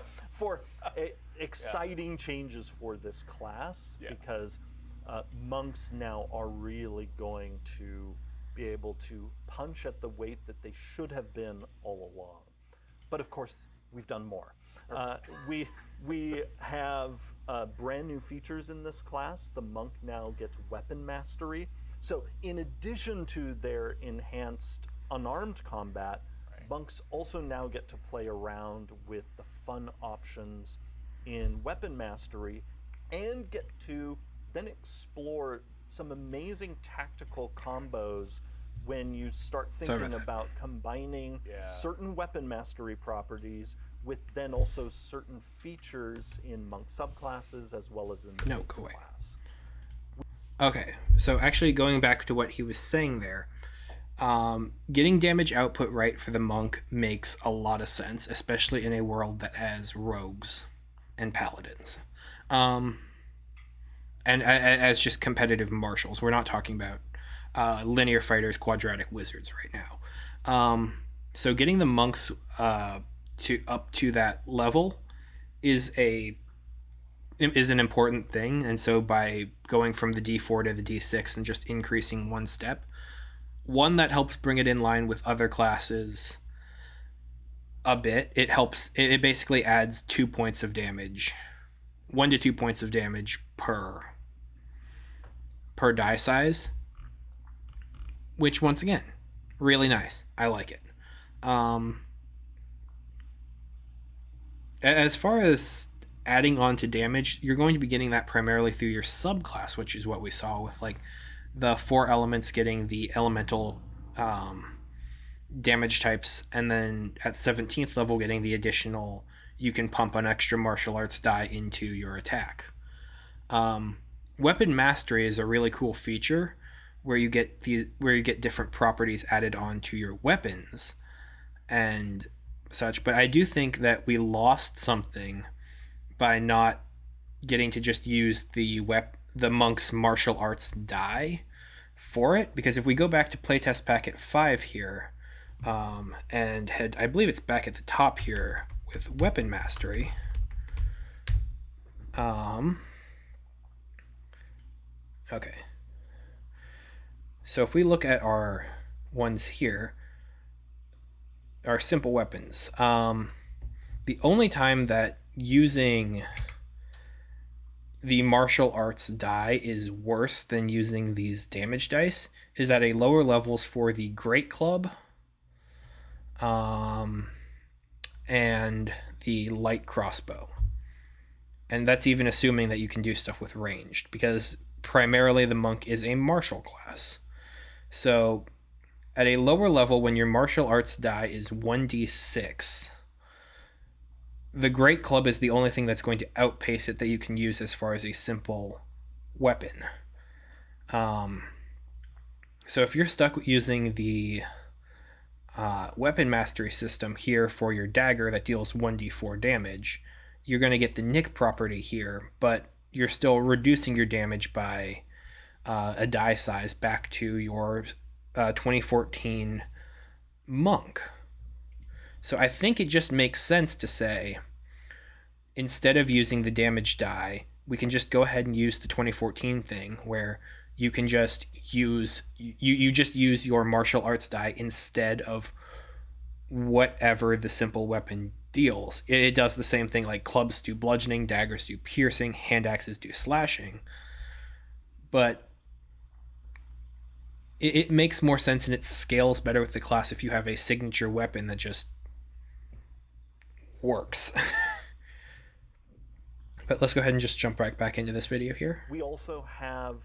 exciting changes for this class, because monks now are really going to be able to punch at the weight that they should have been all along. But of course, we've done more. We have brand new features in this class. The monk now gets weapon mastery. So in addition to their enhanced unarmed combat, monks also now get to play around with the fun options in weapon mastery and get to then explore some amazing tactical combos when you start thinking about combining certain weapon mastery properties with then also certain features in monk subclasses as well as in the base class. Okay, so actually going back to what he was saying there, getting damage output right for the monk makes a lot of sense, especially in a world that has rogues and paladins. And as just competitive martials, we're not talking about linear fighters, quadratic wizards right now. So getting the monks to up to that level is an important thing, and so by going from the D4 to the D6 and just increasing one step, one, that helps bring it in line with other classes a bit. It basically adds 2 points of damage, 1 to 2 points of damage per die size, which once again, really nice. I like it. As far as adding on to damage, you're going to be getting that primarily through your subclass, which is what we saw with like the 4 elements getting the elemental damage types, and then at 17th level getting the additional, you can pump an extra martial arts die into your attack. Weapon mastery is a really cool feature where you get different properties added onto your weapons and such, but I do think that we lost something by not getting to just use the monk's martial arts die for it, because if we go back to playtest packet 5 here, and I believe it's back at the top here with weapon mastery, okay, so if we look at our ones here, our simple weapons, the only time that using the martial arts die is worse than using these damage dice is at a lower levels for the great club and the light crossbow. And that's even assuming that you can do stuff with ranged, because primarily the monk is a martial class. So at a lower level, when your martial arts die is 1d6, the great club is the only thing that's going to outpace it that you can use as far as a simple weapon. So if you're stuck using the weapon mastery system here for your dagger that deals 1d4 damage, you're going to get the nick property here, but you're still reducing your damage by a die size back to your 2014 monk. So I think it just makes sense to say, instead of using the damage die, we can just go ahead and use the 2014 thing, where you can just use you just use your martial arts die instead of whatever the simple weapon deals. It does the same thing, like clubs do bludgeoning, daggers do piercing, hand axes do slashing, but it makes more sense and it scales better with the class if you have a signature weapon that just works. But let's go ahead and just jump right back into this video here. We also have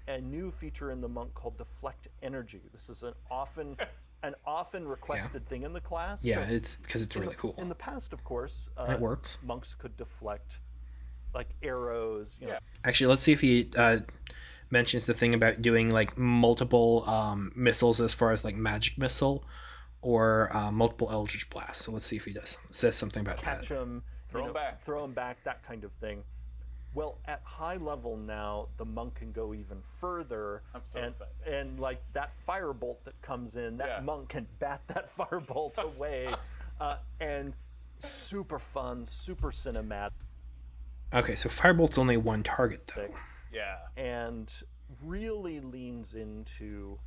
a new feature in the monk called deflect energy. This is an often requested thing in the class. Yeah, So it's because it's really cool. in the past, of course, And it works. monks could deflect like arrows. You know. Actually, let's see if he mentions the thing about doing like multiple missiles as far as like magic missile or multiple eldritch blasts. So let's see if he says something about Catch that. them, Throw 'em back. throw them back, that kind of thing. Well, at high level now, the monk can go even further. I'm so excited. And like that firebolt that comes in, that monk can bat that firebolt away, and super fun, super cinematic. Okay, so Firebolt's only one target though. Yeah. And really leans into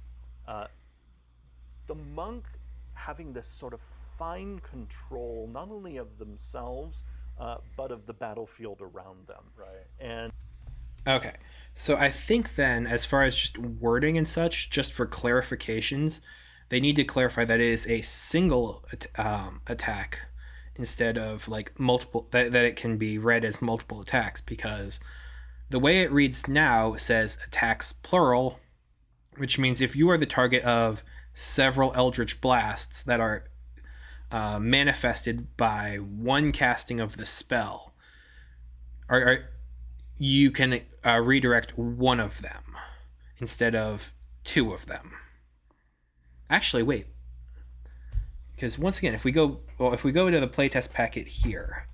the monk having this sort of fine control, not only of themselves, but of the battlefield around them. Right. And Okay, so I think then, as far as just wording and such, just for clarifications, they need to clarify that it is a single attack instead of like multiple, that it can be read as multiple attacks, because the way it reads now says attacks plural, which means if you are the target of several eldritch blasts that are manifested by one casting of the spell, you can redirect one of them instead of two of them. Actually, wait, because once again, if we go to the playtest packet here,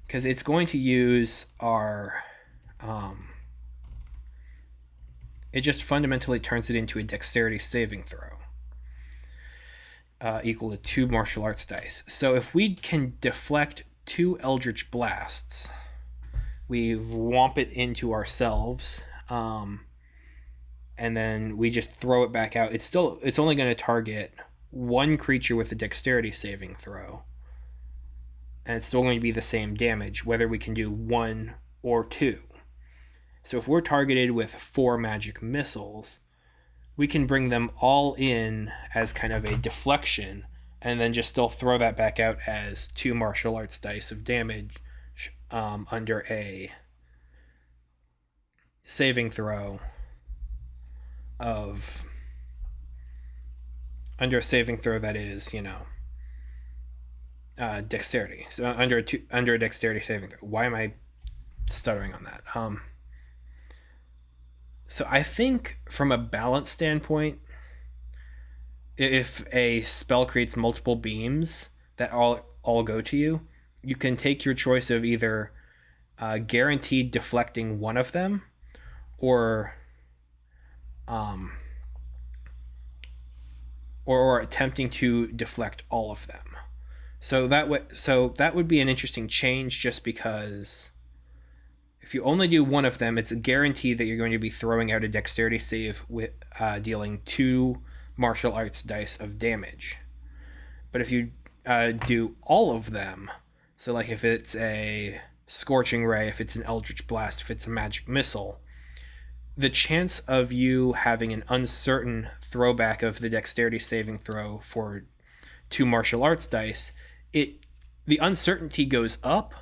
because it's going to use our it just fundamentally turns it into a dexterity saving throw equal to 2 martial arts dice. So if we can deflect 2 eldritch blasts, we whomp it into ourselves, and then we just throw it back out. It's only going to target one creature with a dexterity saving throw, and it's still going to be the same damage whether we can do 1 or 2. So if we're targeted with 4 magic missiles, we can bring them all in as kind of a deflection, and then just still throw that back out as 2 martial arts dice of damage under a saving throw that is, dexterity. So under a dexterity saving throw. Why am I stuttering on that? So I think from a balance standpoint, if a spell creates multiple beams that all go to you, you can take your choice of either guaranteed deflecting one of them, or attempting to deflect all of them. So that would be an interesting change, just because if you only do one of them, it's a guarantee that you're going to be throwing out a dexterity save with dealing 2 martial arts dice of damage. But if you do all of them, so like if it's a scorching ray, if it's an eldritch blast, if it's a magic missile, the chance of you having an uncertain throwback of the dexterity saving throw for 2 martial arts dice, the uncertainty goes up,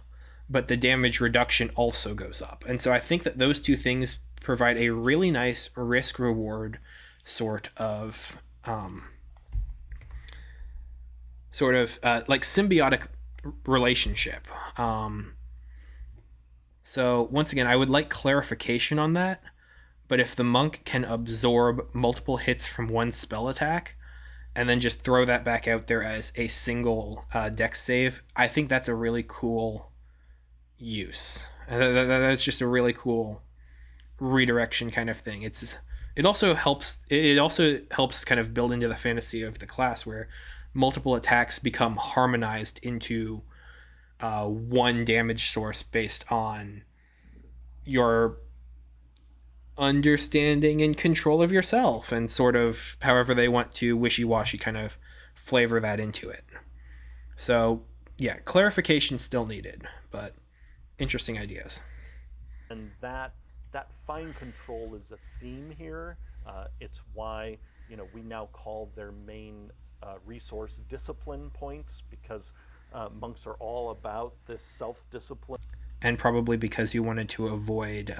but the damage reduction also goes up. And so I think that those two things provide a really nice risk-reward sort of like symbiotic relationship. So once again, I would like clarification on that. But if the monk can absorb multiple hits from one spell attack and then just throw that back out there as a single dex save, I think that's a really cool use. And that's just a really cool redirection kind of thing. It also helps kind of build into the fantasy of the class, where multiple attacks become harmonized into one damage source based on your understanding and control of yourself, and sort of however they want to wishy-washy kind of flavor that into it. So yeah, clarification still needed, but interesting ideas. And that fine control is a theme here. It's why we now call their main resource discipline points, because monks are all about this self-discipline. And probably because you wanted to avoid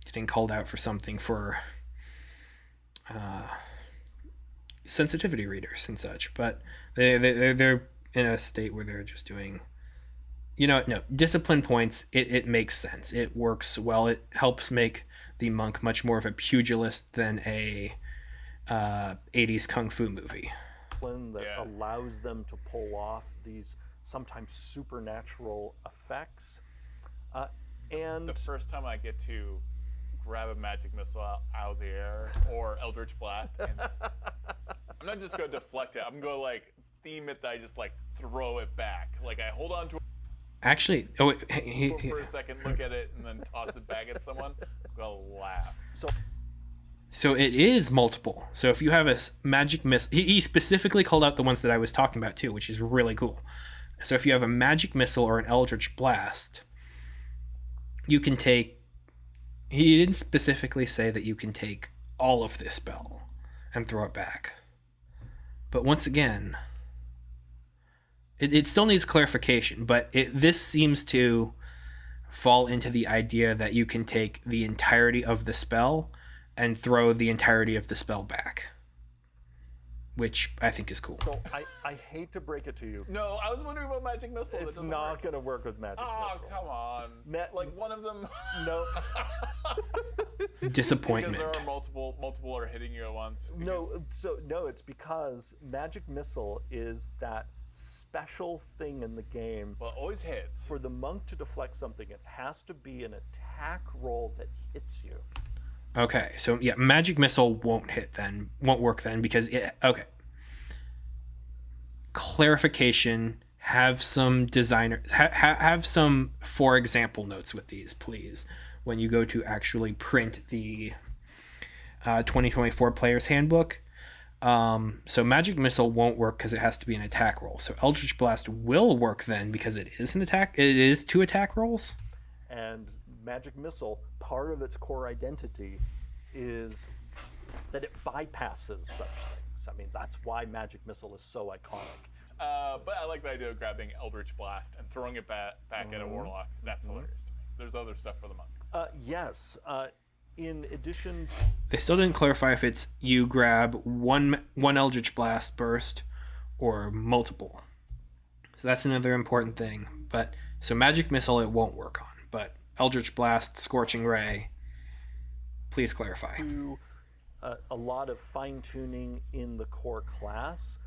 getting called out for something for sensitivity readers and such, but they're in a state where they're just doing, no, discipline points. It makes sense. It works well. It helps make the monk much more of a pugilist than a 80s kung fu movie. That allows them to pull off these sometimes supernatural effects. And the first time I get to grab a magic missile out of the air or Eldritch Blast, and I'm not just going to deflect it. I'm going to like theme it that I just like throw it back. Like I hold on to it Actually, for a second, look at it, and then toss it back at someone. I'm going to laugh. So it is multiple. So if you have a magic missile, he specifically called out the ones that I was talking about too, which is really cool. So if you have a magic missile or an Eldritch Blast, you can take... He didn't specifically say that you can take all of this spell and throw it back. But once again, it still needs clarification, but this seems to fall into the idea that you can take the entirety of the spell and throw the entirety of the spell back, which I think is cool. So I hate to break it to you. No, I was wondering about Magic Missile. It's not going to work with Magic Missile. Oh, come on. Like one of them. No. Disappointment. Because there are multiple are hitting you at once. No, it's because Magic Missile is that special thing in the game. Well, it always hits. For the monk to deflect something, it has to be an attack roll that hits you. Okay, so yeah, Magic Missile won't work then because okay. Clarification, have some have some for example notes with these, please, when you go to actually print the 2024 Player's Handbook. So Magic Missile won't work because it has to be an attack roll. So Eldritch Blast will work then because it is an attack. It is 2 attack rolls. And Magic Missile, part of its core identity is that it bypasses such things. I mean, that's why Magic Missile is so iconic. But I like the idea of grabbing Eldritch Blast and throwing it back at a Warlock. That's hilarious to me. There's other stuff for the monk. Yes. In addition... They still didn't clarify if it's you grab one Eldritch Blast burst or multiple. So that's another important thing. But so Magic Missile it won't work on, but Eldritch Blast, Scorching Ray, please clarify. A lot of fine-tuning in the core class.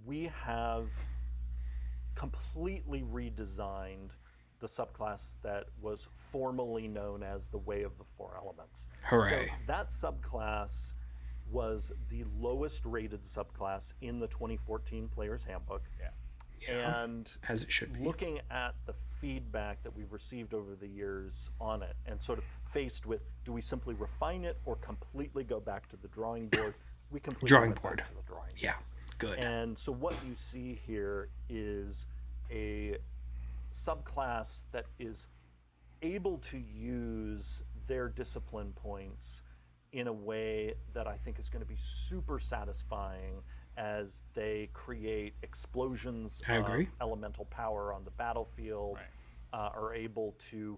We have completely redesigned the subclass that was formerly known as the Way of the Four Elements. Hooray. So that subclass was the lowest rated subclass in the 2014 Player's Handbook. Yeah, and as it should be. Looking at the feedback that we've received over the years on it and sort of faced with, do we simply refine it or completely go back to the drawing board? We completely went back to the drawing board. Yeah, good. And so what you see here is a subclass that is able to use their discipline points in a way that I think is going to be super satisfying as they create explosions of elemental power on the battlefield, are able to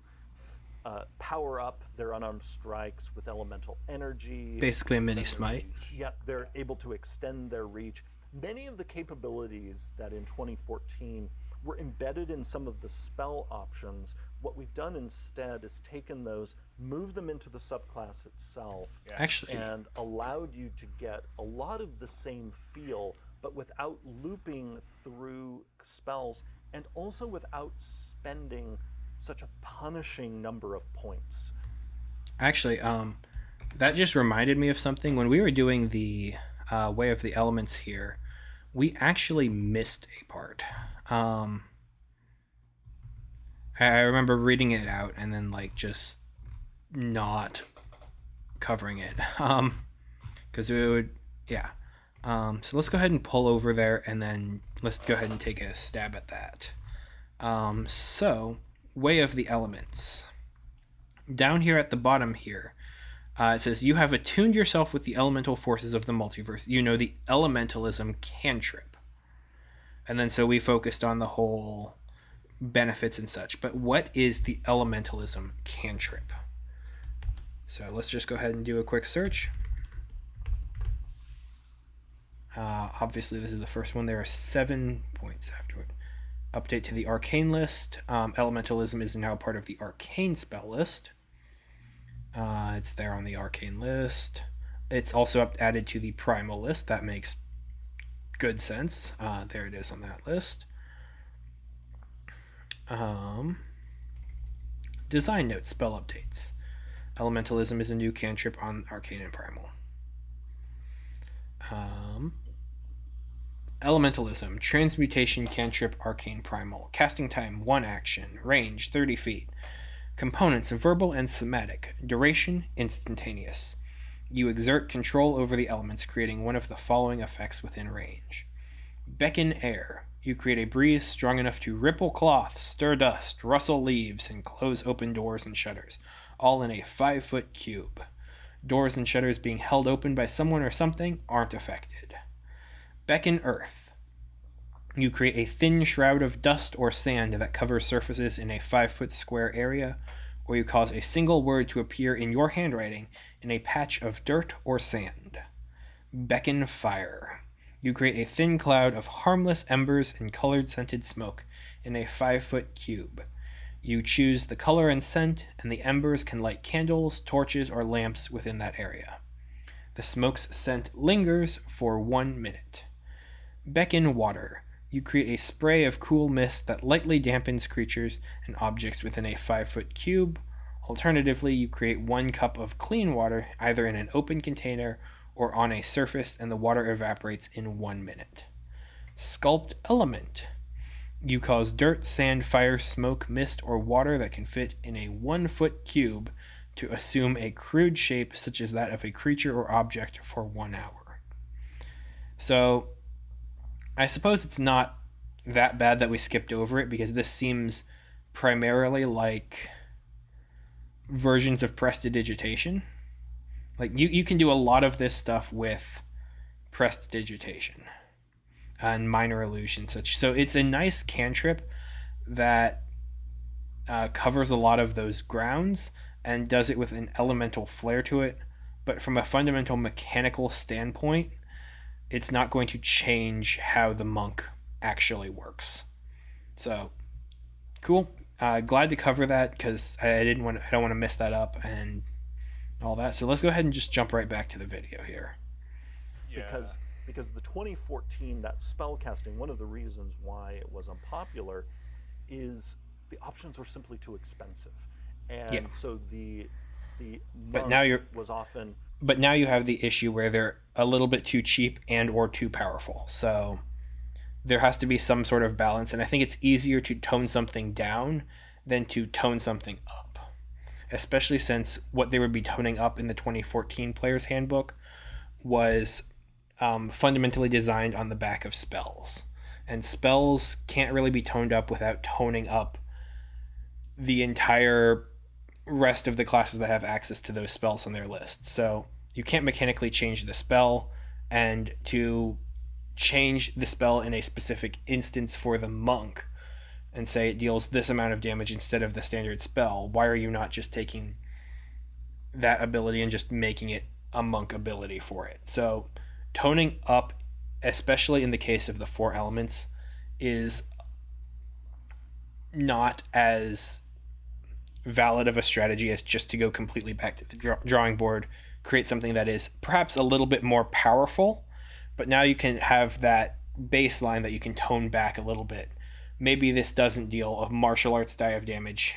power up their unarmed strikes with elemental energy. Basically a mini smite. Yeah, they're able to extend their reach. Many of the capabilities that in 2014 were embedded in some of the spell options, what we've done instead is taken those, moved them into the subclass itself, and allowed you to get a lot of the same feel, but without looping through spells, and also without spending such a punishing number of points. Actually, that just reminded me of something. When we were doing the Way of the Elements here, we actually missed a part. I remember reading it out and then like just not covering it, because it would, so let's go ahead and pull over there and then let's go ahead and take a stab at that. So Way of the Elements, down here at the bottom here, it says you have attuned yourself with the elemental forces of the multiverse. You know the elementalism cantrip. And then so we focused on the whole benefits and such. But what is the elementalism cantrip? So let's just go ahead and do a quick search. Obviously, this is the first one. There are 7 points after it. Update to the arcane list. Elementalism is now part of the arcane spell list. It's there on the arcane list. It's also added to the primal list. That makes good sense. There it is on that list. Design notes, spell updates. Elementalism is a new cantrip on arcane and primal. Elementalism, transmutation cantrip, arcane primal. Casting time 1 action. Range 30 feet. Components verbal and somatic. Duration instantaneous. You exert control over the elements, creating one of the following effects within range. Beckon air. You create a breeze strong enough to ripple cloth, stir dust, rustle leaves, and close open doors and shutters, all in a 5-foot cube. Doors and shutters being held open by someone or something aren't affected. Beckon earth. You create a thin shroud of dust or sand that covers surfaces in a 5-foot square area, or you cause a single word to appear in your handwriting in a patch of dirt or sand. Beckon fire. You create a thin cloud of harmless embers and colored scented smoke in a 5-foot cube. You choose the color and scent, and the embers can light candles, torches, or lamps within that area. The smoke's scent lingers for 1 minute. Beckon water. You create a spray of cool mist that lightly dampens creatures and objects within a 5-foot cube. Alternatively, you create 1 cup of clean water either in an open container or on a surface, and the water evaporates in 1 minute. Sculpt element. You cause dirt, sand, fire, smoke, mist, or water that can fit in a 1-foot cube to assume a crude shape such as that of a creature or object for 1 hour. So, I suppose it's not that bad that we skipped over it, because this seems primarily like versions of prestidigitation. Like, you can do a lot of this stuff with prestidigitation and minor illusion such. So it's a nice cantrip that covers a lot of those grounds and does it with an elemental flair to it. But from a fundamental mechanical standpoint, it's not going to change how the monk actually works. So, cool. Glad to cover that, because I don't want to mess that up and all that. So let's go ahead and just jump right back to the video here. Yeah. Because the 2014, that spell casting, one of the reasons why it was unpopular is the options were simply too expensive, and so the monk was often. But now you have the issue where they're a little bit too cheap and or too powerful. So there has to be some sort of balance, and I think it's easier to tone something down than to tone something up, especially since what they would be toning up in the 2014 Player's Handbook was fundamentally designed on the back of spells. And spells can't really be toned up without toning up the entire rest of the classes that have access to those spells on their list. So you can't mechanically change the spell, and to change the spell in a specific instance for the monk and say it deals this amount of damage instead of the standard spell, why are you not just taking that ability and just making it a monk ability for it? So toning up, especially in the case of the 4 elements, is not as valid of a strategy as just to go completely back to the drawing board, create something that is perhaps a little bit more powerful, but now you can have that baseline that you can tone back a little bit. Maybe this doesn't deal a martial arts die of damage.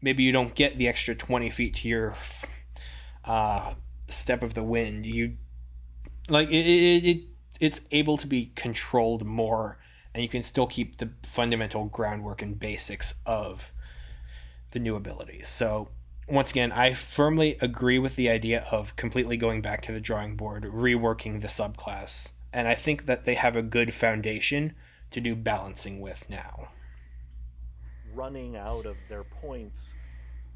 Maybe you don't get the extra 20 feet to your step of the wind. You like it's able to be controlled more, and you can still keep the fundamental groundwork and basics of the new abilities. So once again, I firmly agree with the idea of completely going back to the drawing board, reworking the subclass, and I think that they have a good foundation to do balancing with now. Running out of their points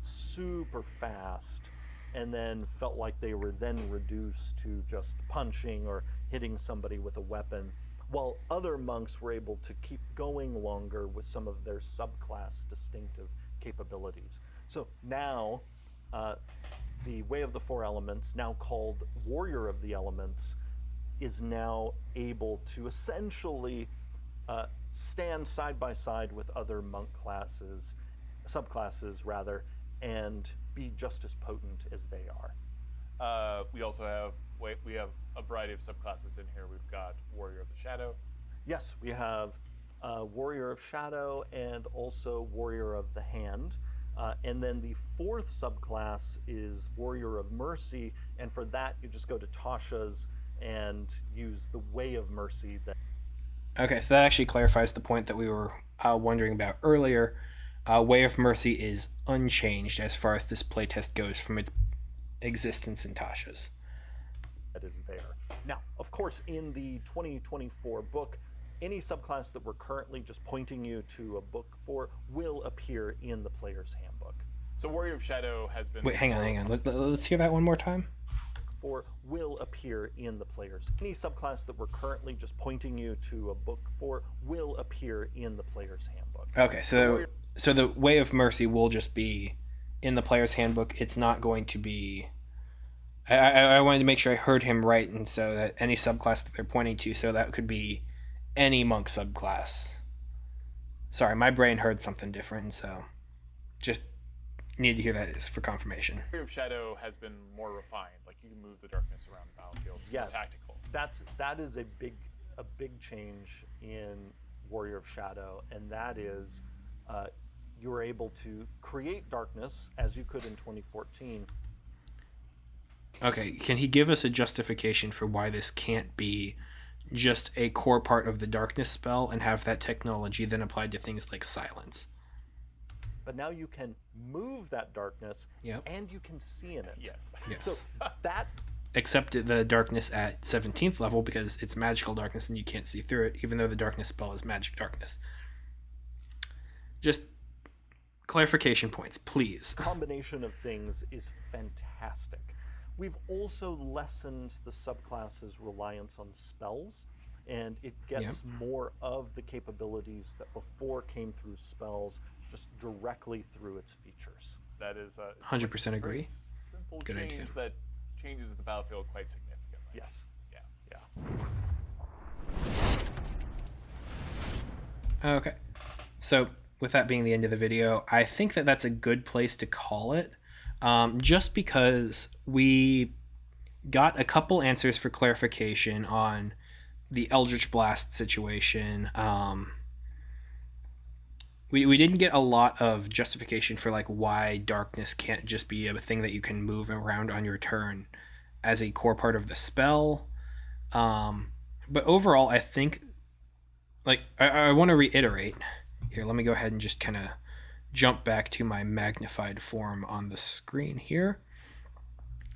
super fast, and then felt like they were then reduced to just punching or hitting somebody with a weapon, while other monks were able to keep going longer with some of their subclass distinctive capabilities. So now the Way of the Four Elements, now called Warrior of the Elements, is now able to essentially stand side by side with other monk classes, subclasses rather, and be just as potent as they are. We also have we have a variety of subclasses in here. We've got Warrior of the Shadow. Yes, we have Warrior of Shadow and also Warrior of the Hand. And then the fourth subclass is Warrior of Mercy, and for that you just go to Tasha's and use the Way of Mercy. Okay, so that actually clarifies the point that we were wondering about earlier. Way of Mercy is unchanged as far as this playtest goes from its existence in Tasha's. That is there. Now, of course, in the 2024 book, any subclass that we're currently just pointing you to a book for will appear in the player's handbook. So Warrior of Shadow has been... Wait, hang on. Let's hear that one more time. For will appear in the player's. Any subclass that we're currently just pointing you to a book for will appear in the player's handbook. Okay, so the Way of Mercy will just be in the player's handbook. It's not going to be... I wanted to make sure I heard him right, and so that any subclass that they're pointing to, so that could be any monk subclass. Sorry, my brain heard something different, and so just need to hear that for confirmation. Warrior of Shadow has been more refined. Like, you can move the darkness around the battlefield. It's Yes, tactical. that is a big change in Warrior of Shadow, and that is you're able to create darkness as you could in 2014. Okay, can he give us a justification for why this can't be just a core part of the darkness spell and have that technology then applied to things like silence? But now you can move that darkness, Yep. and you can see in it. Yes. Yes. So that Except the darkness at 17th level, because it's magical darkness and you can't see through it, even though the darkness spell is magic darkness. Just clarification points, please. combination of things is fantastic. We've also lessened the subclass's reliance on spells, and it gets more of the capabilities that before came through spells just directly through its features. That is... 100% agree. Simple Good change idea. that changes the battlefield quite significantly. Yes. Yeah. Okay. So, with that being the end of the video, I think that that's a good place to call it. Just because we got a couple answers for clarification on the Eldritch Blast situation. We didn't get a lot of justification for like why darkness can't just be a thing that you can move around on your turn as a core part of the spell. But overall, I think, like, I want to reiterate here. Let me go ahead and just kind of jump back to my magnified form on the screen here.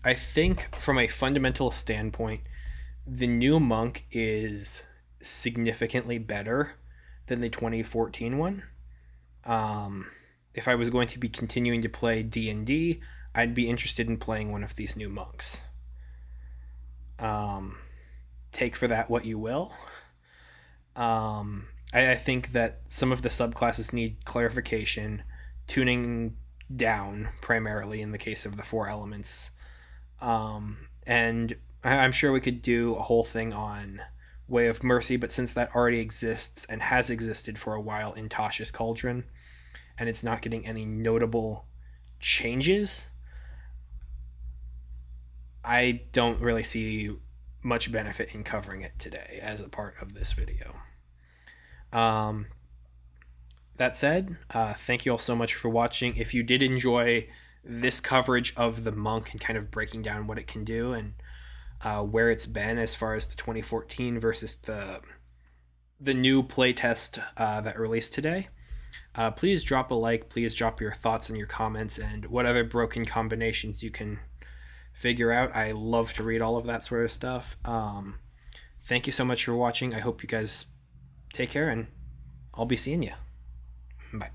I think from a fundamental standpoint, the new monk is significantly better than the 2014 one. If I was going to be continuing to play D&D, I'd be interested in playing one of these new monks. Take for that what you will. I think that some of the subclasses need clarification, tuning down primarily in the case of the four elements. And I'm sure we could do a whole thing on Way of Mercy, but since that already exists and has existed for a while in Tasha's Cauldron, and it's not getting any notable changes, I don't really see much benefit in covering it today as a part of this video. That said, thank you all so much for watching. If you did enjoy this coverage of the monk and kind of breaking down what it can do and where it's been as far as the 2014 versus the new playtest that released today, please drop a like, please drop your thoughts and your comments and what other broken combinations you can figure out. I love to read all of that sort of stuff. Thank you so much for watching. I hope you guys take care, and I'll be seeing you. Bye.